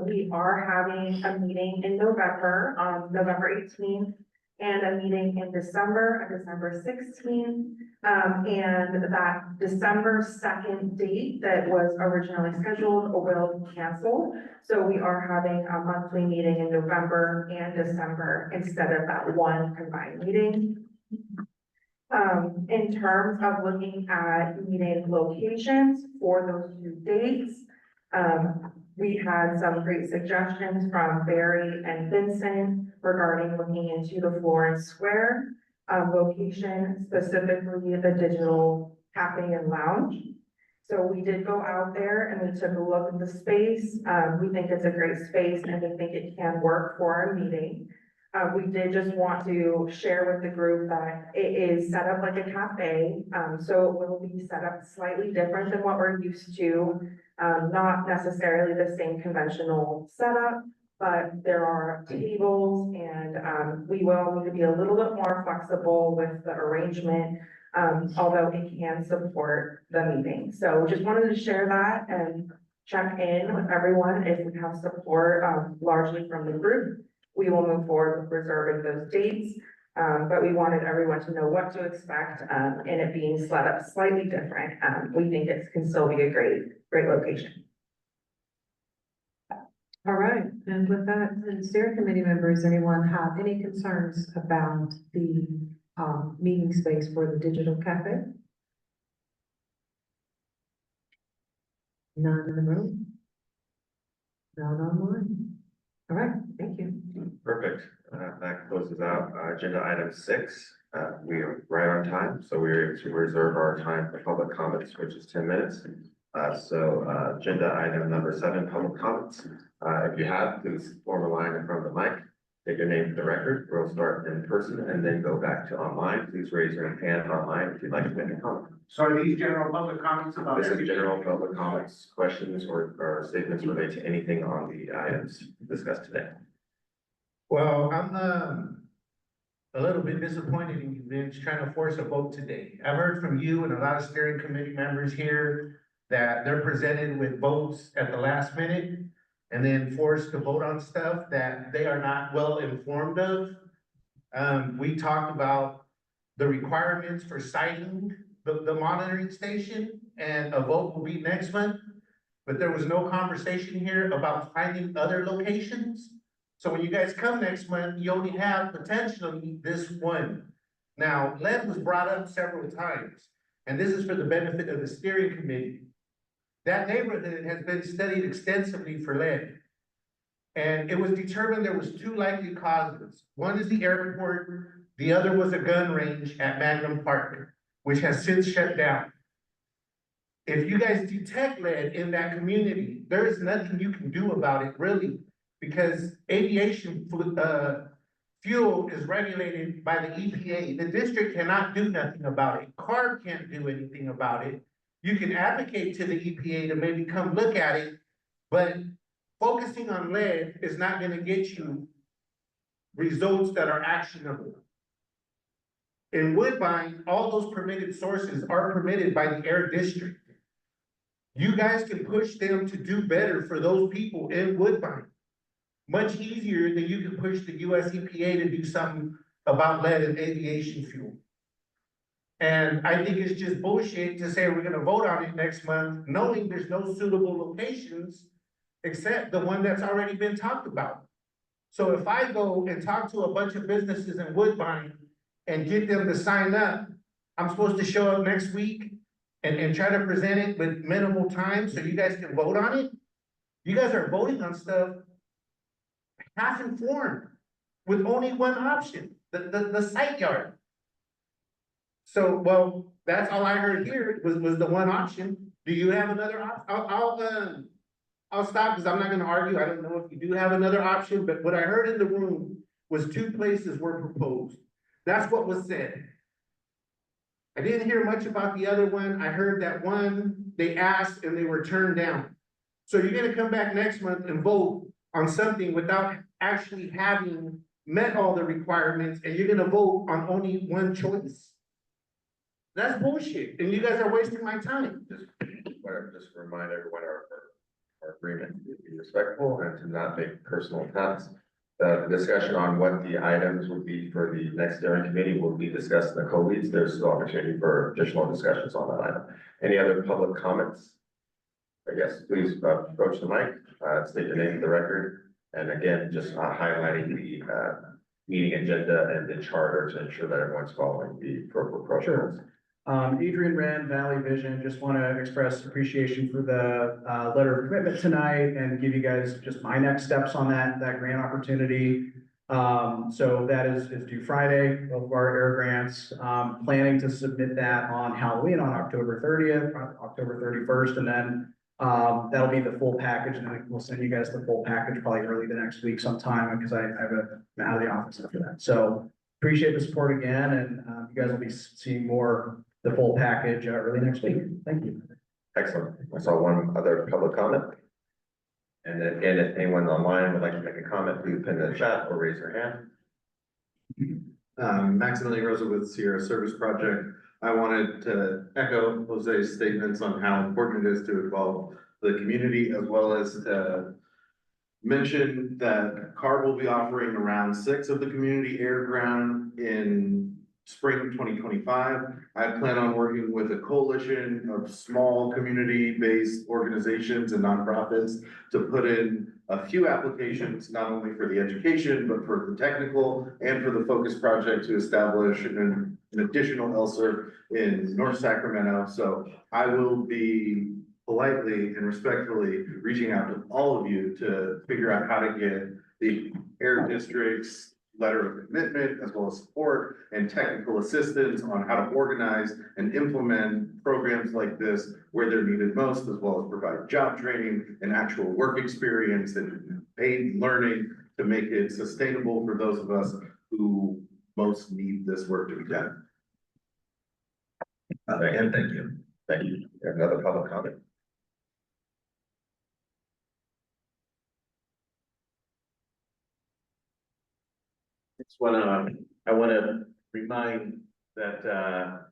we are having a meeting in November, on November 18th, and a meeting in December, on December 16th. And that December 2nd date that was originally scheduled will be canceled. So we are having a monthly meeting in November and December instead of that one combined meeting. In terms of looking at meeting locations for those two dates, we had some great suggestions from Barry and Vincent regarding looking into the Florence Square location, specifically the digital cafe and lounge. So we did go out there and we took a look at the space. We think it's a great space and we think it can work for our meeting. We did just want to share with the group that it is set up like a cafe. So it will be set up slightly different than what we're used to. Not necessarily the same conventional setup, but there are tables and, we will need to be a little bit more flexible with the arrangement, although it can support the meeting. So just wanted to share that and check in with everyone. If we have support, largely from the group, we will move forward with reserving those dates. But we wanted everyone to know what to expect, and it being set up slightly different. We think it can still be a great location. All right, and with that, the steering committee members, anyone have any concerns about the, meeting space for the digital cafe? None in the room? None online? All right, thank you. Perfect. That closes out agenda item 6. We are right on time, so we're able to reserve our time for public comments, which is 10 minutes. So agenda item number 7, public comments. If you have, please form a line in front of the mic. Take your name for the record. We'll start in person and then go back to online. Please raise your hand online if you'd like to make a comment. So are these general public comments about? This is general public comments, questions, or statements related to anything on the items discussed today. Well, I'm a little bit disappointed in you, Vince, trying to force a vote today. I've heard from you and a lot of steering committee members here that they're presented with votes at the last minute and then forced to vote on stuff that they are not well informed of. We talked about the requirements for citing the monitoring station, and a vote will be next month. But there was no conversation here about finding other locations. So when you guys come next month, you only have potentially this one. Now, lead was brought up several times, and this is for the benefit of the steering committee. That neighborhood has been studied extensively for lead. And it was determined there was 2 likely causes. One is the airport, the other was a gun range at Magnum Park, which has since shut down. If you guys detect lead in that community, there is nothing you can do about it, really, because aviation fuel is regulated by the EPA. The district cannot do nothing about it. CARB can't do anything about it. You can advocate to the EPA to maybe come look at it, but focusing on lead is not going to get you results that are actionable. In Woodbine, all those permitted sources are permitted by the air district. You guys can push them to do better for those people in Woodbine. Much easier than you can push the US EPA to do something about lead and aviation fuel. And I think it's just bullshit to say we're gonna vote on it next month, knowing there's no suitable locations except the one that's already been talked about. So if I go and talk to a bunch of businesses in Woodbine and get them to sign up, I'm supposed to show up next week and try to present it with minimal time so you guys can vote on it? You guys are voting on stuff half informed with only one option, the site yard. So, well, that's all I heard here was the one option. Do you have another I'll stop because I'm not gonna argue. I don't know if you do have another option, but what I heard in the room was 2 places were proposed. That's what was said. I didn't hear much about the other one. I heard that one, they asked and they were turned down. So you're gonna come back next month and vote on something without actually having met all the requirements, and you're gonna vote on only one choice. That's bullshit, and you guys are wasting my time. Just remind everyone our agreement to be respectful and to not make personal attacks. The discussion on what the items would be for the next steering committee will be discussed in the co-leads. There's still opportunity for additional discussions on that item. Any other public comments? I guess, please approach the mic, state your name for the record. And again, just highlighting the meeting agenda and the charter to ensure that everyone's following the appropriate protocols. Adrian Rand, Valley Vision, just want to express appreciation for the letter of commitment tonight and give you guys just my next steps on that grant opportunity. So that is due Friday of our air grants. Planning to submit that on Halloween on October 30th, October 31st, and then that'll be the full package, and then we'll send you guys the full package probably early the next week sometime because I'm out of the office after that. So appreciate the support again, and you guys will be seeing the full package early next week. Thank you. Excellent. I saw one other public comment. And then again, if anyone online would like to make a comment, please pin the chat or raise your hand. Maximilian Rosa with Sierra Service Project. I wanted to echo Jose's statements on how important it is to involve the community, as well as to mention that CARB will be offering around 6 of the community air ground in spring 2025. I plan on working with a coalition of small community-based organizations and nonprofits to put in a few applications, not only for the education, but for the technical and for the focus project to establish an additional LSER in North Sacramento. So I will be politely and respectfully reaching out to all of you to figure out how to get the air district's letter of commitment, as well as support and technical assistance on how to organize and implement programs like this where they're needed most, as well as provide job training and actual work experience and paid learning to make it sustainable for those of us who most need this work to be done. Again, thank you. Thank you. Another public comment. I wanna remind that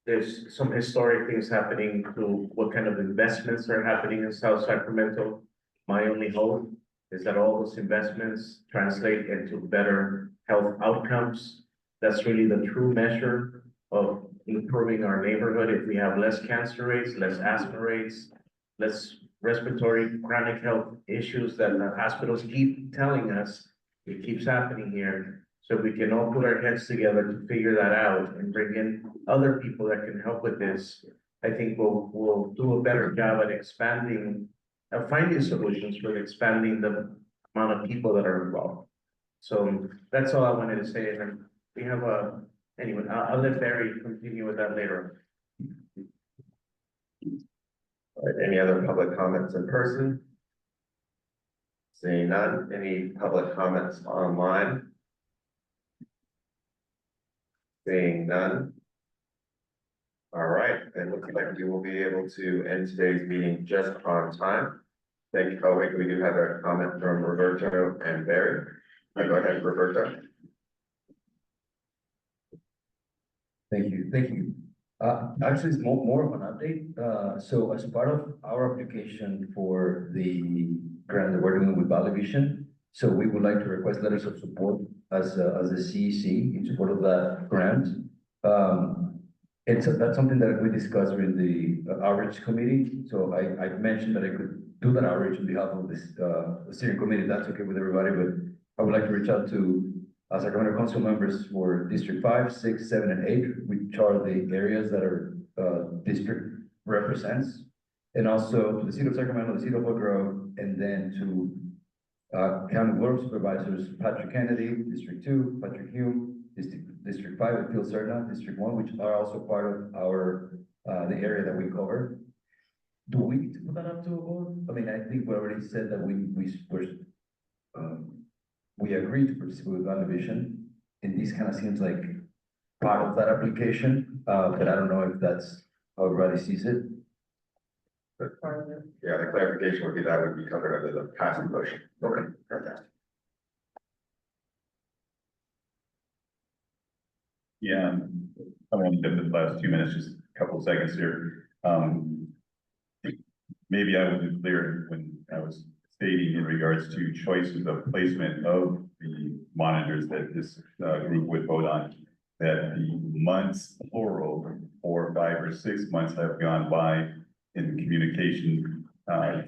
there's some historic things happening to what kind of investments are happening in South Sacramento. My only hope is that all those investments translate into better health outcomes. That's really the true measure of improving our neighborhood. If we have less cancer rates, less asthma rates, less respiratory chronic health issues that the hospitals keep telling us, it keeps happening here. So we can all put our heads together to figure that out and bring in other people that can help with this. I think we'll do a better job at expanding, finding solutions for expanding the amount of people that are involved. So that's all I wanted to say. And we have anyway, I'll let Barry continue with that later. All right, any other public comments in person? Seeing none, any public comments online? Seeing none. All right, it looks like we will be able to end today's meeting just on time. Thank you. Oh, wait, we do have a comment from Roberto and Barry. Go ahead, Roberto. Thank you, thank you. Actually, it's more of an update. So as part of our application for the grant that we're doing with Valley Vision, so we would like to request letters of support as the CEC in support of that grant. That's something that we discussed during the outreach committee. So I mentioned that I could do that outreach on behalf of this steering committee. If that's okay with everybody, but I would like to reach out to Sacramento council members for District 5, 6, 7, and 8, which are the areas that our district represents. And also to the city of Sacramento, the city of Oak Grove, and then to county board supervisors, Patrick Kennedy, District 2, Patrick Hume, District 5, and Phil Serna, District 1, which are also part of our the area that we cover. Do we need to put that up to a vote? I mean, I think we already said that we agreed to proceed with Valley Vision, and this kind of seems like part of that application, but I don't know if that's how everybody sees it. Yeah, the clarification would be that would be covered under the passive motion. Okay, fantastic. Yeah, I want to get the last 2 minutes, just a couple of seconds here. Maybe I wasn't clear when I was stating in regards to choices of placement of the monitors that this group would vote on, that the months plural, 4, 5, or 6 months have gone by in communication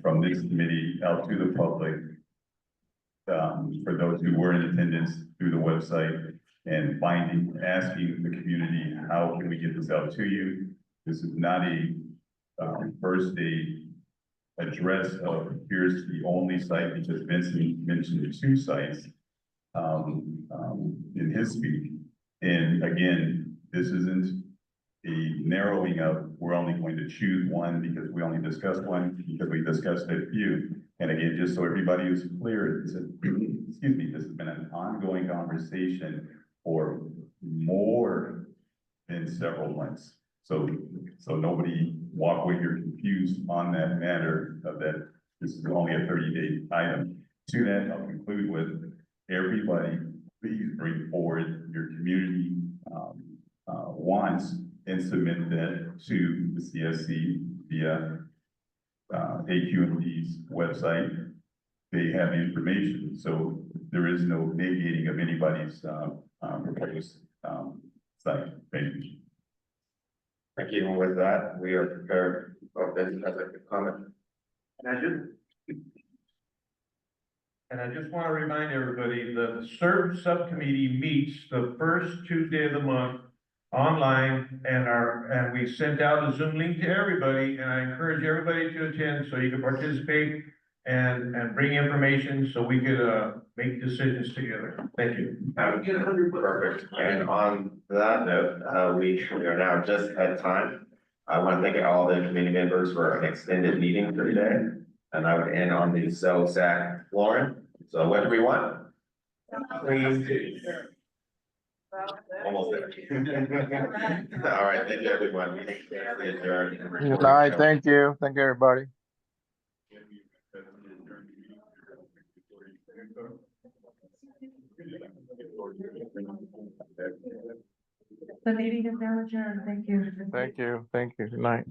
from this committee out to the public. For those who were in attendance through the website and asking the community, how can we get this out to you? This is not a first address of here's the only site, because Vincent mentioned 2 sites in his speech. And again, this isn't a narrowing of, we're only going to choose one because we only discussed one, because we discussed a few. And again, just so everybody is clear, it's excuse me, this has been an ongoing conversation for more than several months. So nobody walk away here confused on that matter of that this is only a 30-day item. To that, I'll conclude with everybody, please bring forward your community wants and submit that to the CSC via AQ&P's website. They have the information, so there is no negating of anybody's proposed site. Thank you. Thank you. And with that, we are prepared. Oh, Vincent has a comment. And I just want to remind everybody that the CERB subcommittee meets the first Tuesday of the month online, and we sent out a Zoom link to everybody, and I encourage everybody to attend so you can participate and bring information so we could make decisions together. Thank you. Perfect. And on that note, we are now just at time. I want to thank all the committee members for an extended meeting for today. And I would end on the Zach Lauren. So what do we want? Please. Almost there. All right, thank you, everyone. Good night. Thank you. Thank you, everybody. The meeting is now adjourned. Thank you. Thank you. Thank you. Good night.